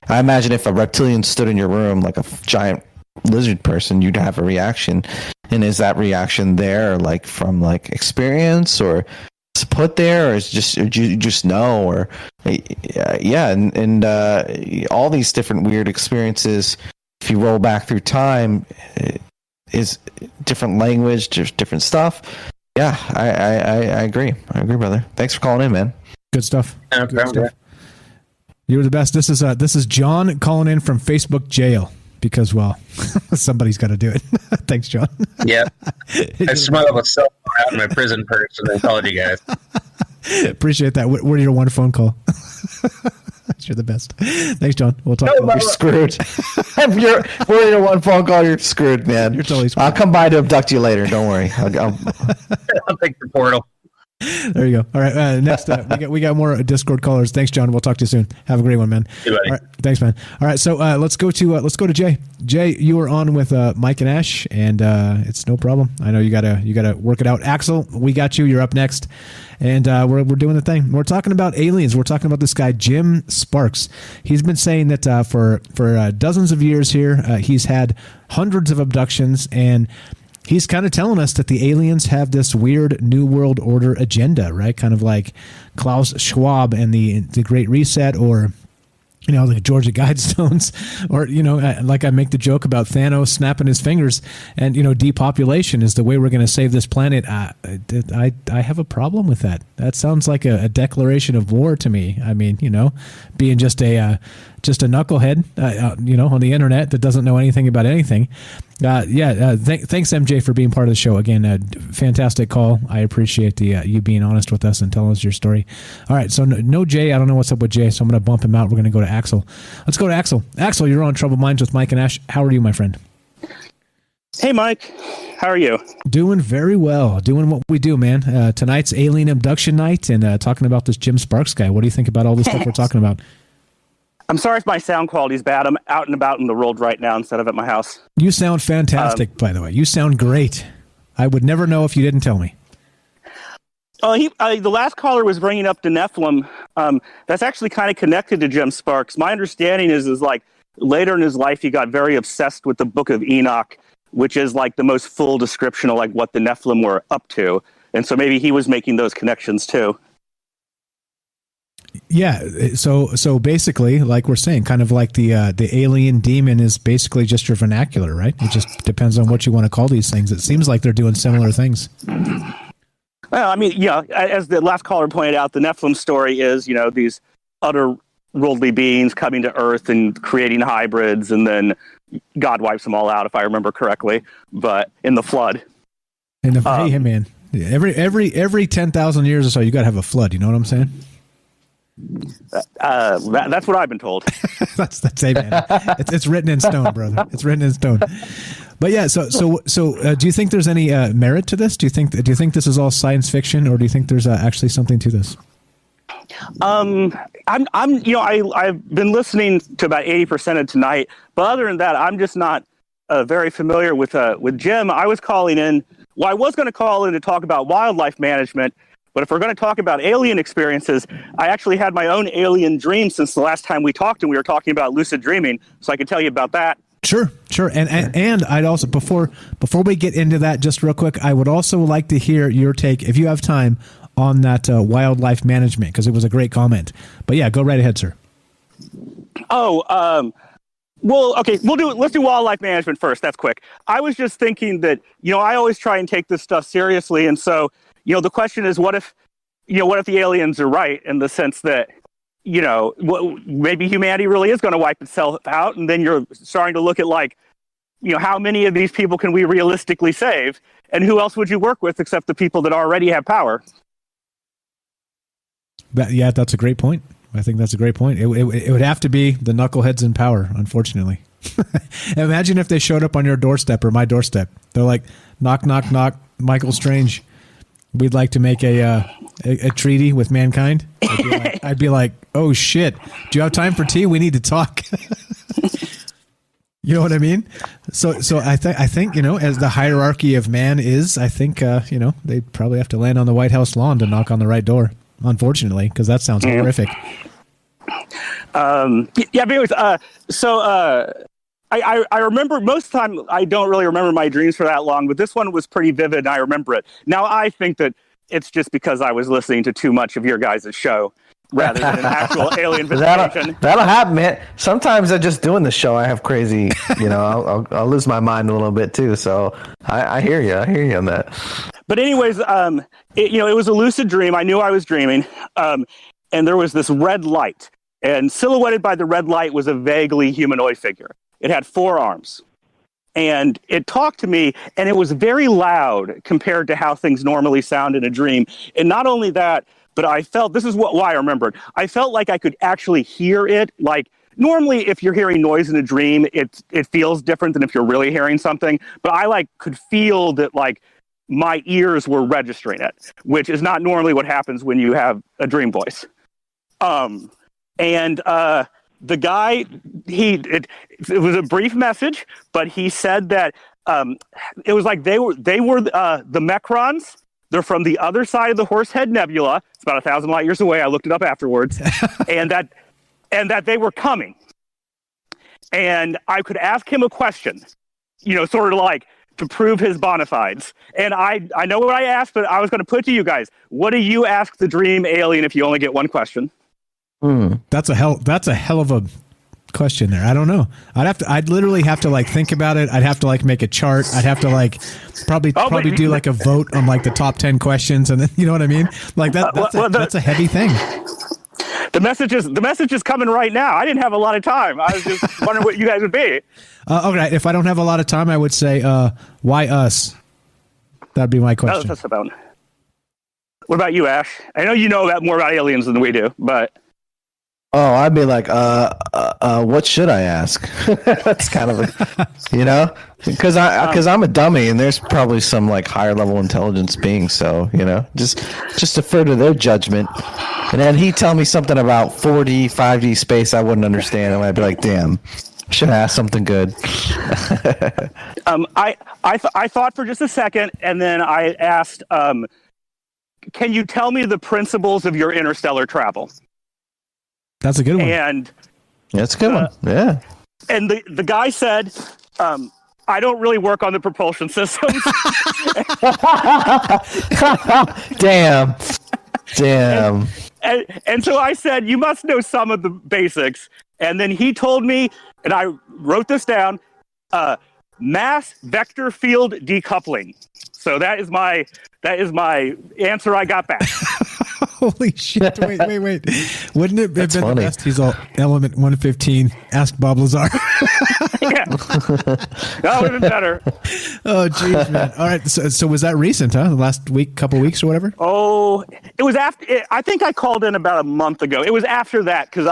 I imagine if a reptilian stood in your room, like a giant lizard person, you'd have a reaction. And is that reaction there, like from like experience, or it's put there, or is you just know, or and all these different weird experiences. If you roll back through time. Is different language, just different stuff. Yeah, I agree. I agree, brother. Thanks for calling in, man. Good stuff. You're the best. This is John calling in from Facebook jail because, well, somebody's got to do it. Thanks, John. Yeah, I smuggled a cell phone out in my prison purse and then called you guys. Appreciate that. We're your one phone call. You're the best. Thanks, John. We'll talk. You're screwed. We're your one phone call. You're screwed, man. You're totally screwed. I'll come by to abduct you later. Don't worry. I'll take the portal. There you go. All right. Next, we got more Discord callers. Thanks, John. We'll talk to you soon. Have a great one, man. Hey, buddy. All right. Thanks, man. All right. So let's go to Jay. Jay, you are on with Mike and Ash, and it's no problem. I know you gotta work it out. Axel, we got you. You're up next, and we're doing the thing. We're talking about aliens. We're talking about this guy Jim Sparks. He's been saying that for dozens of years here, he's had hundreds of abductions, and he's kind of telling us that the aliens have this weird New World Order agenda, right? Kind of like Klaus Schwab and the Great Reset, or like Georgia Guidestones, or, like I make the joke about Thanos snapping his fingers, and, depopulation is the way we're going to save this planet. I have a problem with that. That sounds like a declaration of war to me. I mean, being just a knucklehead, on the internet that doesn't know anything about anything. Thanks, MJ, for being part of the show. Again, fantastic call. I appreciate you being honest with us and telling us your story. All right, so no Jay. I don't know what's up with Jay, so I'm going to bump him out. We're going to go to Axel. Let's go to Axel. Axel, you're on Troubled Minds with Mike and Ash. How are you, my friend? Hey, Mike. How are you? Doing very well. Doing what we do, man. Tonight's alien abduction night, and talking about this Jim Sparks guy. What do you think about all the stuff we're talking about? I'm sorry if my sound quality is bad. I'm out and about in the world right now instead of at my house. You sound fantastic, by the way. You sound great. I would never know if you didn't tell me. The last caller was bringing up the Nephilim. That's actually kind of connected to Jim Sparks. My understanding is like later in his life, he got very obsessed with the Book of Enoch, which is like the most full description of like what the Nephilim were up to. And so maybe he was making those connections too. Yeah, so basically, like we're saying, kind of like the alien demon is basically just your vernacular, right? It just depends on what you want to call these things. It seems like they're doing similar things. Well, I mean, as the last caller pointed out, the Nephilim story is, these otherworldly beings coming to Earth and creating hybrids, and then God wipes them all out, if I remember correctly, but in the flood. Hey, man, every 10,000 years or so, you got to have a flood. You know what I'm saying? That's what I've been told. that's hey, man. It's written in stone, brother. It's written in stone. But yeah, so do you think there's any merit to this? Do you think this is all science fiction, or do you think there's actually something to this? I've been listening to about 80% of tonight, but other than that, I'm just not very familiar with Jim. I was calling in. Well, I was going to call in to talk about wildlife management. But if we're going to talk about alien experiences, I actually had my own alien dream since the last time we talked, and we were talking about lucid dreaming, so I can tell you about that. Sure. And I'd also, before we get into that, just real quick, I would also like to hear your take, if you have time, on that wildlife management, because it was a great comment. But yeah, go right ahead, sir. Well, okay, let's do wildlife management first. That's quick. I was just thinking that, I always try and take this stuff seriously, and so the question is, what if the aliens are right in the sense that, maybe humanity really is going to wipe itself out, and then you're starting to look at how many of these people can we realistically save, and who else would you work with except the people that already have power? That's a great point. I think that's a great point. It would have to be the knuckleheads in power, unfortunately. Imagine if they showed up on your doorstep or my doorstep. They're like, knock, knock, knock, Michael Strange. We'd like to make a treaty with mankind. I'd be like, oh shit! Do you have time for tea? We need to talk. You know what I mean? So I think as the hierarchy of man is, I think they probably have to land on the White House lawn to knock on the right door. Unfortunately, because that sounds horrific. But anyways, I remember most of the time, I don't really remember my dreams for that long, but this one was pretty vivid and I remember it. Now, I think that it's just because I was listening to too much of your guys' show rather than an actual alien visitation. That'll happen, man. Sometimes just doing the show, I have crazy, I'll lose my mind a little bit too. So I hear you. I hear you on that. But anyways, it was a lucid dream. I knew I was dreaming. And there was this red light. And silhouetted by the red light was a vaguely humanoid figure. It had 4 arms. And it talked to me, and it was very loud compared to how things normally sound in a dream. And not only that, but I felt, this is why I remembered, I felt like I could actually hear it. Like, normally if you're hearing noise in a dream, it feels different than if you're really hearing something. But I could feel that my ears were registering it, which is not normally what happens when you have a dream voice. The guy, it was a brief message, but he said that it was like they were the Mecrons. They're from the other side of the Horsehead Nebula. It's about 1,000 light years away. I looked it up afterwards, and that they were coming. And I could ask him a question, sort of like to prove his bona fides. And I know what I asked, but I was going to put to you guys. What do you ask the dream alien if you only get one question? That's a hell of a question there. I don't know. I'd literally have to like think about it. I'd have to like make a chart. I'd have to like probably do like a vote on like the top 10 questions, and then you know what I mean? Like that's a heavy thing. The message is coming right now. I didn't have a lot of time. I was just wondering what you guys would be. Okay, if I don't have a lot of time, I would say, why us? That'd be my question. That's about. What about you, Ash? I know you know more about aliens than we do, but. Oh, I'd be like, what should I ask? That's kind of, because I'm a dummy, and there's probably some like higher level intelligence being. So just defer to their judgment, and then he'd tell me something about 4D, 5D space I wouldn't understand, and I'd be like, damn, should I ask something good? I thought for just a second, and then I asked, can you tell me the principles of your interstellar travel? That's a good one. And that's a good one. Yeah. And the guy said, I don't really work on the propulsion systems. Damn. And so I said, you must know some of the basics. And then he told me, and I wrote this down, mass vector field decoupling. So that is my answer I got back. Holy shit. Wait. Wouldn't it have been funny. the best? He's all element 115. Ask Bob Lazar. Yeah. That would have been better. Oh, geez, man. All right. So was that recent, huh? The last week, couple weeks or whatever? Oh, it was after. I think I called in about a month ago. It was after that because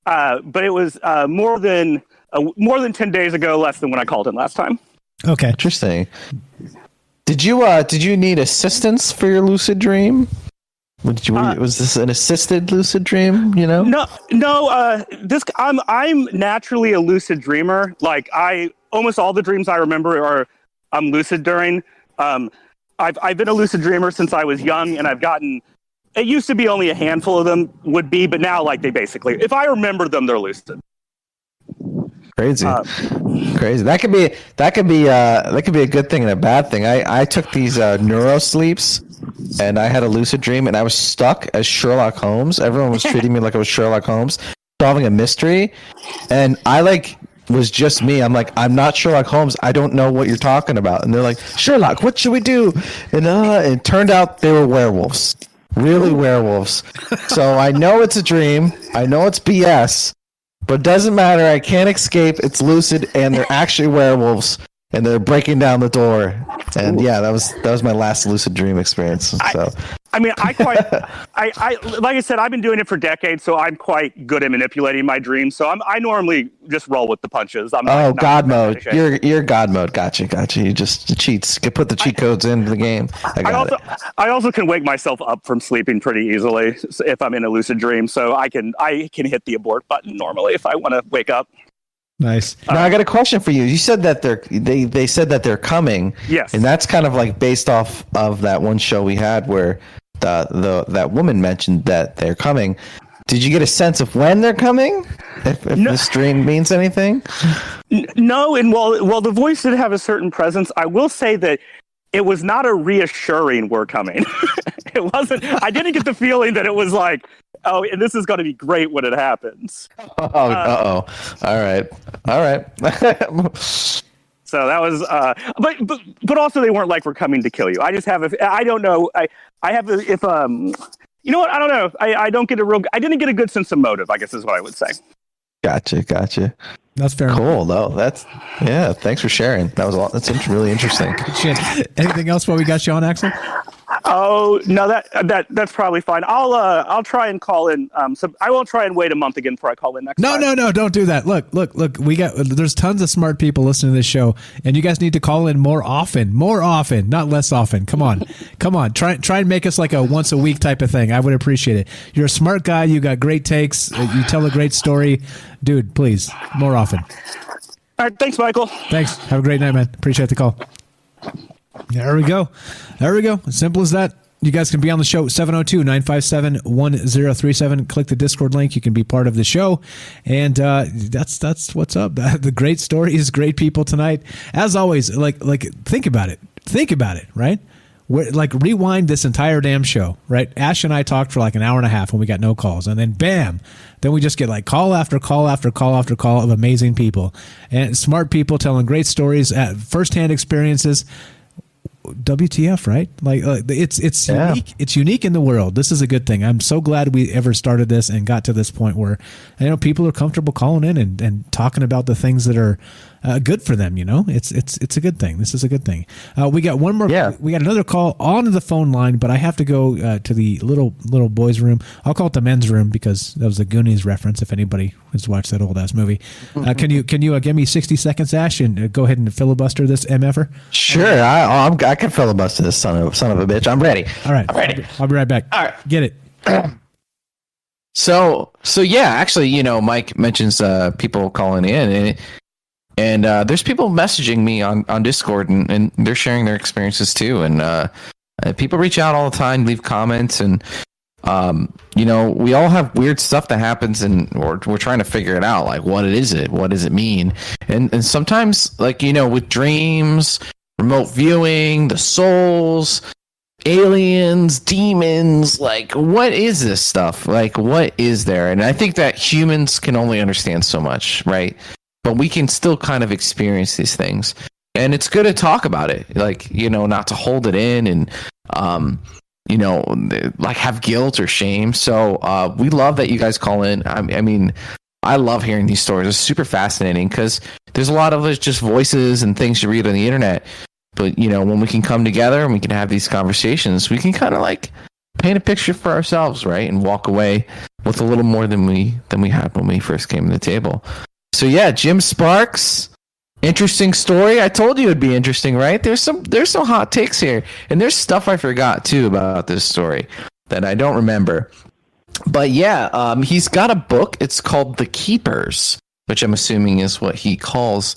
but it was more than 10 days ago, less than when I called in last time. Okay. Interesting. Did you need assistance for your lucid dream? Was this an assisted lucid dream? No. I'm naturally a lucid dreamer. Like almost all the dreams I remember I'm lucid during. I've been a lucid dreamer since I was young, and I've gotten. It used to be only a handful of them would be, but now like they basically, if I remember them, they're lucid. Crazy. That could be a good thing and a bad thing. I took these neuro sleeps, and I had a lucid dream, and I was stuck as Sherlock Holmes. Everyone was treating me like I was Sherlock Holmes, solving a mystery, and I was just me. I'm like, I'm not Sherlock Holmes. I don't know what you're talking about. And they're like, Sherlock, what should we do? And it turned out they were werewolves, really werewolves. So I know it's a dream. I know it's BS. But it doesn't matter. I can't escape. It's lucid, and they're actually werewolves, and they're breaking down the door. And yeah, that was my last lucid dream experience. So I like I said, I've been doing it for decades, so I'm quite good at manipulating my dreams. So I normally just roll with the punches. God mode. You're God mode. Gotcha. You just cheats. You put the cheat codes into the game. I also can wake myself up from sleeping pretty easily if I'm in a lucid dream. So I can hit the abort button normally if I want to wake up. Nice. Now I got a question for you. You said that they said that they're coming. Yes. And that's kind of like based off of that one show we had where that woman mentioned that they're coming. Did you get a sense of when they're coming? If this dream means anything? No, and while the voice did have a certain presence, I will say that it was not a reassuring we're coming. It wasn't. I didn't get the feeling that it was like, oh, and this is going to be great when it happens. All right. So that was, but also they weren't like we're coming to kill you. I just have I don't know. I have you know what? I don't know. I didn't get a good sense of motive, I guess is what I would say. Gotcha. That's fair. Cool though. Thanks for sharing. That's really interesting. Shit. Anything else while we got you on, Axel? Oh no, that's probably fine. I'll try and call in. So I won't try and wait a month again before I call in next time. No, don't do that. Look. There's tons of smart people listening to this show, and you guys need to call in more often, not less often. Come on. Try and make us like a once a week type of thing. I would appreciate it. You're a smart guy. You got great takes. You tell a great story, dude. Please, more often. All right, thanks, Michael. Thanks. Have a great night, man. Appreciate the call. There we go. As simple as that. You guys can be on the show, 702-957-1037. Click the Discord link. You can be part of the show. And that's what's up. The great stories, great people tonight. As always, like think about it. Think about it, right? Like, rewind this entire damn show, right? Ash and I talked for like an hour and a half when we got no calls, and then bam, then we just get like call after call after call after call of amazing people and smart people telling great stories, firsthand experiences. WTF, right? Like it's unique. It's unique in the world. This is a good thing. I'm so glad we ever started this and got to this point where, you know, people are comfortable calling in and talking about the things that are good for them. You know, it's a good thing. This is a good thing. We got one more. Yeah. We got another call on the phone line, but I have to go to the little boys' room. I'll call it the men's room because that was a Goonies reference. If anybody has watched that old ass movie, can you give me 60 seconds, Ash, and go ahead and filibuster this MFer? Sure, I can filibuster this son of a bitch. I'm ready. All right, I'm ready. I'll be right back. All right, get it. So yeah, actually, you know, Mike mentions people calling in, and there's people messaging me on Discord, and they're sharing their experiences too, and people reach out all the time, leave comments, and you know, we all have weird stuff that happens, and we're trying to figure it out, like what does it mean, and sometimes, like, you know, with dreams, remote viewing, the souls, aliens, demons, like what is this stuff? Like what is there? And I think that humans can only understand so much, right? But we can still kind of experience these things. And it's good to talk about it, like, you know, not to hold it in and you know, like have guilt or shame. So we love that you guys call in. I mean, I love hearing these stories. It's super fascinating because there's a lot of it just voices and things you read on the internet. But, you know, when we can come together and we can have these conversations, we can kind of like paint a picture for ourselves, right? And walk away with a little more than we had when we first came to the table. So yeah, Jim Sparks, interesting story. I told you it'd be interesting, right? There's some hot takes here, and there's stuff I forgot too about this story that I don't remember. But yeah, he's got a book. It's called The Keepers, which I'm assuming is what he calls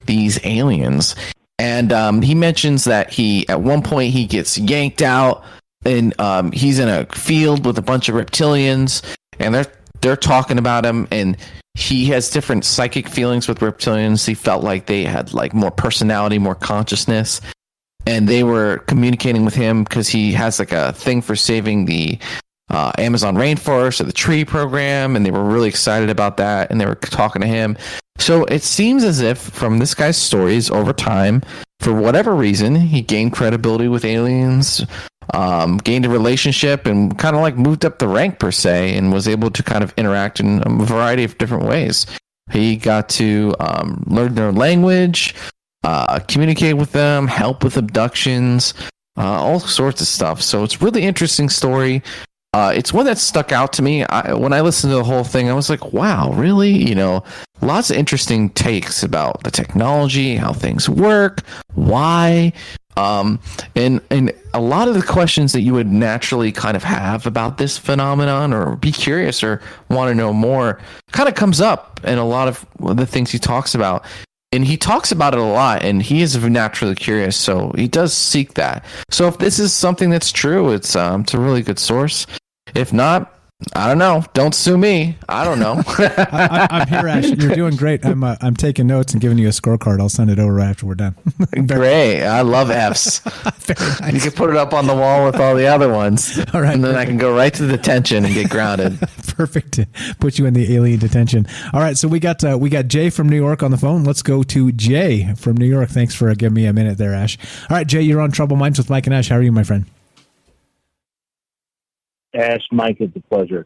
these aliens. And he mentions that at one point he gets yanked out, and he's in a field with a bunch of reptilians, and they're talking about him, and he has different psychic feelings with reptilians. He felt like they had like more personality, more consciousness, and they were communicating with him because he has like a thing for saving the Amazon rainforest or the tree program, and they were really excited about that, and they were talking to him. So it seems as if from this guy's stories over time, for whatever reason, he gained credibility with aliens, gained a relationship, and kind of like moved up the rank per se, and was able to kind of interact in a variety of different ways. He got to learn their language, communicate with them, help with abductions, all sorts of stuff. So it's a really interesting story. It's one that stuck out to me. When I listened to the whole thing, I was like, wow, really? You know, lots of interesting takes about the technology, how things work, why, and a lot of the questions that you would naturally kind of have about this phenomenon or be curious or want to know more kind of comes up in a lot of the things he talks about. And he talks about it a lot, and he is naturally curious, so he does seek that. So if this is something that's true, it's a really good source. If not, I don't know. Don't sue me. I don't know. I'm here, Ash. You're doing great. I'm taking notes and giving you a scorecard. I'll send it over right after we're done. Great. I love Fs. Very nice. You can put it up on the wall with all the other ones. All right. And then I can go right to detention and get grounded. Perfect. Put you in the alien detention. All right. So we got Jay from New York on the phone. Let's go to Jay from New York. Thanks for giving me a minute there, Ash. All right, Jay, you're on Trouble Minds with Mike and Ash. How are you, my friend? Ash, Mike, it's a pleasure.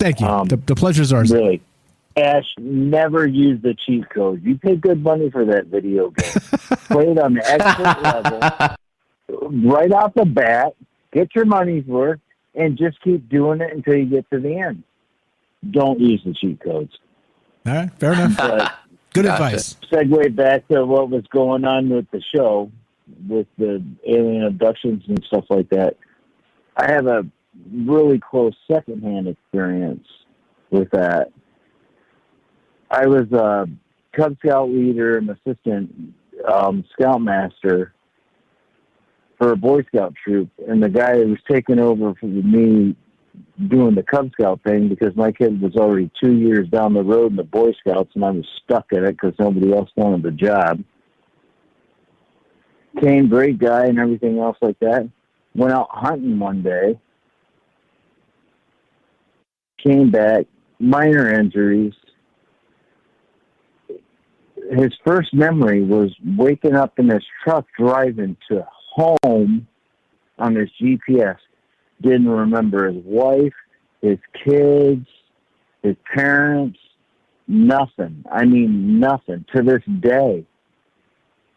Thank you. The pleasure's ours. Really. Ash, never use the cheat code. You pay good money for that video game. Play it on the expert level. Right off the bat, get your money's worth, and just keep doing it until you get to the end. Don't use the cheat codes. All right, fair enough. Good advice. Segue back to what was going on with the show, with the alien abductions and stuff like that. I have a really close secondhand experience with that. I was a Cub Scout leader and assistant scoutmaster for a Boy Scout troop, and the guy who was taking over for me doing the Cub Scout thing, because my kid was already 2 years down the road in the Boy Scouts and I was stuck in it because nobody else wanted the job. Great guy and everything else like that. went out hunting one day, came back, minor injuries. His first memory was waking up in his truck driving to home on his GPS. Didn't remember his wife, his kids, his parents, nothing. I mean, nothing to this day.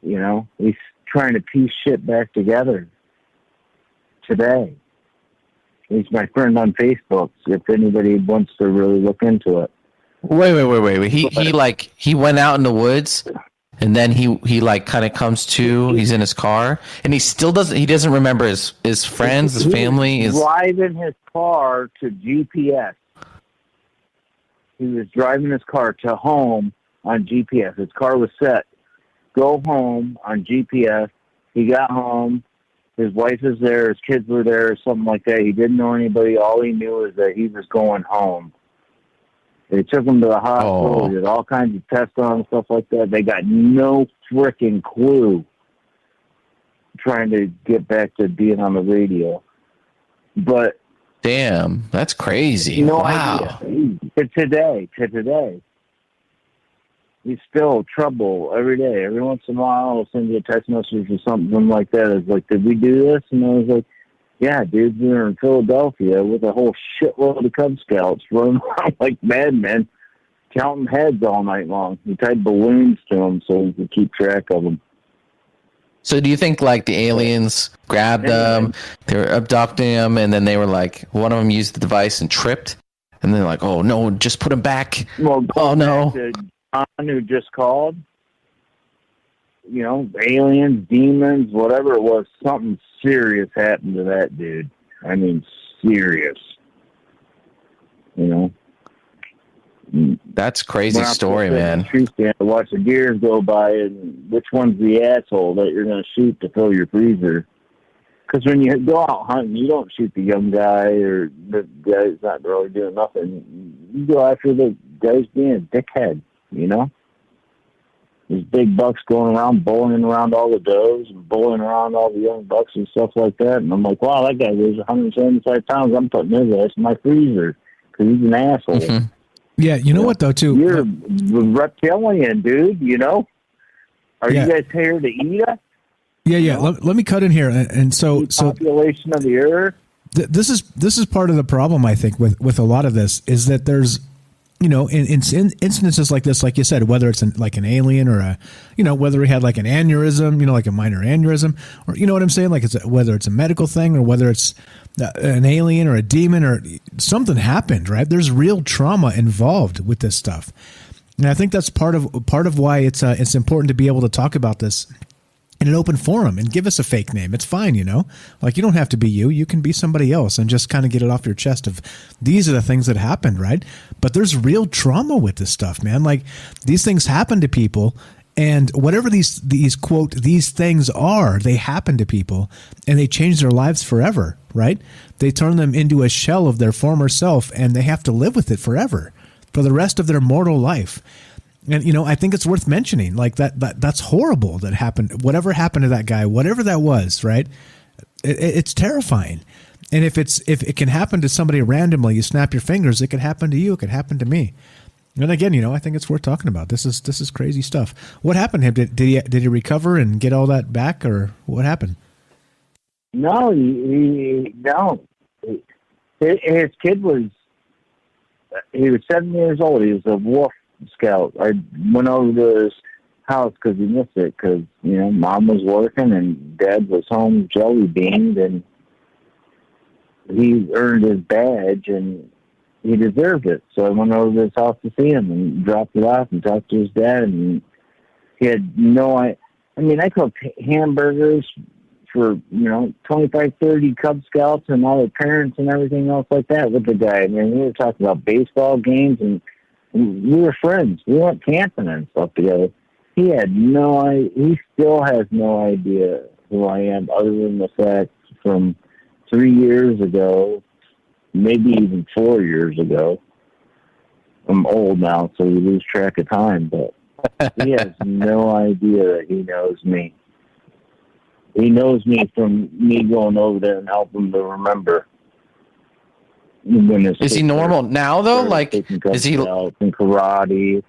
You know, he's trying to piece shit back together today. He's my friend on Facebook, if anybody wants to really look into it. Wait. He went out in the woods, and then he like kind of comes to. He's in his car, and he doesn't remember his friends, his family. He was driving his car to GPS. He was driving his car to home on GPS. His car was set. Go home on GPS. He got home. His wife was there. His kids were there, or something like that. He didn't know anybody. All he knew is that he was going home. They took him to the hospital. They did all kinds of tests on him, stuff like that. They got no freaking clue trying to get back to being on the radio. But damn, that's crazy. No wow. idea. To today. He's still trouble every day. Every once in a while, I'll send you a text message or something like that. It's like, did we do this? And I was like, yeah, dude, we were in Philadelphia with a whole shitload of Cub Scouts running around like madmen, counting heads all night long. We tied balloons to them so we could keep track of them. So do you think like the aliens grabbed them, they were abducting them, and then they were like, one of them used the device and tripped, and they're like, oh no, just put him back. Well, oh no. John, who just called, you know, aliens, demons, whatever it was, something serious happened to that dude. I mean, serious. You know? That's crazy story, man. I watch the deers go by, and which one's the asshole that you're going to shoot to fill your freezer? Because when you go out hunting, you don't shoot the young guy or the guy who's not really doing nothing. You go after the guy's being a dickhead, you know? There's big bucks going around, bowling around all the does and bowling around all the young bucks and stuff like that. And I'm like, wow, that guy weighs 175 pounds. I'm putting his ass in my freezer because he's an asshole. Mm-hmm. Yeah, you know what, though, too? You're a reptilian, dude, you know? Are you guys here to eat us? Yeah. Let me cut in here. And so population of the earth. This is part of the problem, I think, with a lot of this, is that there's, you know, in instances like this, like you said, whether it's like an alien or a, you know, whether he had like an aneurysm, you know, like a minor aneurysm, or, you know what I'm saying? Like whether it's a medical thing or whether it's an alien or a demon or something happened, right? There's real trauma involved with this stuff. And I think that's part of why it's important to be able to talk about this in an open forum and give us a fake name. It's fine, you know, like you don't have to be you can be somebody else and just kind of get it off your chest of these are the things that happened, right? But there's real trauma with this stuff, man. Like these things happen to people, and whatever these quote, these things are, they happen to people and they change their lives forever, right? They turn them into a shell of their former self and they have to live with it forever for the rest of their mortal life. And, you know, I think it's worth mentioning, like that's horrible that happened. Whatever happened to that guy, whatever that was, right? It's terrifying. And if it can happen to somebody randomly, you snap your fingers, it could happen to you. It could happen to me. And again, you know, I think it's worth talking about. This is crazy stuff. What happened to him? Did he recover and get all that back, or what happened? No, no. His kid was 7 years old. He was a wolf scout. I went over to his house because he missed it because, you know, mom was working and dad was home jelly beaned, and he earned his badge and he deserved it. So I went over to his house to see him and dropped it off and talked to his dad, and he had no idea. I mean, I cooked hamburgers for, you know, 25, 30 Cub Scouts and all their parents and everything else like that with the guy. I mean, we were talking about baseball games and we were friends. We went camping and stuff together. He had he still has no idea who I am, other than the fact from 3 years ago, maybe even 4 years ago. I'm old now, so you lose track of time, but he has no idea that he knows me. He knows me from me going over there and helping him to remember. Is he normal now though? Like, is he in karate?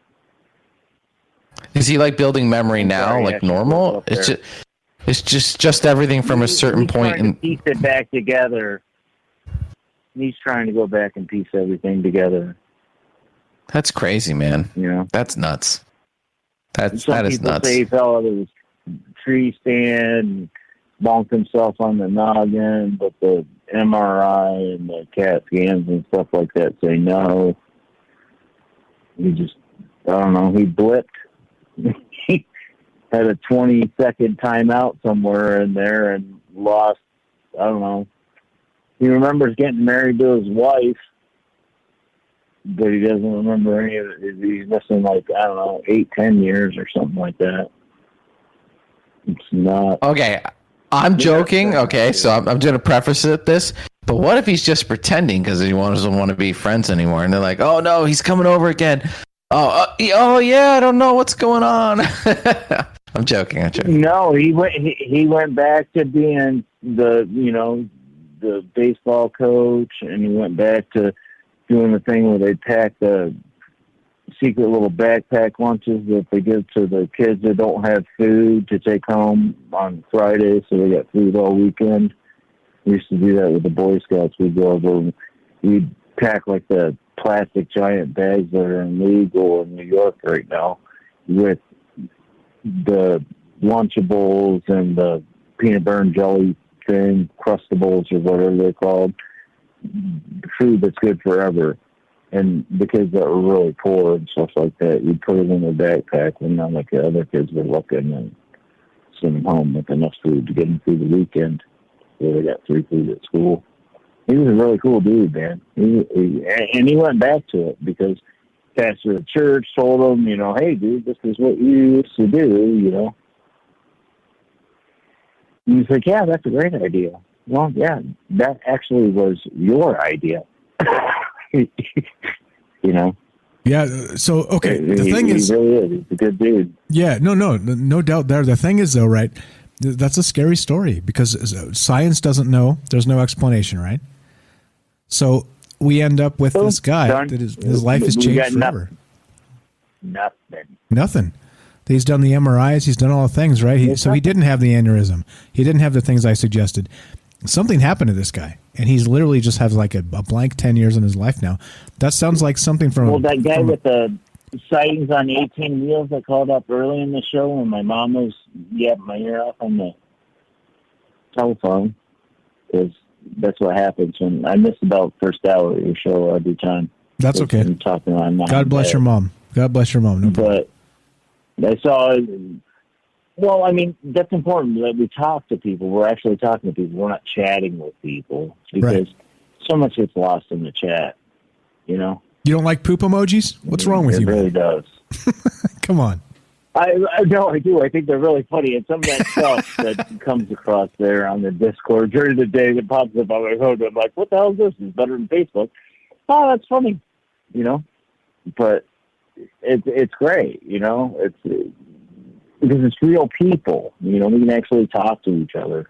Is he like building memory now, like normal? It's just everything from a certain point. And piece it back together. He's trying to go back and piece everything together. That's crazy, man. Yeah, that's nuts. That is nuts. Say he fell out of his tree stand, bonked himself on the noggin, but the MRI and the CAT scans and stuff like that say no. He just, I don't know, he blipped. He had a 20-second timeout somewhere in there and lost, I don't know. He remembers getting married to his wife, but he doesn't remember any of it. He's missing like, I don't know, 8-10 years or something like that. It's not. Okay, I'm joking. Okay, so I'm going to preface it this. But what if he's just pretending because he doesn't want to be friends anymore? And they're like, oh, no, he's coming over again. Oh, yeah, I don't know what's going on. I'm joking. No, he went back to being the baseball coach, and he went back to doing the thing where they pack the secret little backpack lunches that they give to the kids that don't have food to take home on Friday, so they got food all weekend. We used to do that with the Boy Scouts. We'd go over and we'd pack like the plastic giant bags that are illegal in New York right now with the Lunchables and the peanut butter and jelly thing, Crustables or whatever they're called, food that's good forever. And the kids that were really poor and stuff like that, you'd put it in their backpack when none like the other kids were looking, and send them home with enough food to get them through the weekend. So they got free food at school. He was a really cool dude, man. And he went back to it because pastor of the church told him, hey, dude, this is what you used to do, And he's like, yeah, that's a great idea. Well, yeah, that actually was your idea. Yeah. So, okay. The thing is, he really is. He's a good dude. Yeah. No doubt there. The thing is, though, right? That's a scary story because science doesn't know. There's no explanation, right? So we end up with this guy that his life has changed forever. Nothing. He's done the MRIs. He's done all the things, right? So he didn't have the aneurysm. He didn't have the things I suggested. Something happened to this guy, and he's literally just has like a blank 10 years in his life now. That sounds like something from... Well, that guy with the sightings on 18 wheels that called up early in the show when my mom was yapping my ear off on the telephone, that's what happens when I miss about first hour of your show every time. That's okay. I'm talking on my God bless your mom. God bless your mom. No problem. But I saw... Well, I mean, that's important that we talk to people. We're actually talking to people. We're not chatting with people because so much gets lost in the chat, You don't like poop emojis? What's wrong with you? It really does. Come on. No, I do. I think they're really funny. And some of that stuff that comes across there on the Discord during the day that pops up on my phone, I'm like, what the hell is this? It's better than Facebook. Oh, that's funny. But it's great, It's because it's real people, we can actually talk to each other,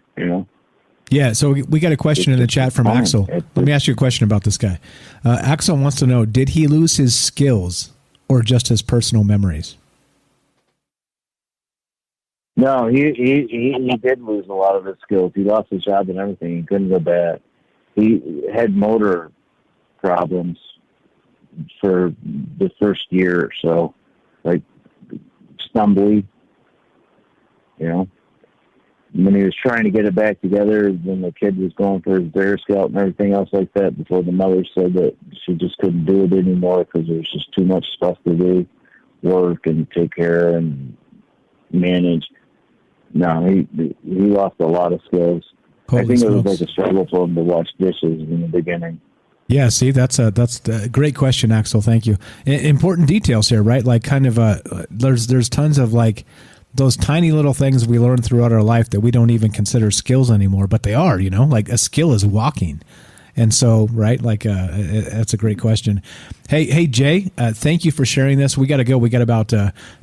Yeah, so we got a question in the chat from Axel. Let me ask you a question about this guy. Axel wants to know, did he lose his skills or just his personal memories? No, he did lose a lot of his skills. He lost his job and everything. He couldn't go back. He had motor problems for the first year or so, like stumbly. When he was trying to get it back together, when the kid was going for his Bear Scout and everything else like that, before the mother said that she just couldn't do it anymore because there was just too much stuff to do, work and take care and manage. No, he lost a lot of skills. Holy I think smokes. it was like a struggle for him to wash dishes in the beginning. Yeah, see, that's a great question, Axel. Thank you. Important details here, right? Like kind of there's tons of like those tiny little things we learn throughout our life that we don't even consider skills anymore, but they are, like a skill is walking. And so, right, like that's a great question. Hey, Jay, thank you for sharing this. We got to go. We got about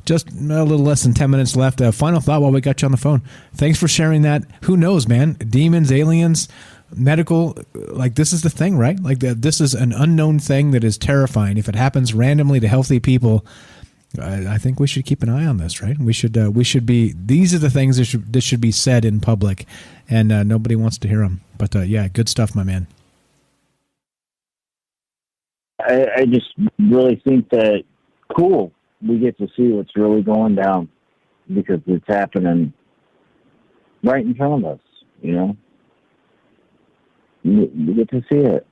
just a little less than 10 minutes left. Final thought while we got you on the phone. Thanks for sharing that. Who knows, man? Demons, aliens, medical, like this is the thing, right? Like this is an unknown thing that is terrifying. If it happens randomly to healthy people, I think we should keep an eye on this, right? We should be. These are the things that should be said in public, and nobody wants to hear them. But yeah, good stuff, my man. I just really think that cool. We get to see what's really going down because it's happening right in front of us. You know, we get to see it.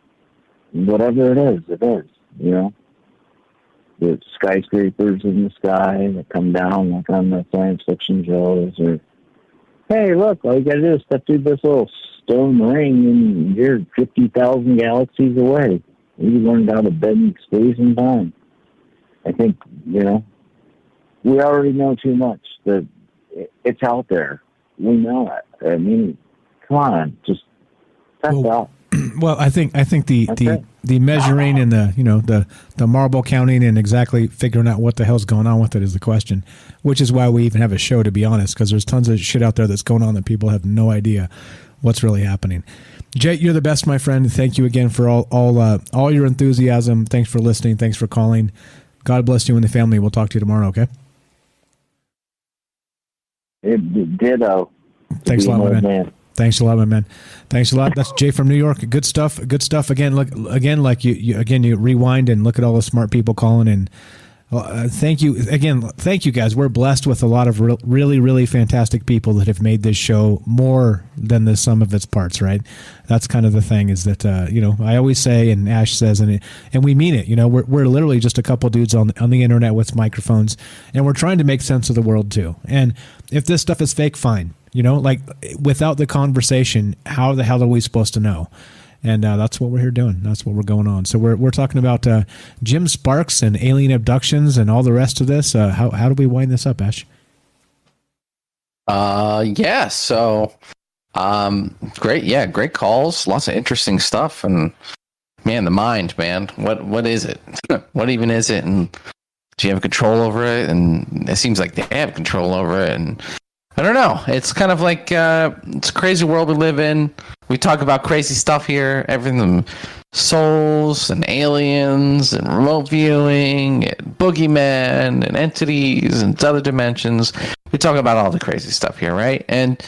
Whatever it is, it is. You know, the skyscrapers in the sky that come down like on the science fiction shows, or hey, look, all you gotta do is step through this little stone ring and you're 50,000 galaxies away. You learned how to bend space and time. I think, you know, we already know too much. That it's out there. We know it. I mean, come on, just that's out. Well, I think the measuring and the marble counting and exactly figuring out what the hell's going on with it is the question, which is why we even have a show, to be honest, because there's tons of shit out there that's going on that people have no idea what's really happening. Jay, you're the best, my friend. Thank you again for all your enthusiasm. Thanks for listening. Thanks for calling. God bless you and the family. We'll talk to you tomorrow, okay? Ditto. Thanks a lot, my man. Thanks a lot, my man. Thanks a lot. That's Jay from New York. Good stuff. Good stuff. Again, look again, like you rewind and look at all the smart people calling in. Thank you again. Thank you guys. We're blessed with a lot of really, really fantastic people that have made this show more than the sum of its parts. Right? That's kind of the thing. Is that I always say, and Ash says, and we mean it. We're literally just a couple dudes on the internet with microphones, and we're trying to make sense of the world too. And if this stuff is fake, fine. Like without the conversation, how the hell are we supposed to know? And that's what we're here doing. That's what we're going on. So we're talking about Jim Sparks and alien abductions and all the rest of this. How do we wind this up, Ash? Yeah. So, great. Yeah, great calls. Lots of interesting stuff. And man, the mind, man. What is it? What even is it? And do you have control over it? And it seems like they have control over it. And I don't know. It's kind of like it's a crazy world we live in. We talk about crazy stuff here, everything from souls and aliens and remote viewing and boogeymen and entities and other dimensions. We talk about all the crazy stuff here, right? And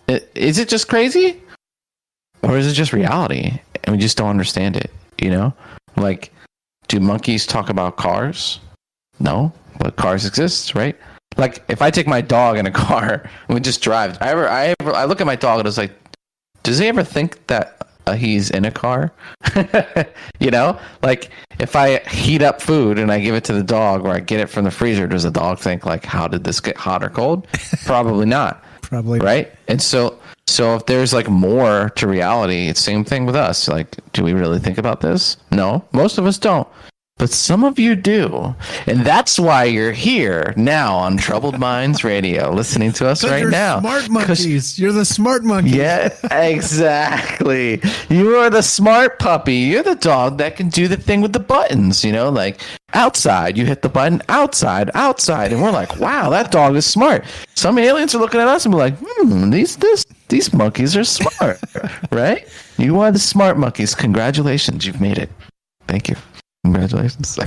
is it just crazy? Or is it just reality? And we just don't understand it, Like, do monkeys talk about cars? No, but cars exist, right? Like, if I take my dog in a car and we just drive, I look at my dog and it's like, does he ever think that he's in a car? Like, if I heat up food and I give it to the dog or I get it from the freezer, does the dog think, like, how did this get hot or cold? Probably not. Probably. Right? And so if there's, like, more to reality, it's the same thing with us. Like, do we really think about this? No, most of us don't. But some of you do. And that's why you're here now on Troubled Minds Radio, listening to us right now. Smart monkeys. You're the smart monkey. Yeah, exactly. You are the smart puppy. You're the dog that can do the thing with the buttons, like outside. You hit the button, outside. And we're like, wow, that dog is smart. Some aliens are looking at us and we're like, these monkeys are smart, right? You are the smart monkeys. Congratulations. You've made it. Thank you. Congratulations.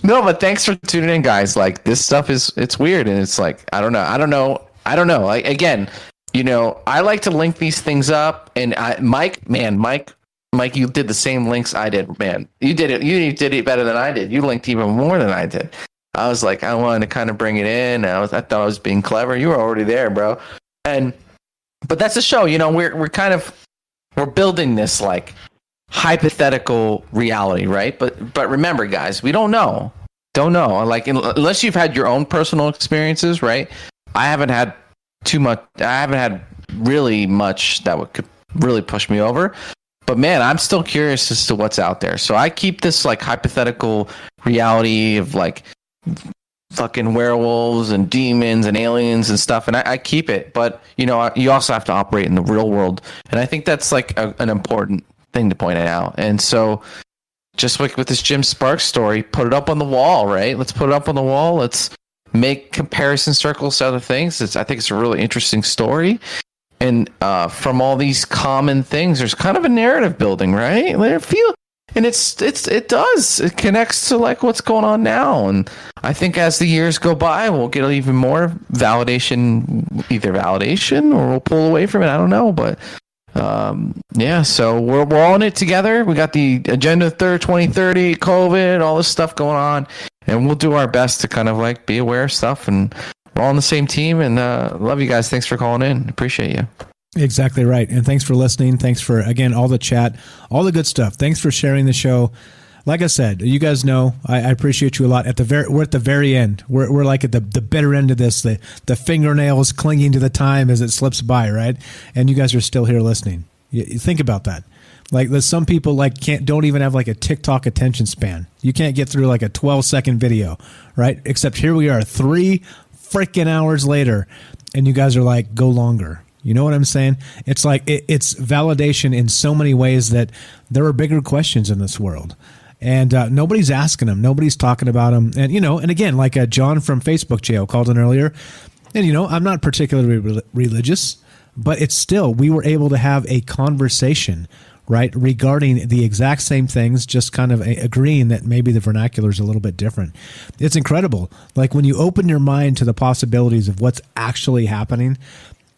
No, but thanks for tuning in, guys. Like, this stuff it's weird, and it's like, I don't know. Like, again, I like to link these things up, and Mike, you did the same links I did, man. You did it better than I did. You linked even more than I did. I was like, I wanted to kind of bring it in. I thought I was being clever. You were already there, bro. But that's the show. We're building this, like, hypothetical reality, right? But remember, guys, we don't know. Like, unless you've had your own personal experiences, right? I haven't had really much that could really push me over. But man, I'm still curious as to what's out there. So I keep this, like, hypothetical reality of, like, fucking werewolves and demons and aliens and stuff, and I keep it. But you also have to operate in the real world, and I think that's, like, an important thing to point out. And so, just like with this Jim Sparks story, put it up on the wall, right? Let's put it up on the wall. Let's make comparison circles to other things. I think it's a really interesting story. And from all these common things, there's kind of a narrative building, right? It connects to like what's going on now. And I think as the years go by, we'll get even more validation, or we'll pull away from it. I don't know, but so we're all in it together. We got the Agenda 2030, COVID, all this stuff going on, and we'll do our best to kind of like be aware of stuff, and we're all on the same team. And love you guys. Thanks for calling in. Appreciate you. Exactly right. And thanks for listening. Thanks for, again, all the chat, all the good stuff. Thanks for sharing the show. Like I said, you guys know I appreciate you a lot. We're at the very end. We're like at the bitter end of this. The fingernails clinging to the time as it slips by, right? And you guys are still here listening. You think about that. Like, there's some people like don't even have like a TikTok attention span. You can't get through like a 12-second video, right? Except here we are 3 freaking hours later, and you guys are like, go longer. You know what I'm saying? It's like it's validation in so many ways that there are bigger questions in this world. And nobody's asking them. Nobody's talking about them. And, and again, like John from Facebook Jail called in earlier. And, I'm not particularly religious, but it's still, we were able to have a conversation, right, regarding the exact same things, just kind of agreeing that maybe the vernacular is a little bit different. It's incredible. Like when you open your mind to the possibilities of what's actually happening.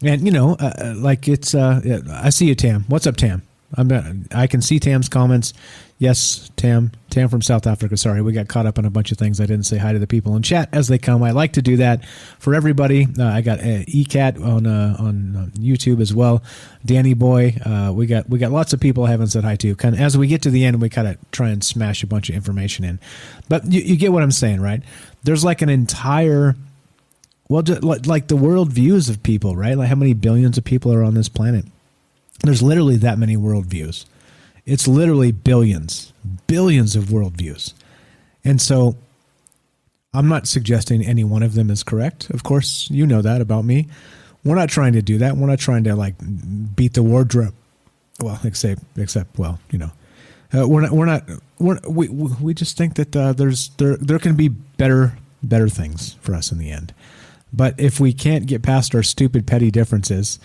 And, I see you, Tam. What's up, Tam? I can see Tam's comments. Yes, Tam from South Africa. Sorry, we got caught up on a bunch of things. I didn't say hi to the people in chat as they come. I like to do that for everybody. I got ECAT on YouTube as well. Danny Boy. We got lots of people I haven't said hi to. Kind of as we get to the end, we kind of try and smash a bunch of information in. But you get what I'm saying, right? There's like an entire, like the world views of people, right? Like how many billions of people are on this planet? There's literally that many worldviews. It's literally billions of worldviews. And so I'm not suggesting any one of them is correct. Of course, you know that about me. We're not trying to do that. We're not trying to like beat the wardrobe. Well, we just think that there can be better things for us in the end. But if we can't get past our stupid petty differences,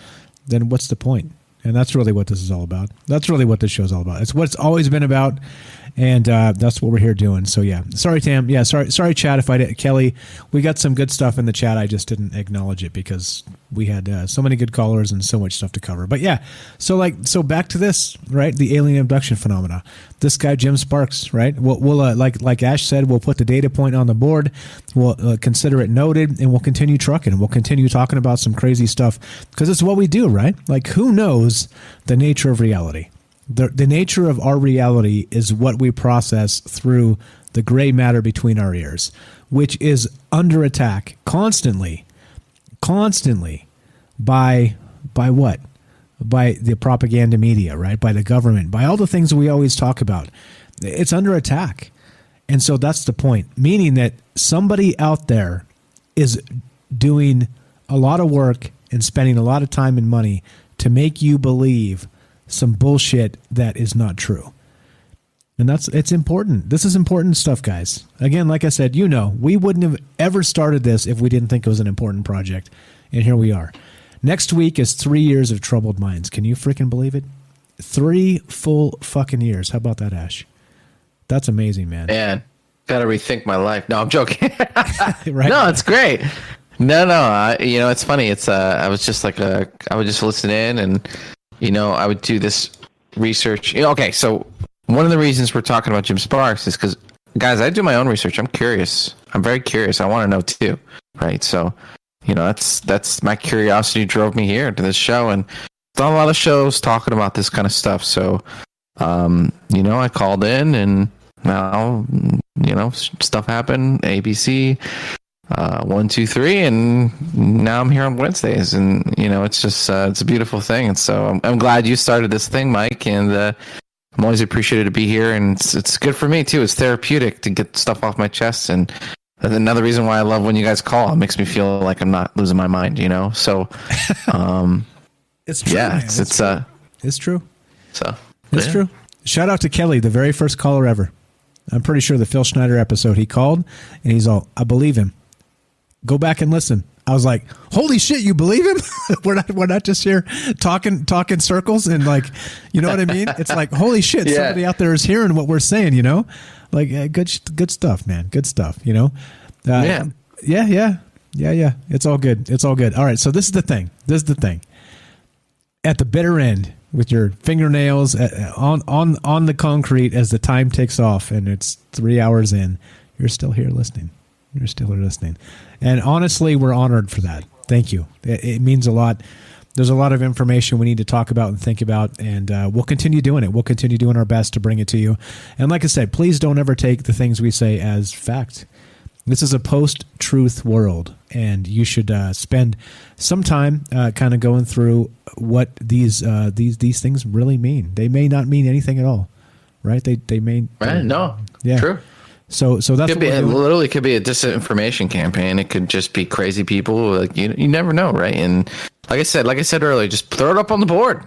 then what's the point? And that's really what this is all about. That's really what this show is all about. It's what it's always been about, and that's what we're here doing. So, yeah. Sorry, Tam. Yeah, sorry, chat, if I did. Kelly, we got some good stuff in the chat. I just didn't acknowledge it because we had so many good callers and so much stuff to cover. But, yeah, so back to this, right, the alien abduction phenomena. This guy, Jim Sparks, right? We'll like Ash said, we'll put the data point on the board. We'll consider it noted, and we'll continue trucking. We'll continue talking about some crazy stuff because it's what we do, right? Like, who knows the nature of reality? The nature of our reality is what we process through the gray matter between our ears, which is under attack constantly by what? By the propaganda media, right? By the government, by all the things that we always talk about. It's under attack. And so that's the point, meaning that somebody out there is doing a lot of work and spending a lot of time and money to make you believe some bullshit that is not true. And it's important. This is important stuff, guys. Again, like I said, we wouldn't have ever started this if we didn't think it was an important project. And here we are. Next week is 3 years of Troubled Minds. Can you freaking believe it? 3 full fucking years. How about that, Ash? That's amazing, man. Man, gotta rethink my life. No, I'm joking. Right? No, it's great. No. It's funny. It's I was just like I would just listen in, and I would do this research. Okay, so one of the reasons we're talking about Jim Sparks is because, guys, I do my own research. I'm curious. I'm very curious. I want to know too, right? So, that's my curiosity drove me here to this show, and done a lot of shows talking about this kind of stuff. So, I called in, and now, stuff happened. ABC. 1, 2, 3, and now I'm here on Wednesdays, and it's just it's a beautiful thing. And so I'm glad you started this thing, Mike, and I'm always appreciated to be here, and it's good for me too. It's therapeutic to get stuff off my chest, and another reason why I love when you guys call. It makes me feel like I'm not losing my mind, So it's true. Yeah, man. It's true. So It's true. Shout out to Kelly, the very first caller ever. I'm pretty sure the Phil Schneider episode, he called and he's all, I believe him. Go back and listen. I was like, holy shit, you believe him? we're not just here talking circles and like, you know what I mean? It's like, holy shit, somebody out there is hearing what we're saying, you know? Like, good stuff, man. Good stuff, you know? Yeah. It's all good. It's all good. All right, so this is the thing. At the bitter end, with your fingernails on the concrete as the time takes off and it's 3 hours in, you're still here listening. And honestly, we're honored for that. Thank you. It means a lot. There's a lot of information we need to talk about and think about, and we'll continue doing it. We'll continue doing our best to bring it to you. And like I said, please don't ever take the things we say as fact. This is a post-truth world, and you should spend some time kind of going through what these things really mean. They may not mean anything at all, right? They may. Right? No. Yeah. True. So that's it literally could be a disinformation campaign. It could just be crazy people. Like you never know, right? And like I said earlier, just throw it up on the board.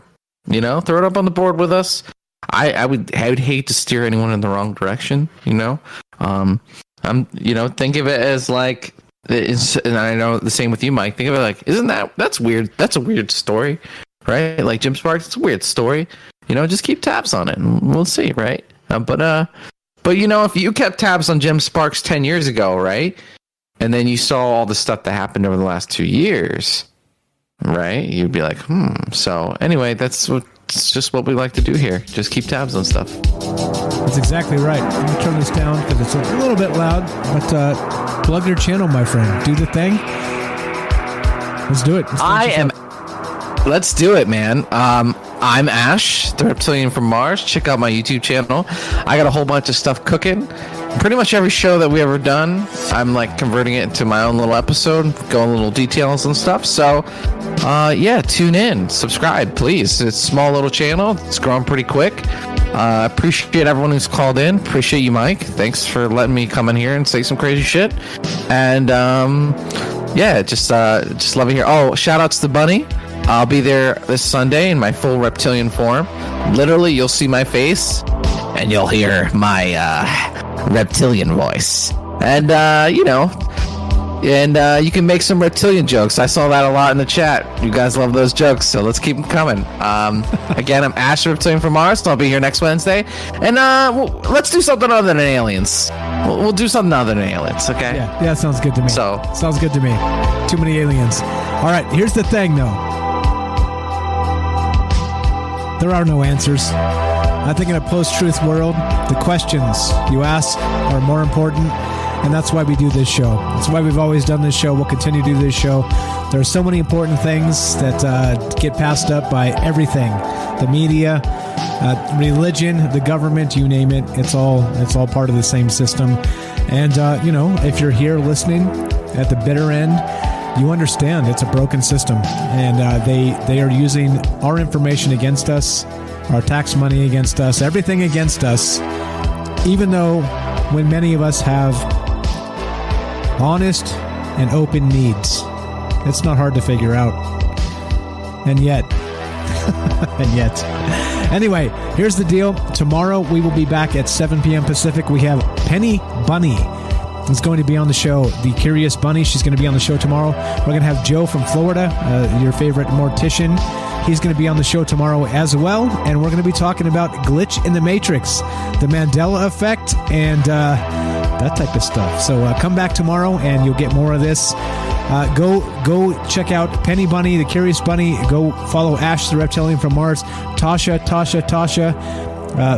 You know, throw it up on the board with us. I would hate to steer anyone in the wrong direction. You know, think of it as like, and I know the same with you, Mike. Think of it like, that's weird? That's a weird story, right? Like Jim Sparks, it's a weird story. You know, just keep tabs on it, and we'll see, right? But you know, if you kept tabs on Jim Sparks 10 years ago, right, and then you saw all the stuff that happened over the last 2 years, right, you'd be like, So anyway, it's just what we like to do here. Just keep tabs on stuff. That's exactly right. Let me turn this down because it's a little bit loud, but plug your channel, my friend. Do the thing. Let's do it. Let's do it, man. I'm Ash, the Reptilian from Mars. Check out my YouTube channel. I got a whole bunch of stuff cooking. Pretty much every show that we ever done, I'm like converting it into my own little episode, going little details and stuff. So, tune in, subscribe, please. It's a small little channel. It's growing pretty quick. Appreciate everyone who's called in. Appreciate you, Mike. Thanks for letting me come in here and say some crazy shit. And just love it here. Oh, shout outs to Bunny. I'll be there this Sunday in my full reptilian form. Literally, you'll see my face and you'll hear my reptilian voice. And, you can make some reptilian jokes. I saw that a lot in the chat. You guys love those jokes, so let's keep them coming. Again, I'm Ash, the Reptilian from Mars, so I'll be here next Wednesday. And let's do something other than aliens. We'll do something other than aliens, okay? Yeah, sounds good to me. Sounds good to me. Too many aliens. All right, here's the thing, though. There are no answers. I think in a post-truth world, the questions you ask are more important, and that's why we do this show. That's why we've always done this show. We'll continue to do this show. There are so many important things that get passed up by everything. The media, religion, the government, you name it. It's all part of the same system. And, if you're here listening at the bitter end, you understand it's a broken system, and they are using our information against us, our tax money against us, everything against us, even though when many of us have honest and open needs. It's not hard to figure out. And yet. Anyway, here's the deal. Tomorrow we will be back at 7 p.m. Pacific. We have Penny Bunny is going to be on the show. The Curious Bunny. She's going to be on the show tomorrow. We're going to have Joe from Florida, your favorite mortician. He's going to be on the show tomorrow as well. And we're going to be talking about glitch in the Matrix, the Mandela effect, and that type of stuff. So come back tomorrow and you'll get more of this. Go check out Penny Bunny, the Curious Bunny. Go follow Ash, the Reptilian from Mars. Tasha.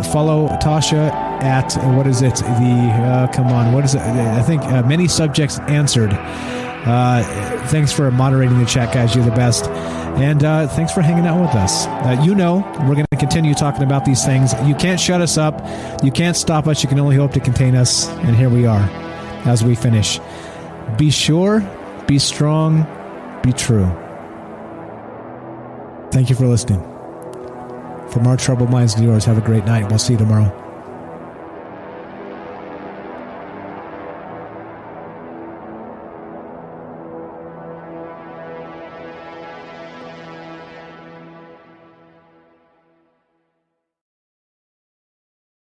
Follow Tasha at, what is it? What is it? I think Many Subjects Answered. Thanks for moderating the chat, guys. You're the best. And thanks for hanging out with us. We're going to continue talking about these things. You can't shut us up. You can't stop us. You can only hope to contain us. And here we are as we finish. Be sure, be strong, be true. Thank you for listening. From our troubled minds to yours, have a great night. We'll see you tomorrow.